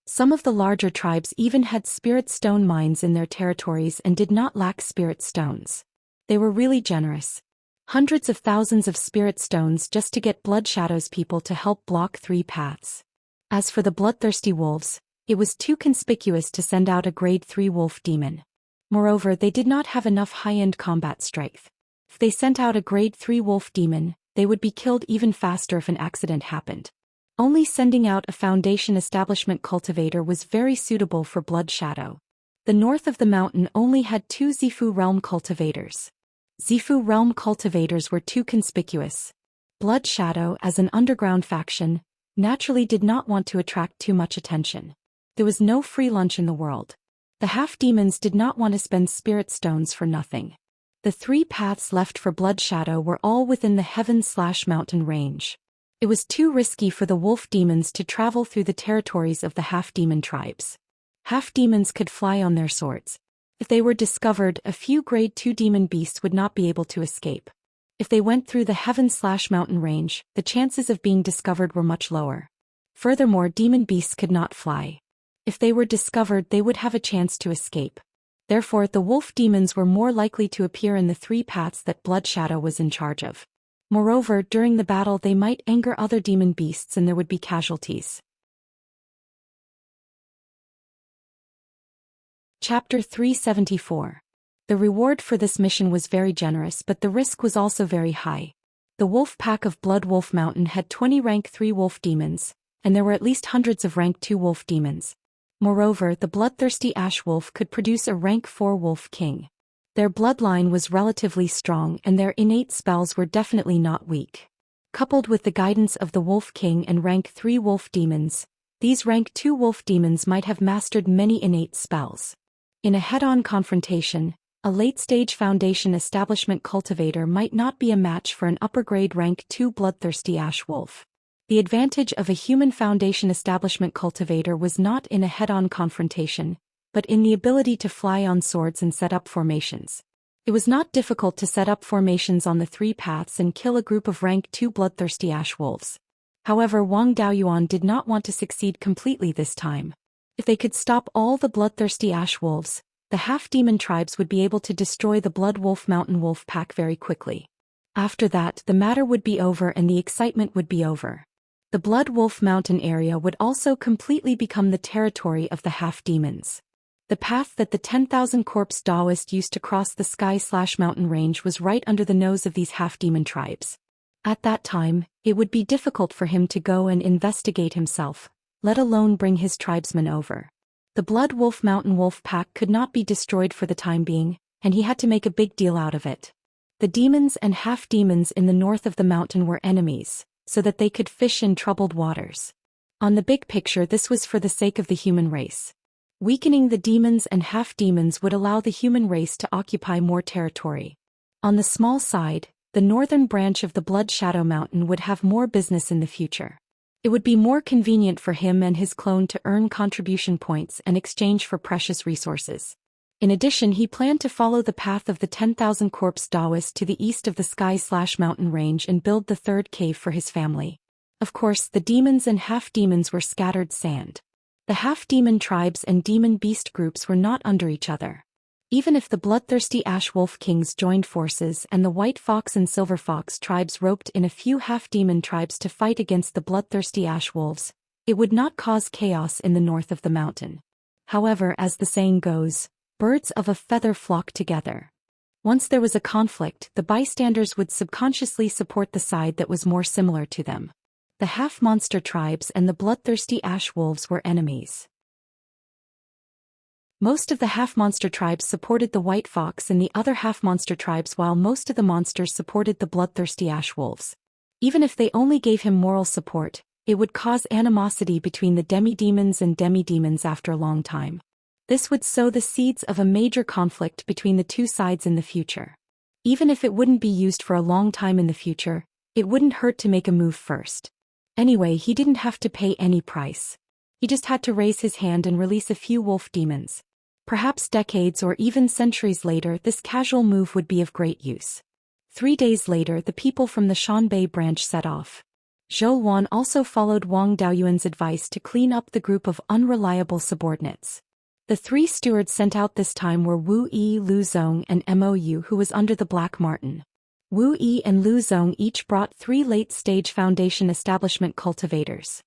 Some of the larger tribes even had spirit stone mines in their territories and did not lack spirit stones. They were really generous. Hundreds of thousands of spirit stones just to get Blood Shadow's people to help block 3 paths. As for the bloodthirsty wolves, it was too conspicuous to send out a grade 3 wolf demon. Moreover, they did not have enough high-end combat strength. If they sent out a grade 3 wolf demon, they would be killed even faster if an accident happened. Only sending out a foundation establishment cultivator was very suitable for Blood Shadow. The north of the mountain only had 2 Zifu realm cultivators. Zifu realm cultivators were too conspicuous. Blood Shadow, as an underground faction, naturally did not want to attract too much attention. There was no free lunch in the world. The half-demons did not want to spend spirit stones for nothing. The 3 paths left for Blood Shadow were all within the heaven/mountain range. It was too risky for the wolf demons to travel through the territories of the half-demon tribes. Half-demons could fly on their swords. If they were discovered, a few grade 2 demon beasts would not be able to escape. If they went through the heaven/mountain range, the chances of being discovered were much lower. Furthermore, demon beasts could not fly. If they were discovered, they would have a chance to escape. Therefore, the wolf demons were more likely to appear in the 3 paths that Blood Shadow was in charge of. Moreover, during the battle they might anger other demon beasts and there would be casualties. Chapter 374. The reward for this mission was very generous, but the risk was also very high. The wolf pack of Blood Wolf Mountain had 20 rank 3 wolf demons, and there were at least hundreds of rank 2 wolf demons. Moreover, the bloodthirsty ash wolf could produce a rank 4 wolf king. Their bloodline was relatively strong and their innate spells were definitely not weak. Coupled with the guidance of the Wolf King and rank 3 wolf demons, these rank 2 wolf demons might have mastered many innate spells. In a head-on confrontation, a late-stage foundation establishment cultivator might not be a match for an upper-grade rank 2 bloodthirsty ash wolf. The advantage of a human foundation establishment cultivator was not in a head-on confrontation, but in the ability to fly on swords and set up formations. It was not difficult to set up formations on the 3 paths and kill a group of rank 2 bloodthirsty ash wolves. However, Wang Daoyuan did not want to succeed completely this time. If they could stop all the bloodthirsty ash wolves, the half-demon tribes would be able to destroy the Blood Wolf Mountain wolf pack very quickly. After that, the matter would be over and the excitement would be over. The Blood Wolf Mountain area would also completely become the territory of the half-demons. The path that the 10,000 corpse Taoist used to cross the sky/mountain range was right under the nose of these half-demon tribes. At that time, it would be difficult for him to go and investigate himself, let alone bring his tribesmen over. The Blood Wolf Mountain wolf pack could not be destroyed for the time being, and he had to make a big deal out of it. The demons and half-demons in the north of the mountain were enemies, so that they could fish in troubled waters. On the big picture, this was for the sake of the human race. Weakening the demons and half-demons would allow the human race to occupy more territory. On the small side, the northern branch of the Blood Shadow Mountain would have more business in the future. It would be more convenient for him and his clone to earn contribution points and exchange for precious resources. In addition, he planned to follow the path of the 10,000 corpse Taoist to the east of the sky/mountain range and build the 3rd cave for his family. Of course, the demons and half-demons were scattered sand. The half-demon tribes and demon beast groups were not under each other. Even if the bloodthirsty ash wolf kings joined forces and the white fox and silver fox tribes roped in a few half-demon tribes to fight against the bloodthirsty ash wolves, It would not cause chaos in the north of the mountain. However, as the saying goes, birds of a feather flock together. Once there was a conflict, the bystanders would subconsciously support the side that was more similar to them. The half-monster tribes and the bloodthirsty ash wolves were enemies. Most of the half-monster tribes supported the white fox and the other half-monster tribes, while most of the monsters supported the bloodthirsty ash wolves. Even if they only gave him moral support, it would cause animosity between the demi-demons and demi-demons after a long time. This would sow the seeds of a major conflict between the two sides in the future. Even if it wouldn't be used for a long time in the future, it wouldn't hurt to make a move first. Anyway, he didn't have to pay any price. He just had to raise his hand and release a few wolf demons. Perhaps decades or even centuries later, this casual move would be of great use. 3 days later, the people from the Shanbei branch set off. Zhou Xian also followed Wang Daoyuan's advice to clean up the group of unreliable subordinates. The 3 stewards sent out this time were Wu Yi, Lu Zong, and Mou, who was under the Black Martin. Wu Yi and Lu Zong each brought 3 late-stage foundation establishment cultivators.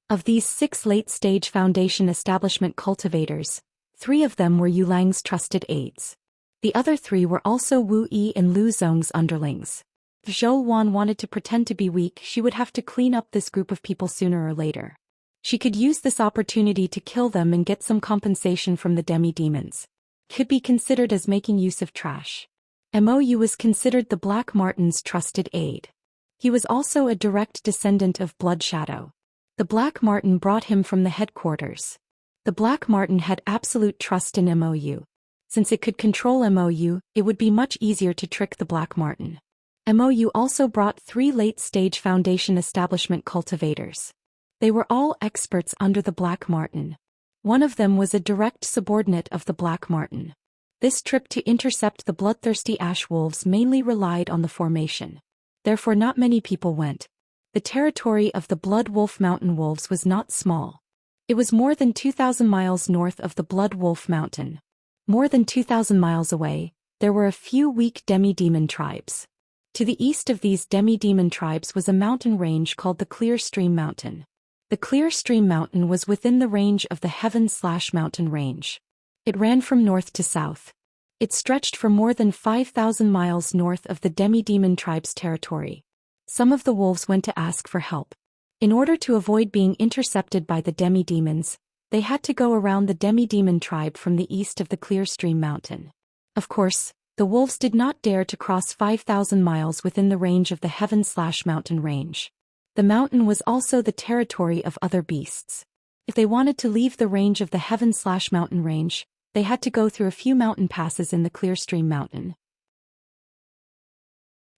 Of these 6 late-stage foundation establishment cultivators, 3 of them were Yulang's trusted aides. The other 3 were also Wu Yi and Lu Zong's underlings. If Zhou Xian wanted to pretend to be weak, she would have to clean up this group of people sooner or later. She could use this opportunity to kill them and get some compensation from the demi-demons. Could be considered as making use of trash. Mou was considered the Black Martin's trusted aide. He was also a direct descendant of Blood Shadow. The Black Martin brought him from the headquarters. The Black Martin had absolute trust in Mou. Since it could control Mou, it would be much easier to trick the Black Martin. Mou also brought 3 late-stage foundation establishment cultivators. They were all experts under the Black Martin. One of them was a direct subordinate of the Black Martin. This trip to intercept the bloodthirsty ash wolves mainly relied on the formation. Therefore not many people went. The territory of the Blood Wolf Mountain wolves was not small. It was more than 2,000 miles north of the Blood Wolf Mountain. More than 2,000 miles away, there were a few weak demi-demon tribes. To the east of these demi-demon tribes was a mountain range called the Clear Stream Mountain. The Clear Stream Mountain was within the range of the Heaven/Mountain Range. It ran from north to south. It stretched for more than 5,000 miles north of the demi-demon tribe's territory. Some of the wolves went to ask for help. In order to avoid being intercepted by the demi-demons, they had to go around the demi-demon tribe from the east of the Clear Stream Mountain. Of course, the wolves did not dare to cross 5,000 miles within the range of the Heaven/Mountain Range. The mountain was also the territory of other beasts. If they wanted to leave the range of the Heaven/Mountain Range, they had to go through a few mountain passes in the Clear Stream Mountain.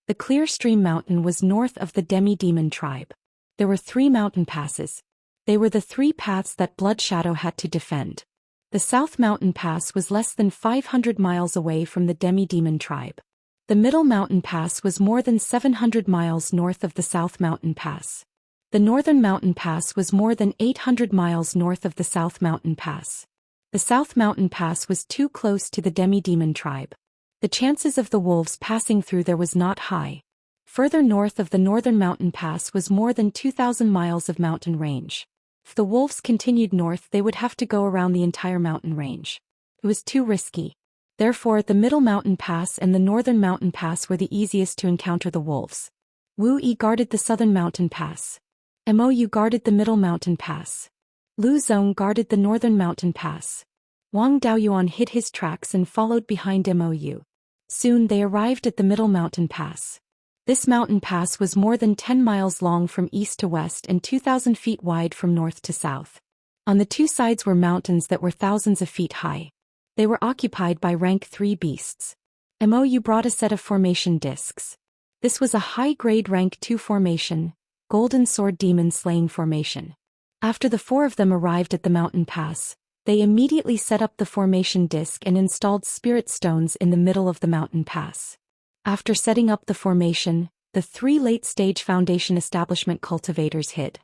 The Clear Stream Mountain was north of the demi-demon tribe. There were 3 mountain passes. They were the 3 paths that Blood Shadow had to defend. The South Mountain Pass was less than 500 miles away from the demi-demon tribe. The Middle Mountain Pass was more than 700 miles north of the South Mountain Pass. The Northern Mountain Pass was more than 800 miles north of the South Mountain Pass. The South Mountain Pass was too close to the demi-demon tribe. The chances of the wolves passing through there was not high. Further north of the Northern Mountain Pass was more than 2,000 miles of mountain range. If the wolves continued north, they would have to go around the entire mountain range. It was too risky. Therefore, the Middle Mountain Pass and the Northern Mountain Pass were the easiest to encounter the wolves. Wu Yi guarded the Southern Mountain Pass. Mou guarded the Middle Mountain Pass. Lu Zong guarded the Northern Mountain Pass. Wang Daoyuan hid his tracks and followed behind Mou. Soon they arrived at the Middle Mountain Pass. This mountain pass was more than 10 miles long from east to west and 2,000 feet wide from north to south. On the 2 sides were mountains that were thousands of feet high. They were occupied by rank 3 beasts. Mou brought a set of formation discs. This was a high-grade rank 2 formation, Golden Sword Demon Slaying Formation. After the 4 of them arrived at the mountain pass, they immediately set up the formation disc and installed spirit stones in the middle of the mountain pass. After setting up the formation, the 3 late-stage foundation establishment cultivators hid.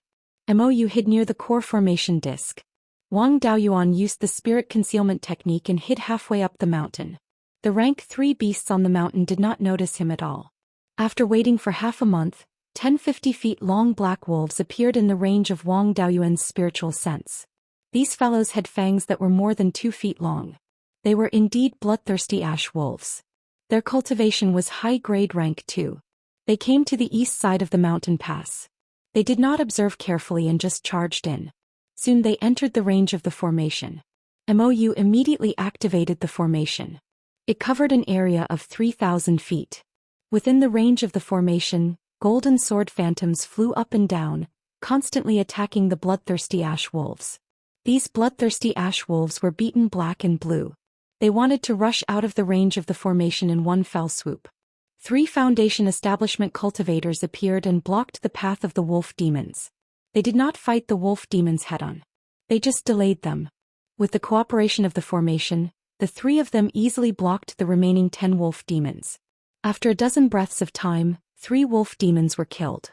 Mou hid near the core formation disc. Wang Daoyuan used the spirit concealment technique and hid halfway up the mountain. The rank 3 beasts on the mountain did not notice him at all. After waiting for half a month, 10-50 feet long black wolves appeared in the range of Wang Daoyuan's spiritual sense. These fellows had fangs that were more than 2 feet long. They were indeed bloodthirsty ash wolves. Their cultivation was high-grade rank 2. They came to the east side of the mountain pass. They did not observe carefully and just charged in. Soon they entered the range of the formation. Mou immediately activated the formation. It covered an area of 3,000 feet. Within the range of the formation, golden sword phantoms flew up and down, constantly attacking the bloodthirsty ash wolves. These bloodthirsty ash wolves were beaten black and blue. They wanted to rush out of the range of the formation in one fell swoop. 3 Foundation establishment cultivators appeared and blocked the path of the wolf demons. They did not fight the wolf demons head-on. They just delayed them. With the cooperation of the formation, the 3 of them easily blocked the remaining 10 wolf demons. After a dozen breaths of time, 3 wolf demons were killed.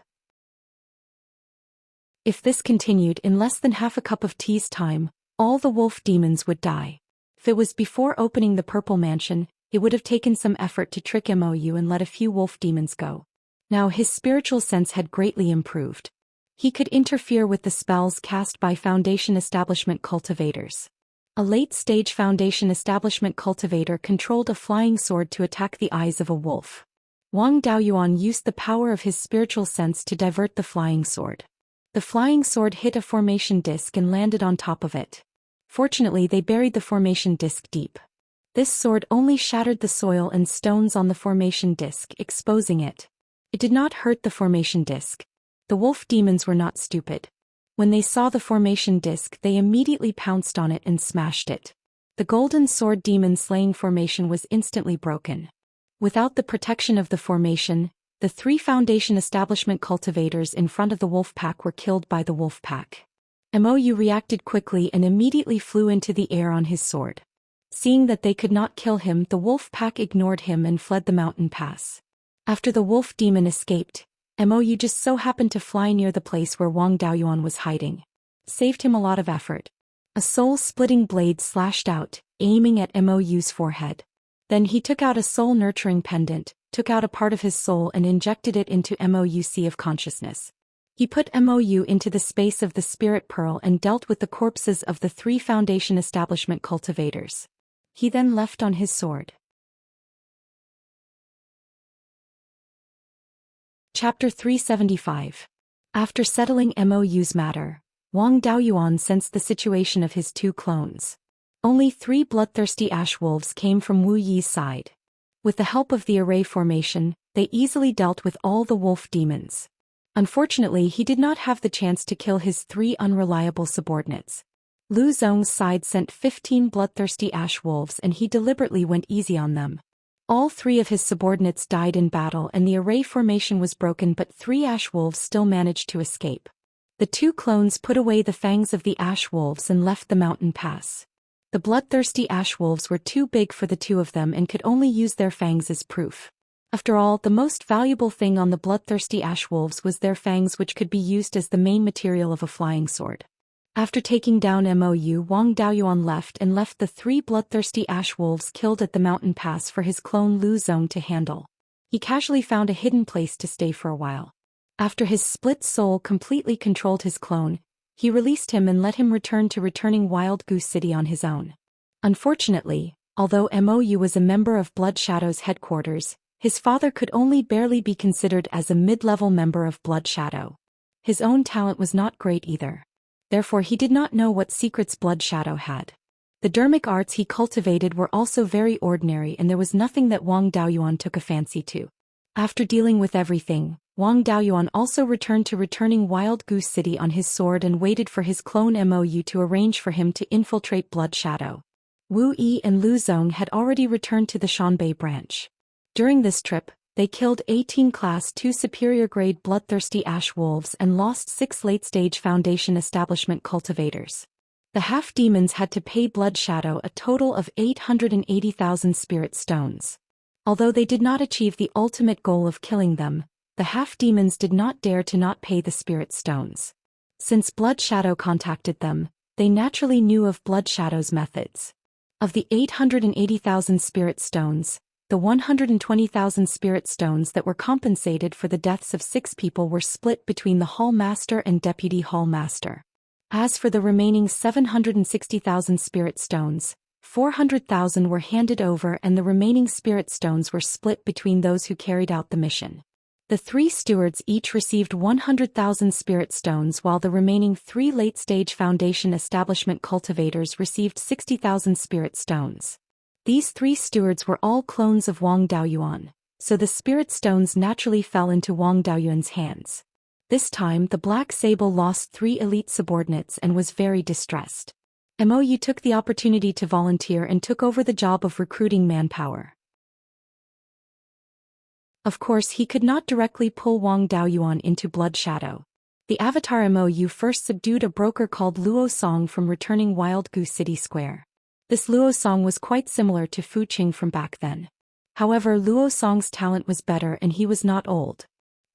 If this continued in less than half a cup of tea's time, all the wolf demons would die. If it was before opening the Purple Mansion, it would have taken some effort to trick Mou and let a few wolf demons go. Now his spiritual sense had greatly improved. He could interfere with the spells cast by Foundation establishment cultivators. A late-stage Foundation establishment cultivator controlled a flying sword to attack the eyes of a wolf. Wang Daoyuan used the power of his spiritual sense to divert the flying sword. The flying sword hit a formation disc and landed on top of it. Fortunately, they buried the formation disc deep. This sword only shattered the soil and stones on the formation disc, exposing it. It did not hurt the formation disc. The wolf demons were not stupid. When they saw the formation disc, they immediately pounced on it and smashed it. The golden sword demon slaying formation was instantly broken. Without the protection of the formation, the 3 Foundation establishment cultivators in front of the wolf pack were killed by the wolf pack. Mou reacted quickly and immediately flew into the air on his sword. Seeing that they could not kill him, the wolf pack ignored him and fled the mountain pass. After the wolf demon escaped, Mou just so happened to fly near the place where Wang Daoyuan was hiding. Saved him a lot of effort. A soul-splitting blade slashed out, aiming at Mou's forehead. Then he took out a soul-nurturing pendant, took out a part of his soul and injected it into Mou's sea of consciousness. He put Mou into the space of the spirit pearl and dealt with the corpses of the 3 Foundation establishment cultivators. He then left on his sword. Chapter 375. After settling Mou's matter, Wang Daoyuan sensed the situation of his 2 clones. Only 3 bloodthirsty ash wolves came from Wu Yi's side. With the help of the array formation, they easily dealt with all the wolf demons. Unfortunately, he did not have the chance to kill his 3 unreliable subordinates. Lu Zong's side sent 15 bloodthirsty ash wolves and he deliberately went easy on them. All 3 of his subordinates died in battle and the array formation was broken, but 3 ash wolves still managed to escape. The 2 clones put away the fangs of the ash wolves and left the mountain pass. The bloodthirsty ash wolves were too big for the 2 of them and could only use their fangs as proof. After all, the most valuable thing on the bloodthirsty ash wolves was their fangs, which could be used as the main material of a flying sword. After taking down Mou, Wang Daoyuan left the 3 bloodthirsty ash wolves killed at the mountain pass for his clone Lu Zong to handle. He casually found a hidden place to stay for a while. After his split soul completely controlled his clone, he released him and let him return to returning Wild Goose City on his own. Unfortunately, although Mou was a member of Blood Shadow's headquarters, his father could only barely be considered as a mid-level member of Blood Shadow. His own talent was not great either. Therefore he did not know what secrets Blood Shadow had. The dermic arts he cultivated were also very ordinary and there was nothing that Wang Daoyuan took a fancy to. After dealing with everything, Wang Daoyuan also returned to returning Wild Goose City on his sword and waited for his clone Mou to arrange for him to infiltrate Blood Shadow. Wu Yi and Lu Zong had already returned to the Shanbei branch. During this trip, they killed 18 Class 2 superior-grade bloodthirsty ash wolves and lost 6 late-stage Foundation establishment cultivators. The half-demons had to pay Blood Shadow a total of 880,000 spirit stones. Although they did not achieve the ultimate goal of killing them, the half-demons did not dare to not pay the spirit stones. Since Blood Shadow contacted them, they naturally knew of Blood Shadow's methods. Of the 880,000 spirit stones, The 120,000 spirit stones that were compensated for the deaths of 6 people were split between the Hall Master and Deputy Hall Master. As for the remaining 760,000 spirit stones, 400,000 were handed over and the remaining spirit stones were split between those who carried out the mission. The 3 stewards each received 100,000 spirit stones while the remaining 3 late-stage Foundation establishment cultivators received 60,000 spirit stones. These 3 stewards were all clones of Wang Daoyuan, so the spirit stones naturally fell into Wang Daoyuan's hands. This time the Black Sable lost 3 elite subordinates and was very distressed. Mou took the opportunity to volunteer and took over the job of recruiting manpower. Of course he could not directly pull Wang Daoyuan into Blood Shadow. The Avatar Mou first subdued a broker called Luo Song from returning Wild Goose City Square. This Luo Song was quite similar to Fu Qing from back then. However, Luo Song's talent was better and he was not old.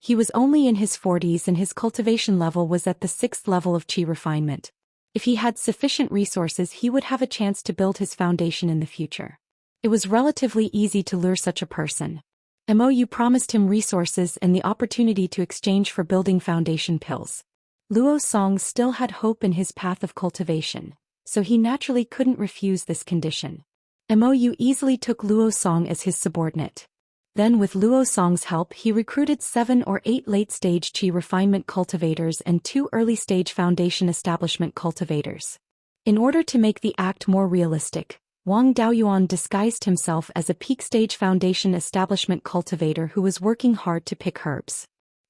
He was only in his 40s and his cultivation level was at the 6th level of Qi refinement. If he had sufficient resources he would have a chance to build his foundation in the future. It was relatively easy to lure such a person. Mou promised him resources and the opportunity to exchange for building foundation pills. Luo Song still had hope in his path of cultivation, so he naturally couldn't refuse this condition. Mou easily took Luo Song as his subordinate. Then with Luo Song's help he recruited 7 or 8 late-stage Qi refinement cultivators and 2 early-stage Foundation establishment cultivators. In order to make the act more realistic, Wang Daoyuan disguised himself as a peak-stage Foundation establishment cultivator who was working hard to pick herbs.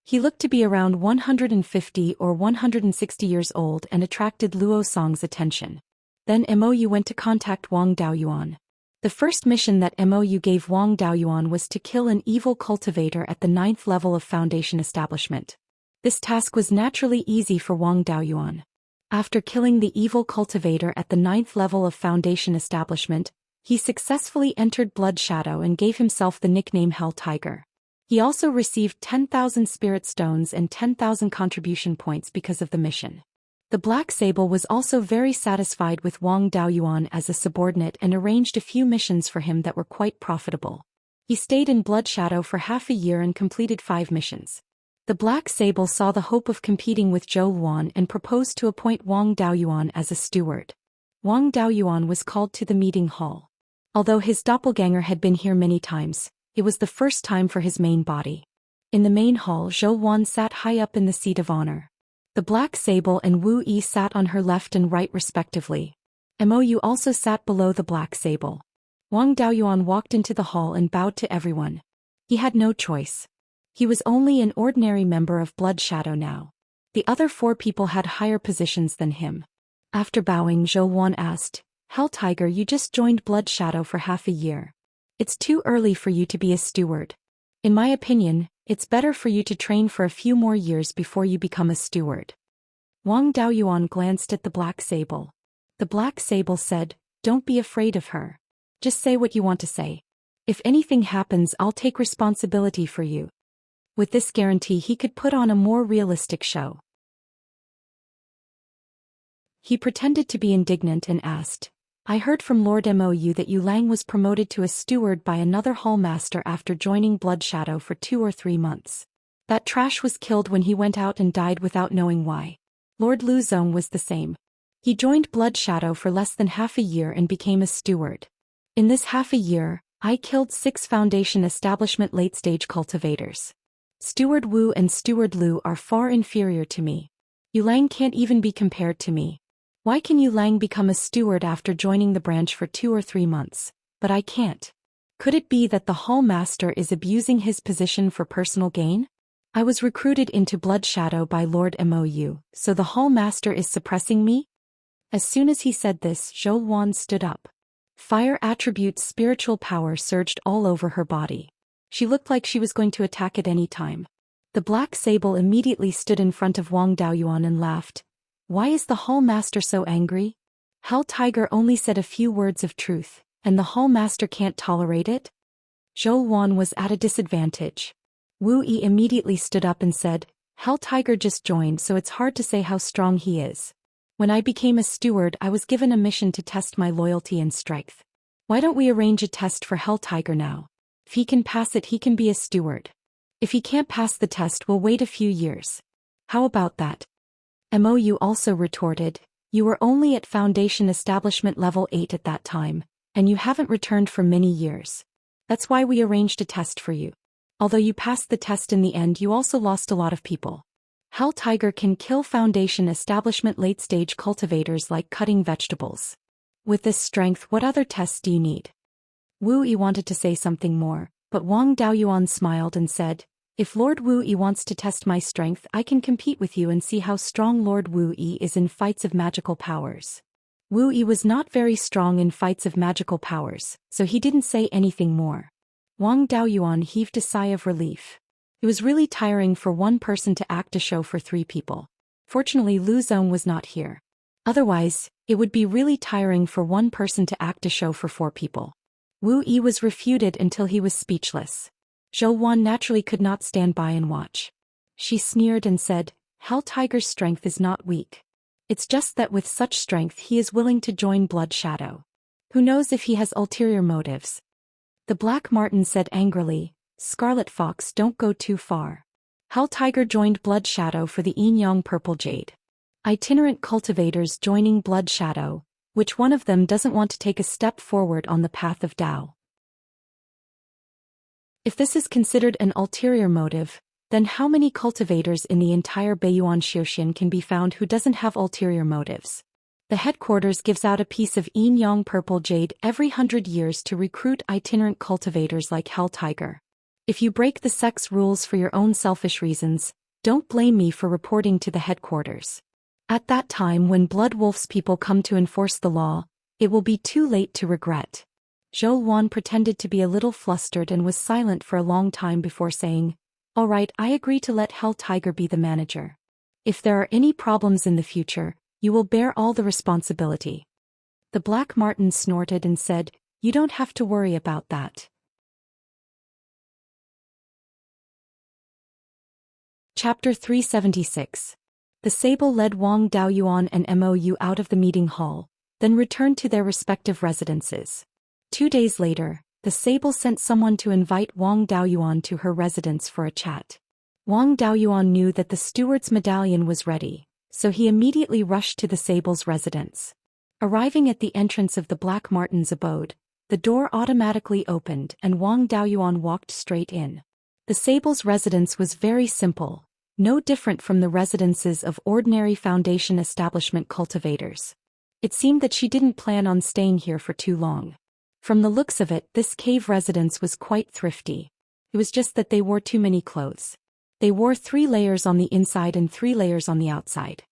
He looked to be around 150 or 160 years old and attracted Luo Song's attention. Then Mou went to contact Wang Daoyuan. The first mission that Mou gave Wang Daoyuan was to kill an evil cultivator at the 9th level of Foundation establishment. This task was naturally easy for Wang Daoyuan. After killing the evil cultivator at the 9th level of Foundation establishment, he successfully entered Blood Shadow and gave himself the nickname Hell Tiger. He also received 10,000 spirit stones and 10,000 contribution points because of the mission. The Black Sable was also very satisfied with Wang Daoyuan as a subordinate and arranged a few missions for him that were quite profitable. He stayed in Blood Shadow for half a year and completed 5 missions. The Black Sable saw the hope of competing with Zhou Xian and proposed to appoint Wang Daoyuan as a steward. Wang Daoyuan was called to the meeting hall. Although his doppelganger had been here many times, it was the first time for his main body. In the main hall, Zhou Xian sat high up in the seat of honor. The Black Sable and Wu Yi sat on her left and right respectively. Mou also sat below the Black Sable. Wang Daoyuan walked into the hall and bowed to everyone. He had no choice. He was only an ordinary member of Blood Shadow now. The other 4 people had higher positions than him. After bowing, Zhou Xian asked, "Hell Tiger, you just joined Blood Shadow for half a year. It's too early for you to be a steward. In my opinion, it's better for you to train for a few more years before you become a steward." Wang Daoyuan glanced at the Black Sable. The Black Sable said, "Don't be afraid of her. Just say what you want to say. If anything happens, I'll take responsibility for you." With this guarantee he could put on a more realistic show. He pretended to be indignant and asked, "I heard from Lord Mou that Yu Lang was promoted to a steward by another hall master after joining Blood Shadow for 2 or 3 months. That trash was killed when he went out and died without knowing why. Lord Lu Zong was the same. He joined Blood Shadow for less than half a year and became a steward. In this half a year, I killed 6 Foundation establishment late-stage cultivators. Steward Wu and Steward Lu are far inferior to me. Yu Lang can't even be compared to me. Why can Yu Lang become a steward after joining the branch for 2 or 3 months, but I can't? Could it be that the hall master is abusing his position for personal gain? I was recruited into Blood Shadow by Lord Mou, so the hall master is suppressing me?" As soon as he said this, Zhou Xian stood up. Fire attribute's spiritual power surged all over her body. She looked like she was going to attack at any time. The Black Sable immediately stood in front of Wang Daoyuan and laughed. "Why is the hall master so angry? Hell Tiger only said a few words of truth, and the hall master can't tolerate it?" Zhou Xian was at a disadvantage. Wu Yi immediately stood up and said, "Hell Tiger just joined, so it's hard to say how strong he is. When I became a steward, I was given a mission to test my loyalty and strength. Why don't we arrange a test for Hell Tiger now? If he can pass it, he can be a steward. If he can't pass the test, we'll wait a few years. How about that? Mou also retorted, you were only at Foundation Establishment Level 8 at that time, and you haven't returned for many years. That's why we arranged a test for you. Although you passed the test in the end, you also lost a lot of people. Hell Tiger can kill Foundation Establishment late-stage cultivators like cutting vegetables. With this strength, what other tests do you need? Wu Yi wanted to say something more, but Wang Daoyuan smiled and said, if Lord Wu Yi wants to test my strength, I can compete with you and see how strong Lord Wu Yi is in fights of magical powers. Wu Yi was not very strong in fights of magical powers, so he didn't say anything more. Wang Daoyuan heaved a sigh of relief. It was really tiring for one person to act a show for 3 people. Fortunately, Lu Zong was not here. Otherwise, it would be really tiring for one person to act a show for 4 people. Wu Yi was refuted until he was speechless. Zhou Xian naturally could not stand by and watch. She sneered and said, Hell Tiger's strength is not weak. It's just that with such strength he is willing to join Blood Shadow. Who knows if he has ulterior motives? The Black Marten said angrily, Scarlet Fox, don't go too far. Hell Tiger joined Blood Shadow for the Yin Yang Purple Jade. Itinerant cultivators joining Blood Shadow, which one of them doesn't want to take a step forward on the path of Tao? If this is considered an ulterior motive, then how many cultivators in the entire Beiyuan Zhou Xian can be found who doesn't have ulterior motives? The headquarters gives out a piece of Yin Yang Purple Jade every 100 years to recruit itinerant cultivators like Hell Tiger. If you break the sex rules for your own selfish reasons, don't blame me for reporting to the headquarters. At that time when Blood Wolf's people come to enforce the law, it will be too late to regret. Zhou Xian pretended to be a little flustered and was silent for a long time before saying, all right, I agree to let Hell Tiger be the manager. If there are any problems in the future, you will bear all the responsibility. The Black Marten snorted and said, you don't have to worry about that. Chapter 376. The Sable led Wang Daoyuan and Mou out of the meeting hall, then returned to their respective residences. 2 days later, the Sable sent someone to invite Wang Daoyuan to her residence for a chat. Wang Daoyuan knew that the steward's medallion was ready, so he immediately rushed to the Sable's residence. Arriving at the entrance of the Black Marten's abode, the door automatically opened and Wang Daoyuan walked straight in. The Sable's residence was very simple, no different from the residences of ordinary Foundation Establishment cultivators. It seemed that she didn't plan on staying here for too long. From the looks of it, this cave residence was quite thrifty. It was just that they wore too many clothes. They wore 3 layers on the inside and 3 layers on the outside.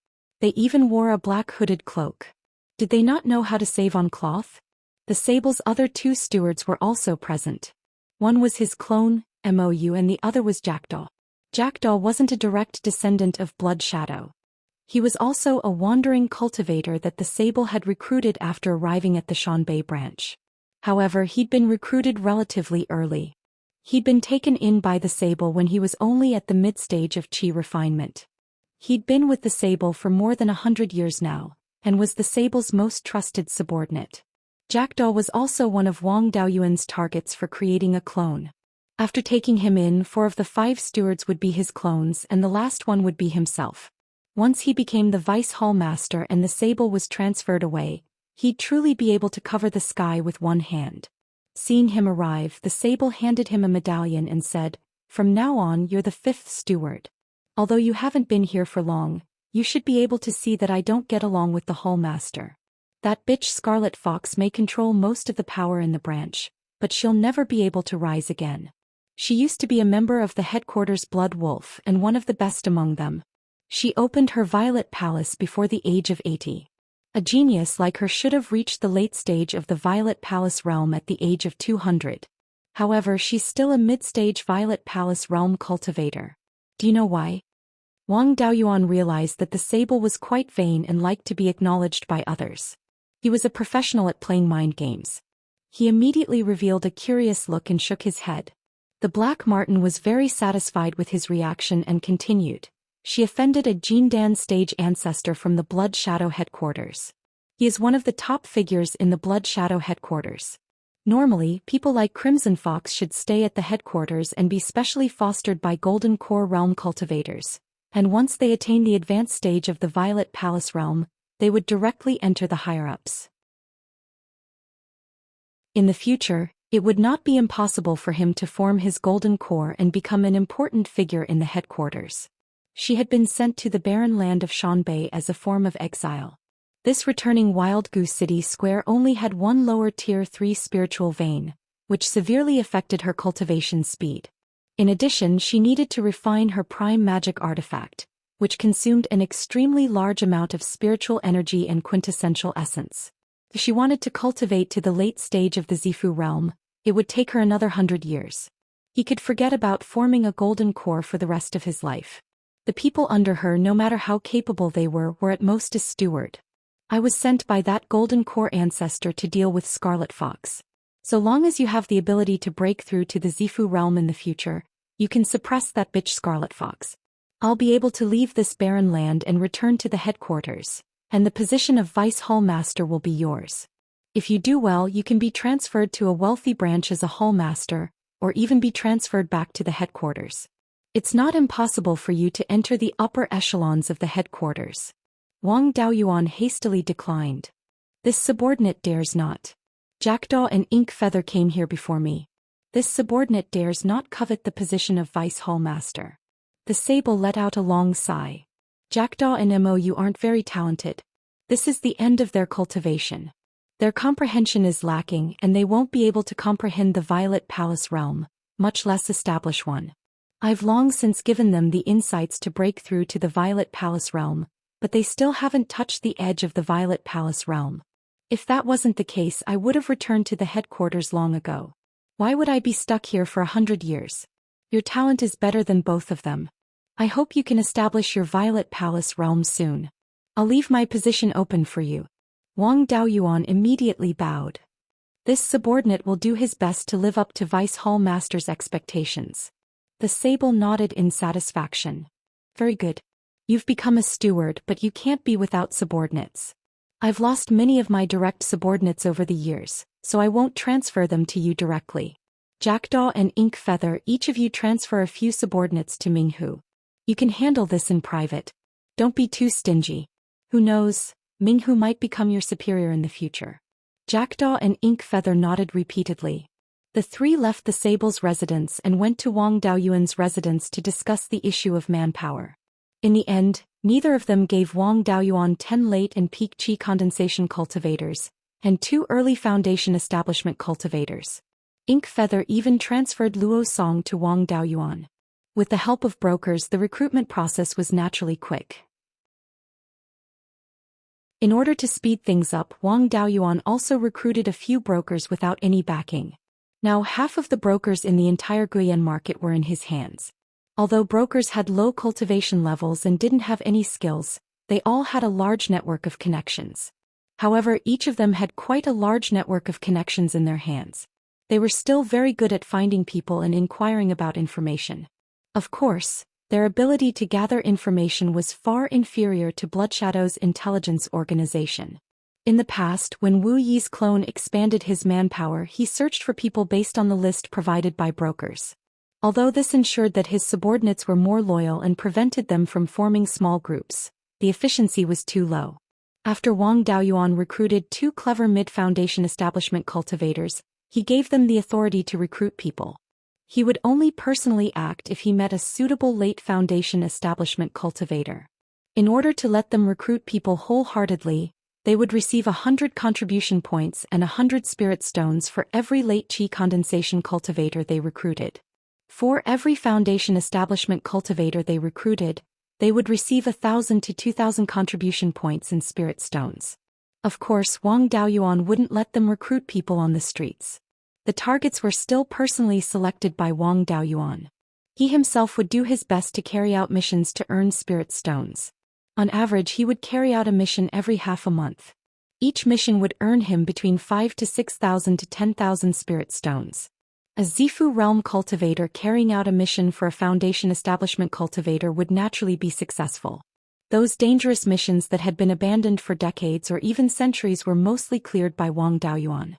They even wore a black hooded cloak. Did they not know how to save on cloth? The Sable's other 2 stewards were also present. One was his clone, Mou, and the other was Jackdaw. Jackdaw wasn't a direct descendant of Blood Shadow. He was also a wandering cultivator that the Sable had recruited after arriving at the Shanbei branch. However, he'd been recruited relatively early. He'd been taken in by the Sable when he was only at the mid-stage of Qi refinement. He'd been with the Sable for more than 100 years now, and was the Sable's most trusted subordinate. Jackdaw was also one of Wang Daoyuan's targets for creating a clone. After taking him in, 4 of the 5 stewards would be his clones and the last one would be himself. Once he became the vice hall master and the Sable was transferred away, he'd truly be able to cover the sky with one hand. Seeing him arrive, the Sable handed him a medallion and said, from now on you're the 5th steward. Although you haven't been here for long, you should be able to see that I don't get along with the hall master. That bitch Scarlet Fox may control most of the power in the branch, but she'll never be able to rise again. She used to be a member of the headquarters Blood Wolf and one of the best among them. She opened her Violet Palace before the age of 80. A genius like her should have reached the late stage of the Violet Palace realm at the age of 200. However, she's still a mid-stage Violet Palace realm cultivator. Do you know why? Wang Daoyuan realized that the Sable was quite vain and liked to be acknowledged by others. He was a professional at playing mind games. He immediately revealed a curious look and shook his head. The Black Marten was very satisfied with his reaction and continued. She offended a Jindan stage ancestor from the Blood Shadow headquarters. He is one of the top figures in the Blood Shadow headquarters. Normally, people like Crimson Fox should stay at the headquarters and be specially fostered by Golden Core Realm cultivators, and once they attain the advanced stage of the Violet Palace realm, they would directly enter the higher-ups. In the future, it would not be impossible for him to form his Golden Core and become an important figure in the headquarters. She had been sent to the barren land of Shanbei as a form of exile. This returning Wild Goose City Square only had one lower Tier 3 spiritual vein, which severely affected her cultivation speed. In addition, she needed to refine her prime magic artifact, which consumed an extremely large amount of spiritual energy and quintessential essence. If she wanted to cultivate to the late stage of the Zifu realm, it would take her another 100 years. He could forget about forming a golden core for the rest of his life. The people under her, no matter how capable they were at most a steward. I was sent by that Golden Core ancestor to deal with Scarlet Fox. So long as you have the ability to break through to the Zifu realm in the future, you can suppress that bitch Scarlet Fox. I'll be able to leave this barren land and return to the headquarters, and the position of Vice Hall Master will be yours. If you do well, you can be transferred to a wealthy branch as a Hall Master, or even be transferred back to the headquarters. It's not impossible for you to enter the upper echelons of the headquarters. Wang Daoyuan hastily declined. This subordinate dares not. Jackdaw and Ink Feather came here before me. This subordinate dares not covet the position of Vice Hall Master. The Sable let out a long sigh. Jackdaw and Mou aren't very talented. This is the end of their cultivation. Their comprehension is lacking and they won't be able to comprehend the Violet Palace realm, much less establish one. I've long since given them the insights to break through to the Violet Palace realm, but they still haven't touched the edge of the Violet Palace realm. If that wasn't the case, I would have returned to the headquarters long ago. Why would I be stuck here for 100 years? Your talent is better than both of them. I hope you can establish your Violet Palace realm soon. I'll leave my position open for you. Wang Daoyuan immediately bowed. This subordinate will do his best to live up to Vice Hall Master's expectations. The Sable nodded in satisfaction. Very good. You've become a steward, but you can't be without subordinates. I've lost many of my direct subordinates over the years, so I won't transfer them to you directly. Jackdaw and Ink Feather, each of you transfer a few subordinates to Minghu. You can handle this in private. Don't be too stingy. Who knows, Minghu might become your superior in the future. Jackdaw and Ink Feather nodded repeatedly. The three left the Sable's residence and went to Wang Daoyuan's residence to discuss the issue of manpower. In the end, neither of them gave Wang Daoyuan 10 late and peak Qi condensation cultivators, and 2 early foundation establishment cultivators. Ink Feather even transferred Luo Song to Wang Daoyuan. With the help of brokers, the recruitment process was naturally quick. In order to speed things up, Wang Daoyuan also recruited a few brokers without any backing. Now half of the brokers in the entire Guiyan market were in his hands. Although brokers had low cultivation levels and didn't have any skills, they all had a large network of connections. However, each of them had quite a large network of connections in their hands. They were still very good at finding people and inquiring about information. Of course, their ability to gather information was far inferior to Bloodshadow's intelligence organization. In the past, when Wu Yi's clone expanded his manpower, he searched for people based on the list provided by brokers. Although this ensured that his subordinates were more loyal and prevented them from forming small groups, the efficiency was too low. After Wang Daoyuan recruited 2 clever mid-foundation establishment cultivators, he gave them the authority to recruit people. He would only personally act if he met a suitable late foundation establishment cultivator. In order to let them recruit people wholeheartedly, they would receive 100 contribution points and 100 spirit stones for every late Qi condensation cultivator they recruited. For every foundation establishment cultivator they recruited, they would receive 1,000 to 2,000 contribution points and spirit stones. Of course, Wang Daoyuan wouldn't let them recruit people on the streets. The targets were still personally selected by Wang Daoyuan. He himself would do his best to carry out missions to earn spirit stones. On average, he would carry out a mission every half a month. Each mission would earn him between 5,000 to 6,000 to 10,000 spirit stones. A Zifu realm cultivator carrying out a mission for a foundation establishment cultivator would naturally be successful. Those dangerous missions that had been abandoned for decades or even centuries were mostly cleared by Wang Daoyuan.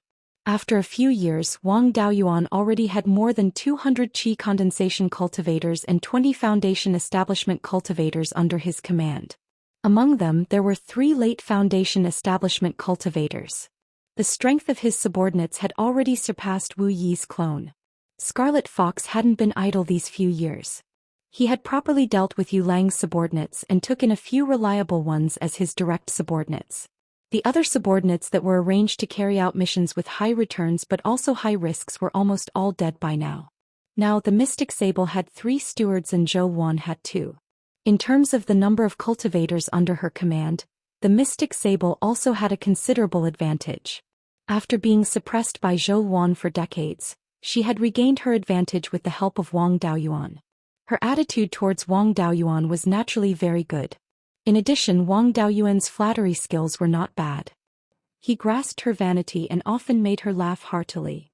After a few years, Wang Daoyuan already had more than 200 qi condensation cultivators and 20 foundation establishment cultivators under his command. Among them, there were 3 late foundation establishment cultivators. The strength of his subordinates had already surpassed Wu Yi's clone. Scarlet Fox hadn't been idle these few years. He had properly dealt with Yu Lang's subordinates and took in a few reliable ones as his direct subordinates. The other subordinates that were arranged to carry out missions with high returns but also high risks were almost all dead by now. Now the Mystic Sable had 3 stewards and Zhou Xian had 2. In terms of the number of cultivators under her command, the Mystic Sable also had a considerable advantage. After being suppressed by Zhou Xian for decades, she had regained her advantage with the help of Wang Daoyuan. Her attitude towards Wang Daoyuan was naturally very good. In addition, Wang Daoyuan's flattery skills were not bad. He grasped her vanity and often made her laugh heartily.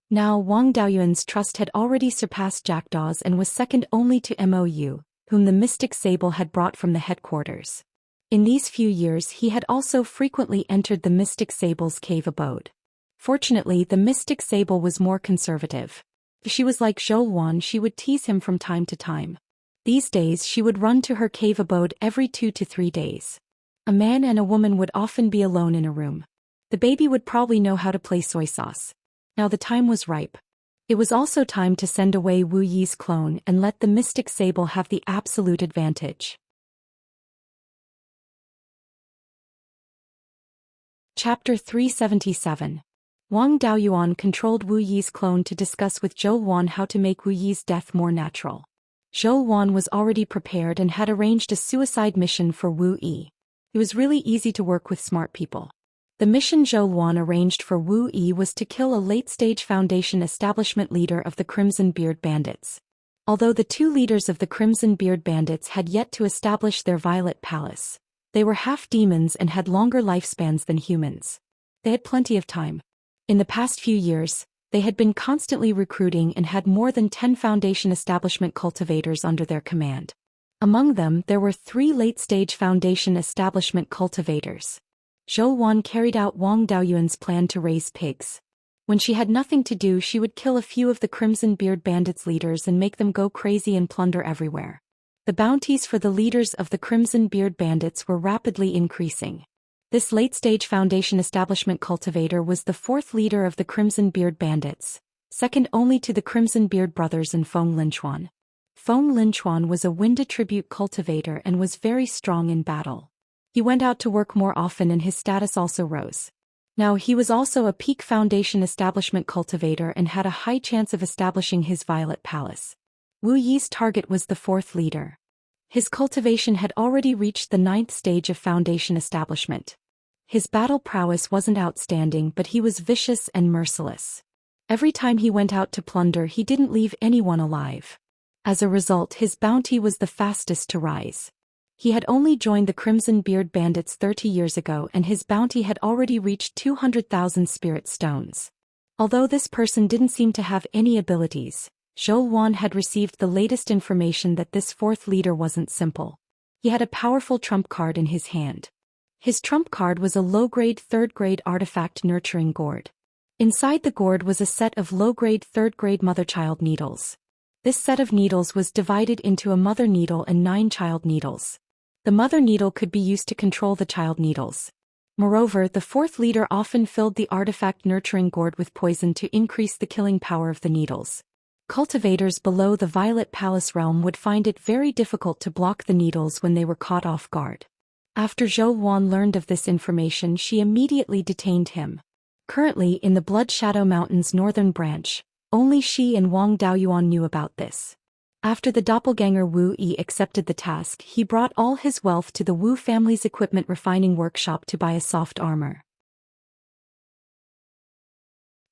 Now Wang Daoyuan's trust had already surpassed Jackdaw's and was second only to Mou, whom the Mystic Sable had brought from the headquarters. In these few years he had also frequently entered the Mystic Sable's cave abode. Fortunately, the Mystic Sable was more conservative. If she was like Zhou Xian, she would tease him from time to time. These days she would run to her cave abode every 2 to 3 days. A man and a woman would often be alone in a room. The baby would probably know how to play soy sauce. Now the time was ripe. It was also time to send away Wu Yi's clone and let the Mystic Sable have the absolute advantage. Chapter 377. Wang Daoyuan controlled Wu Yi's clone to discuss with Zhou Xian how to make Wu Yi's death more natural. Zhou Xian was already prepared and had arranged a suicide mission for Wu Yi. It was really easy to work with smart people. The mission Zhou Xian arranged for Wu Yi was to kill a late-stage Foundation establishment leader of the Crimson Beard Bandits. Although the 2 leaders of the Crimson Beard Bandits had yet to establish their Violet Palace, they were half demons and had longer lifespans than humans. They had plenty of time. In the past few years, they had been constantly recruiting and had more than 10 Foundation establishment cultivators under their command. Among them, there were 3 late-stage Foundation establishment cultivators. Zhou Xian carried out Wang Daoyuan's plan to raise pigs. When she had nothing to do, she would kill a few of the Crimson Beard Bandits' leaders and make them go crazy and plunder everywhere. The bounties for the leaders of the Crimson Beard Bandits were rapidly increasing. This late-stage Foundation establishment cultivator was the 4th leader of the Crimson Beard Bandits, second only to the Crimson Beard brothers and Feng Linchuan. Feng Linchuan was a wind attribute cultivator and was very strong in battle. He went out to work more often and his status also rose. Now he was also a peak Foundation establishment cultivator and had a high chance of establishing his Violet Palace. Wu Yi's target was the 4th leader. His cultivation had already reached the 9th stage of Foundation establishment. His battle prowess wasn't outstanding, but he was vicious and merciless. Every time he went out to plunder, he didn't leave anyone alive. As a result, his bounty was the fastest to rise. He had only joined the Crimson Beard Bandits 30 years ago and his bounty had already reached 200,000 spirit stones. Although this person didn't seem to have any abilities, Zhou Xian had received the latest information that this 4th leader wasn't simple. He had a powerful trump card in his hand. His trump card was a low-grade 3rd-grade artifact nurturing gourd. Inside the gourd was a set of low-grade 3rd-grade mother-child needles. This set of needles was divided into a mother needle and 9 child needles. The mother needle could be used to control the child needles. Moreover, the 4th leader often filled the artifact nurturing gourd with poison to increase the killing power of the needles. Cultivators below the Violet Palace realm would find it very difficult to block the needles when they were caught off guard. After Zhou Xian learned of this information, she immediately detained him. Currently in the Blood Shadow Mountains northern branch, only she and Wang Daoyuan knew about this. After the doppelganger Wu Yi accepted the task, he brought all his wealth to the Wu family's equipment refining workshop to buy a soft armor.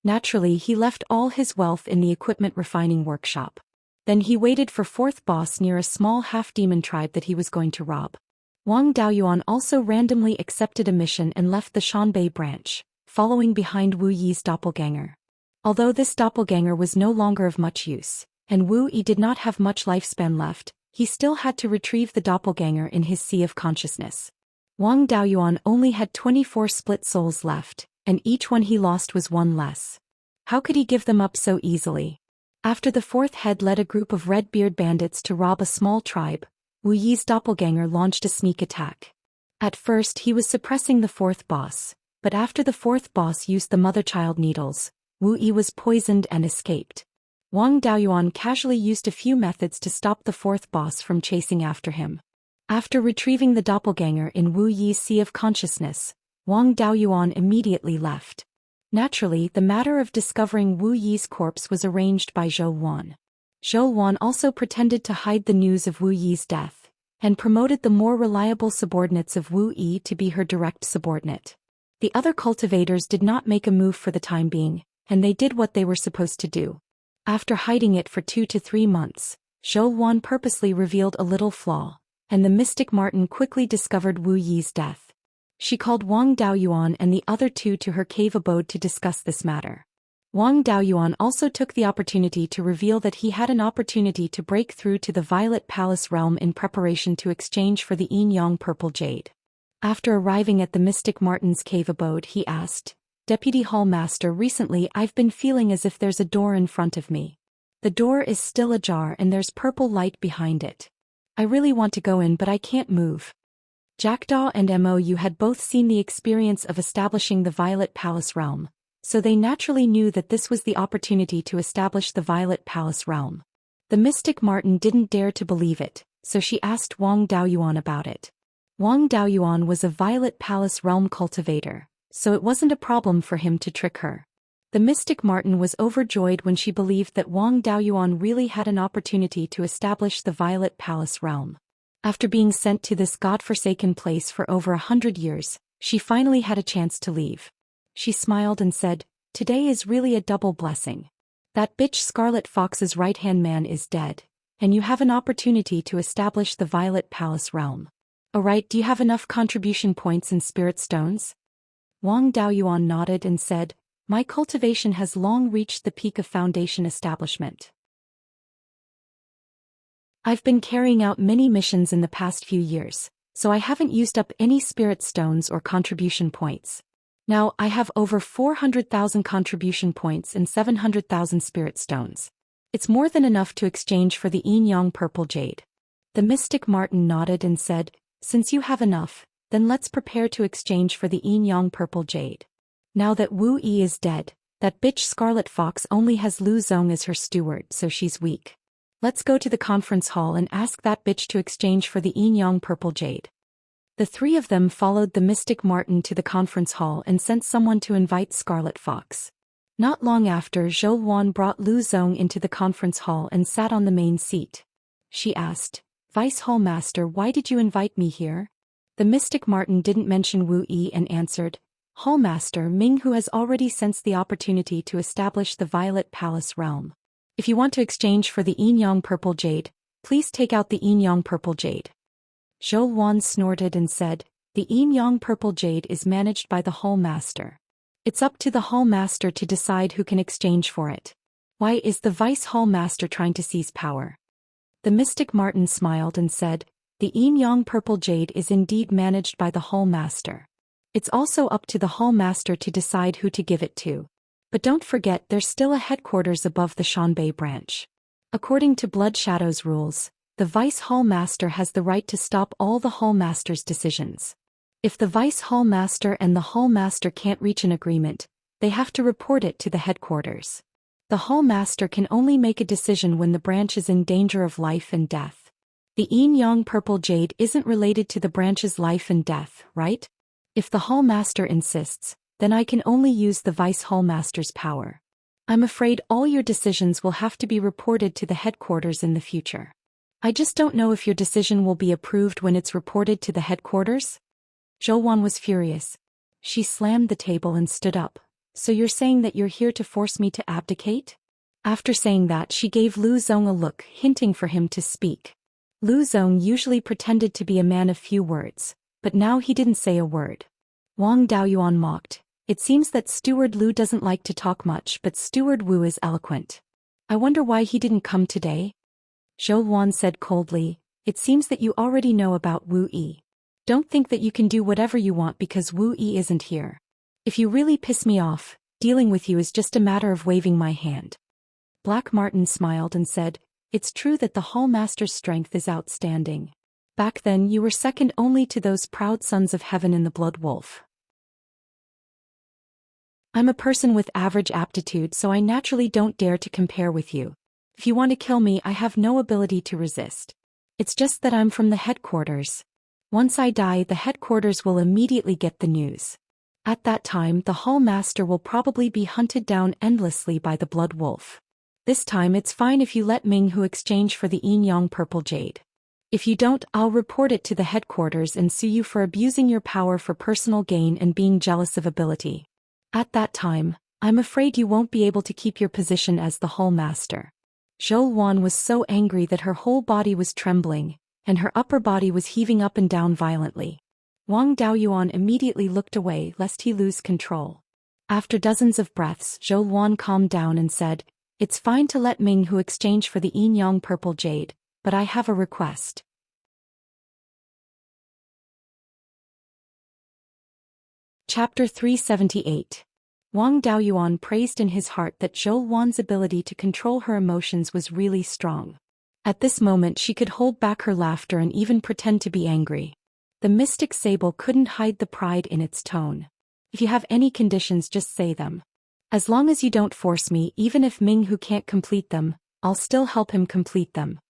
Naturally, he left all his wealth in the equipment refining workshop. Then he waited for 4th boss near a small half-demon tribe that he was going to rob. Wang Daoyuan also randomly accepted a mission and left the Shanbei branch, following behind Wu Yi's doppelganger. Although this doppelganger was no longer of much use, and Wu Yi did not have much lifespan left, he still had to retrieve the doppelganger in his sea of consciousness. Wang Daoyuan only had 24 split souls left, and each one he lost was one less. How could he give them up so easily? After the fourth head led a group of red-beard bandits to rob a small tribe, Wu Yi's doppelganger launched a sneak attack. At first he was suppressing the fourth boss, but after the fourth boss used the mother-child needles, Wu Yi was poisoned and escaped. Wang Daoyuan casually used a few methods to stop the fourth boss from chasing after him. After retrieving the doppelganger in Wu Yi's sea of consciousness, Wang Daoyuan immediately left. Naturally, the matter of discovering Wu Yi's corpse was arranged by Zhou Xian. Zhou Xian also pretended to hide the news of Wu Yi's death, and promoted the more reliable subordinates of Wu Yi to be her direct subordinate. The other cultivators did not make a move for the time being, and they did what they were supposed to do. After hiding it for 2 to 3 months, Zhou Xian purposely revealed a little flaw, and the mystic Martin quickly discovered Wu Yi's death. She called Wang Daoyuan and the other two to her cave abode to discuss this matter. Wang Daoyuan also took the opportunity to reveal that he had an opportunity to break through to the Violet Palace realm in preparation to exchange for the Yin-Yang Purple Jade. After arriving at the mystic Martin's cave abode, he asked, "Deputy Hall Master, recently I've been feeling as if there's a door in front of me. The door is still ajar and there's purple light behind it. I really want to go in but I can't move." Jackdaw and Mou had both seen the experience of establishing the Violet Palace realm, so they naturally knew that this was the opportunity to establish the Violet Palace realm. The mystic Martin didn't dare to believe it, so she asked Wang Daoyuan about it. Wang Daoyuan was a Violet Palace realm cultivator, so it wasn't a problem for him to trick her. The mystic Martin was overjoyed when she believed that Wang Daoyuan really had an opportunity to establish the Violet Palace realm. After being sent to this godforsaken place for over 100 years, she finally had a chance to leave. She smiled and said, "Today is really a double blessing. That bitch Scarlet Fox's right-hand man is dead, and you have an opportunity to establish the Violet Palace realm. Alright, do you have enough contribution points and spirit stones?" Wang Daoyuan nodded and said, "My cultivation has long reached the peak of foundation establishment. I've been carrying out many missions in the past few years, so I haven't used up any spirit stones or contribution points. Now I have over 400,000 contribution points and 700,000 spirit stones. It's more than enough to exchange for the Yin-Yang Purple Jade." The mystic Martin nodded and said, "Since you have enough, then let's prepare to exchange for the Yin-Yang Purple Jade. Now that Wu Yi is dead, that bitch Scarlet Fox only has Lu Zong as her steward, so she's weak. Let's go to the conference hall and ask that bitch to exchange for the Yin-Yang Purple Jade." The three of them followed the mystic Martin to the conference hall and sent someone to invite Scarlet Fox. Not long after, Zhou Xian brought Lu Zong into the conference hall and sat on the main seat. She asked, "Vice Hall Master, why did you invite me here?" The mystic Martin didn't mention Wu Yi and answered, "Hall Master Ming, who has already sensed the opportunity to establish the Violet Palace realm. If you want to exchange for the Yin-Yang Purple Jade, please take out the Yin-Yang Purple Jade." Zhou Xian snorted and said, "The Yin-Yang Purple Jade is managed by the Hall Master. It's up to the Hall Master to decide who can exchange for it. Why is the Vice Hall Master trying to seize power?" The mystic Martin smiled and said, "The Yin-Yang Purple Jade is indeed managed by the Hall Master. It's also up to the Hall Master to decide who to give it to. But don't forget, there's still a headquarters above the Shanbei branch. According to Blood Shadow's rules, the Vice Hall Master has the right to stop all the Hall Master's decisions. If the Vice Hall Master and the Hall Master can't reach an agreement, they have to report it to the headquarters. The Hall Master can only make a decision when the branch is in danger of life and death. The Yin-Yang Purple Jade isn't related to the branch's life and death, right? If the Hall Master insists, then I can only use the Vice Hall Master's power. I'm afraid all your decisions will have to be reported to the headquarters in the future. I just don't know if your decision will be approved when it's reported to the headquarters." Zhou Xian was furious. She slammed the table and stood up. "So you're saying that you're here to force me to abdicate?" After saying that, she gave Lu Zong a look, hinting for him to speak. Lu Zong usually pretended to be a man of few words, but now he didn't say a word. Wang Daoyuan mocked, "It seems that Steward Lu doesn't like to talk much, but Steward Wu is eloquent. I wonder why he didn't come today?" Zhou Xian said coldly, "It seems that you already know about Wu Yi. Don't think that you can do whatever you want because Wu Yi isn't here. If you really piss me off, dealing with you is just a matter of waving my hand. Black Martin smiled and said, "It's true that the Hall Master's strength is outstanding. Back then you were second only to those proud sons of heaven in the Blood Wolf. I'm a person with average aptitude, so I naturally don't dare to compare with you. If you want to kill me, I have no ability to resist. It's just that I'm from the headquarters. Once I die, the headquarters will immediately get the news. At that time, the Hall Master will probably be hunted down endlessly by the Blood Wolf. This time it's fine if you let Minghu exchange for the Yin Yang Purple Jade. If you don't, I'll report it to the headquarters and sue you for abusing your power for personal gain and being jealous of ability. At that time, I'm afraid you won't be able to keep your position as the Hall Master." Zhou Xian was so angry that her whole body was trembling, and her upper body was heaving up and down violently. Wang Daoyuan immediately looked away lest he lose control. After dozens of breaths, Zhou Xian calmed down and said, "It's fine to let Minghu exchange for the Yin Yang Purple Jade, but I have a request." Chapter 378. Wang Daoyuan praised in his heart that Zhou Wan's ability to control her emotions was really strong. At this moment she could hold back her laughter and even pretend to be angry. The mystic sable couldn't hide the pride in its tone. "If you have any conditions, just say them. As long as you don't force me, even if Minghu can't complete them, I'll still help him complete them."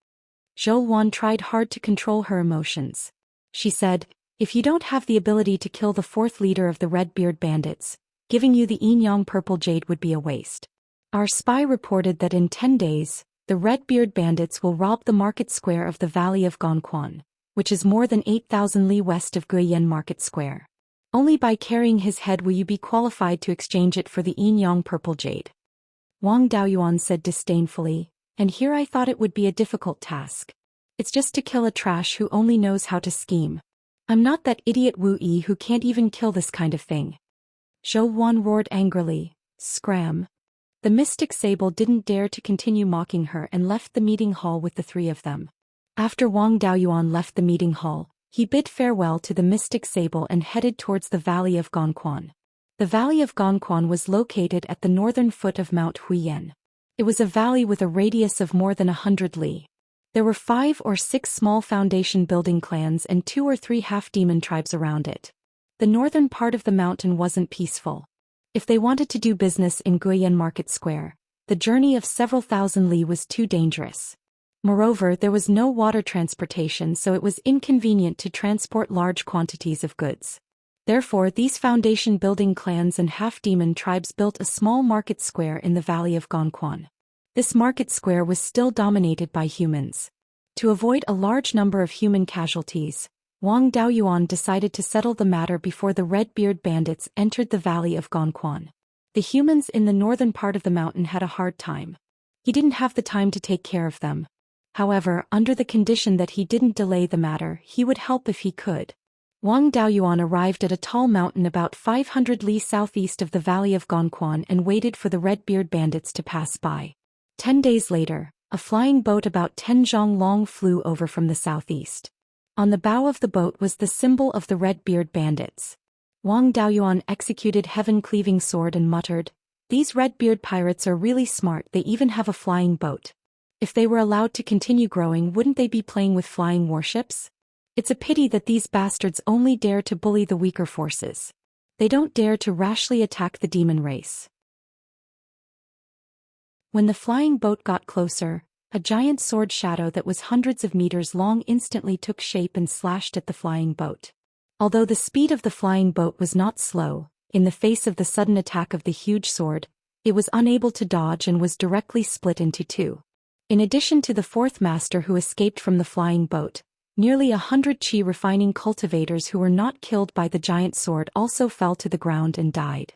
Zhou Wan tried hard to control her emotions. She said, "If you don't have the ability to kill the fourth leader of the Red-Beard Bandits, giving you the Yin Yang Purple Jade would be a waste. Our spy reported that in 10 days, the Red-Beard Bandits will rob the market square of the Valley of Gongquan, which is more than 8,000 li west of Guiyuan Market Square. Only by carrying his head will you be qualified to exchange it for the Yin Yang Purple Jade." Wang Daoyuan said disdainfully, "And here I thought it would be a difficult task. It's just to kill a trash who only knows how to scheme. I'm not that idiot Wu Yi who can't even kill this kind of thing." Zhou Wan roared angrily, "Scram." The mystic sable didn't dare to continue mocking her and left the meeting hall with the three of them. After Wang Daoyuan left the meeting hall, he bid farewell to the mystic sable and headed towards the Valley of Gongquan. The Valley of Gongquan was located at the northern foot of Mount Huiyan. It was a valley with a radius of more than 100 li. There were 5 or 6 small foundation building clans and 2 or 3 half-demon tribes around it. The northern part of the mountain wasn't peaceful. If they wanted to do business in Guiyuan Market Square, the journey of several thousand li was too dangerous. Moreover, there was no water transportation, so it was inconvenient to transport large quantities of goods. Therefore, these foundation building clans and half-demon tribes built a small market square in the Valley of Gongquan. This market square was still dominated by humans. To avoid a large number of human casualties, Wang Daoyuan decided to settle the matter before the Red-Beard Bandits entered the Valley of Gongquan. The humans in the northern part of the mountain had a hard time. He didn't have the time to take care of them. However, under the condition that he didn't delay the matter, he would help if he could. Wang Daoyuan arrived at a tall mountain about 500 li southeast of the Valley of Gongquan and waited for the Red-Beard Bandits to pass by. 10 days later, a flying boat about 10 zhang long flew over from the southeast. On the bow of the boat was the symbol of the Red-Beard Bandits. Wang Daoyuan executed heaven-cleaving sword and muttered, "These Red-Beard pirates are really smart, they even have a flying boat. If they were allowed to continue growing, wouldn't they be playing with flying warships? It's a pity that these bastards only dare to bully the weaker forces. They don't dare to rashly attack the demon race." When the flying boat got closer, a giant sword shadow that was hundreds of meters long instantly took shape and slashed at the flying boat. Although the speed of the flying boat was not slow, in the face of the sudden attack of the huge sword, it was unable to dodge and was directly split into 2. In addition to the fourth master who escaped from the flying boat, nearly 100 qi refining cultivators who were not killed by the giant sword also fell to the ground and died.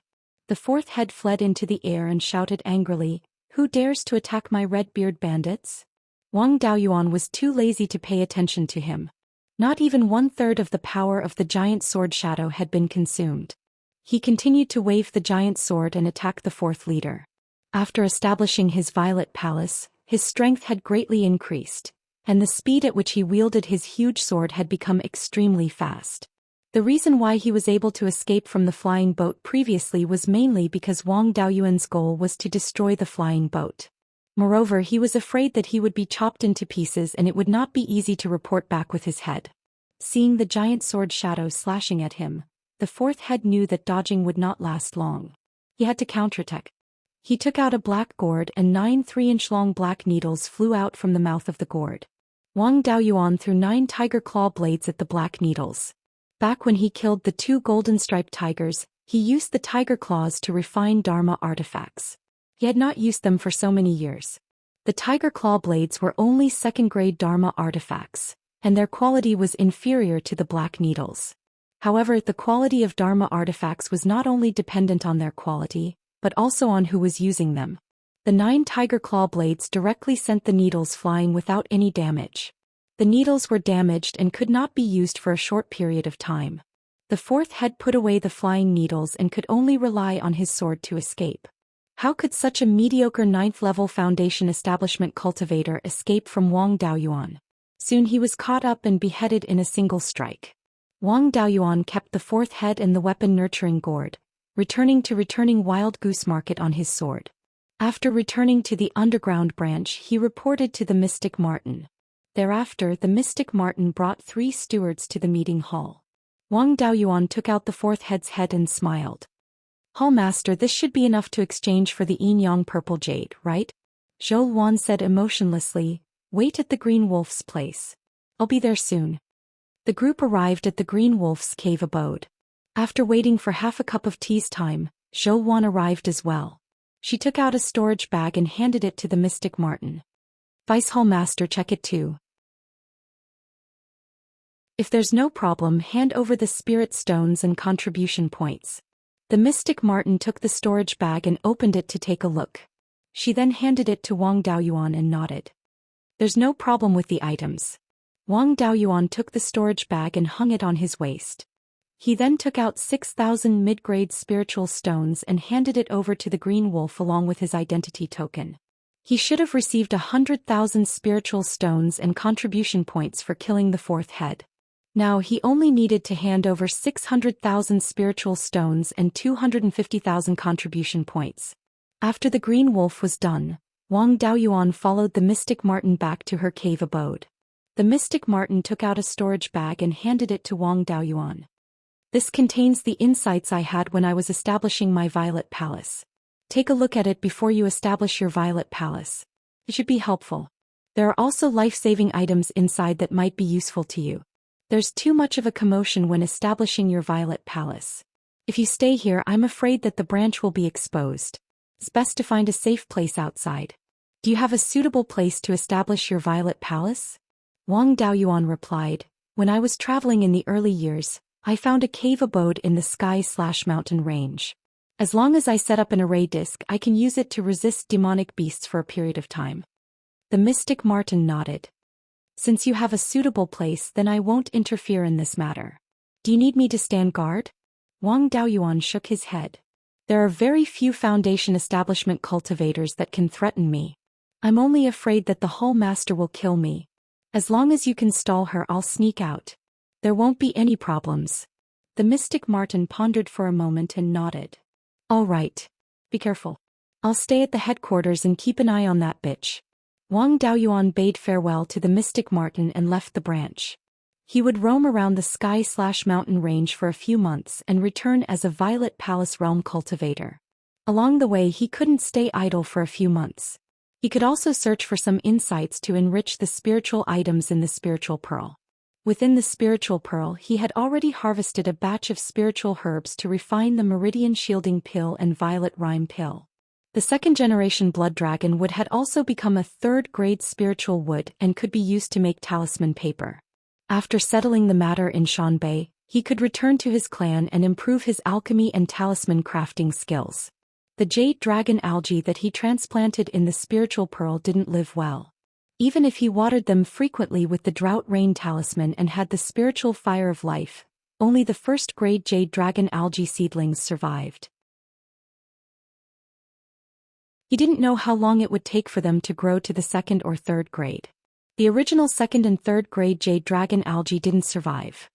The fourth head fled into the air and shouted angrily, "Who dares to attack my Red-Beard Bandits?" Wang Daoyuan was too lazy to pay attention to him. Not even 1/3 of the power of the giant sword shadow had been consumed. He continued to wave the giant sword and attack the fourth leader. After establishing his Violet Palace, his strength had greatly increased, and the speed at which he wielded his huge sword had become extremely fast. The reason why he was able to escape from the flying boat previously was mainly because Wang Daoyuan's goal was to destroy the flying boat. Moreover, he was afraid that he would be chopped into pieces and it would not be easy to report back with his head. Seeing the giant sword shadow slashing at him, the fourth head knew that dodging would not last long. He had to counterattack. He took out a black gourd and 9 3-inch-long black needles flew out from the mouth of the gourd. Wang Daoyuan threw 9 tiger claw blades at the black needles. Back when he killed the 2 golden-striped tigers, he used the tiger claws to refine Dharma artifacts. He had not used them for so many years. The tiger claw blades were only second-grade Dharma artifacts, and their quality was inferior to the black needles. However, the quality of Dharma artifacts was not only dependent on their quality, but also on who was using them. The 9 tiger claw blades directly sent the needles flying without any damage. The needles were damaged and could not be used for a short period of time. The fourth head put away the flying needles and could only rely on his sword to escape. How could such a mediocre 9th-level foundation establishment cultivator escape from Wang Daoyuan? Soon he was caught up and beheaded in a single strike. Wang Daoyuan kept the fourth head and the weapon-nurturing gourd, returning Wild Goose Market on his sword. After returning to the underground branch, he reported to the Mystic Martin. Thereafter, the Mystic Martin brought 3 stewards to the meeting hall. Wang Daoyuan took out the fourth head's head and smiled. "Hallmaster, this should be enough to exchange for the yin-yang purple jade, right?" Zhou Xian said emotionlessly. "Wait at the Green Wolf's place. I'll be there soon." The group arrived at the Green Wolf's cave abode. After waiting for half a cup of tea's time, Zhou Xian arrived as well. She took out a storage bag and handed it to the Mystic Martin. "Vice Hallmaster, check it too. If there's no problem, hand over the spirit stones and contribution points." The Mystic Martin took the storage bag and opened it to take a look. She then handed it to Wang Daoyuan and nodded. "There's no problem with the items." Wang Daoyuan took the storage bag and hung it on his waist. He then took out 6,000 mid-grade spiritual stones and handed it over to the Green Wolf along with his identity token. He should have received 100,000 spiritual stones and contribution points for killing the fourth head. Now he only needed to hand over 600,000 spiritual stones and 250,000 contribution points. After the Green Wolf was done, Wang Daoyuan followed the Mystic Martin back to her cave abode. The Mystic Martin took out a storage bag and handed it to Wang Daoyuan. "This contains the insights I had when I was establishing my Violet Palace. Take a look at it before you establish your Violet Palace. It should be helpful. There are also life-saving items inside that might be useful to you. There's too much of a commotion when establishing your Violet Palace. If you stay here, I'm afraid that the branch will be exposed. It's best to find a safe place outside. Do you have a suitable place to establish your Violet Palace?" Wang Daoyuan replied, "When I was traveling in the early years, I found a cave abode in the sky/mountain range. As long as I set up an array disk, I can use it to resist demonic beasts for a period of time." The Mystic Martin nodded. "Since you have a suitable place, then I won't interfere in this matter. Do you need me to stand guard?" Wang Daoyuan shook his head. "There are very few foundation establishment cultivators that can threaten me. I'm only afraid that the Hall Master will kill me. As long as you can stall her, I'll sneak out. There won't be any problems." The Mystic Martin pondered for a moment and nodded. "All right. Be careful. I'll stay at the headquarters and keep an eye on that bitch." Wang Daoyuan bade farewell to the Mystic Martin and left the branch. He would roam around the sky/mountain range for a few months and return as a Violet Palace realm cultivator. Along the way, he couldn't stay idle for a few months. He could also search for some insights to enrich the spiritual items in the spiritual pearl. Within the spiritual pearl, he had already harvested a batch of spiritual herbs to refine the Meridian Shielding Pill and Violet Rhyme Pill. The second-generation Blood Dragon wood had also become a third-grade spiritual wood and could be used to make talisman paper. After settling the matter in Shanbei, he could return to his clan and improve his alchemy and talisman crafting skills. The Jade Dragon algae that he transplanted in the spiritual pearl didn't live well. Even if he watered them frequently with the Drought Rain talisman and had the spiritual fire of life, only the first-grade Jade Dragon algae seedlings survived. He didn't know how long it would take for them to grow to the second or third grade. The original second and third grade Jade Dragon algae didn't survive.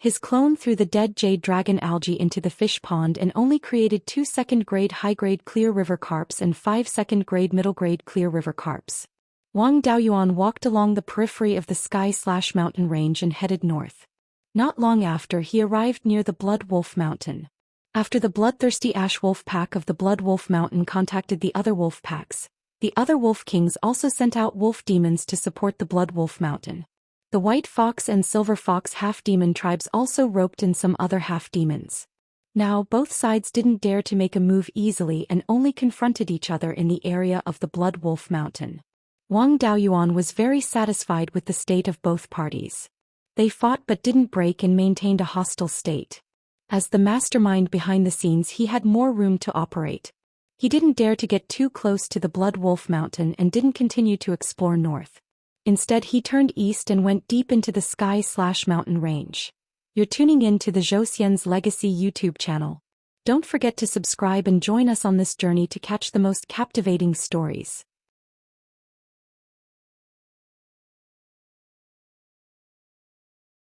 His clone threw the dead jade dragon algae into the fish pond and only created 2 second-grade high-grade clear river carps and 5 second-grade middle-grade clear river carps. Wang Daoyuan walked along the periphery of the sky/mountain range and headed north. Not long after, he arrived near the Blood Wolf Mountain. After the bloodthirsty Ash Wolf Pack of the Blood Wolf Mountain contacted the other wolf packs, the other wolf kings also sent out wolf demons to support the Blood Wolf Mountain. The White Fox and Silver Fox half-demon tribes also roped in some other half-demons. Now both sides didn't dare to make a move easily and only confronted each other in the area of the Blood Wolf Mountain. Wang Daoyuan was very satisfied with the state of both parties. They fought but didn't break and maintained a hostile state. As the mastermind behind the scenes, he had more room to operate. He didn't dare to get too close to the Blood Wolf Mountain and didn't continue to explore north. Instead, he turned east and went deep into the sky/mountain range. You're tuning in to the Zhou Xian's Legacy YouTube channel. Don't forget to subscribe and join us on this journey to catch the most captivating stories.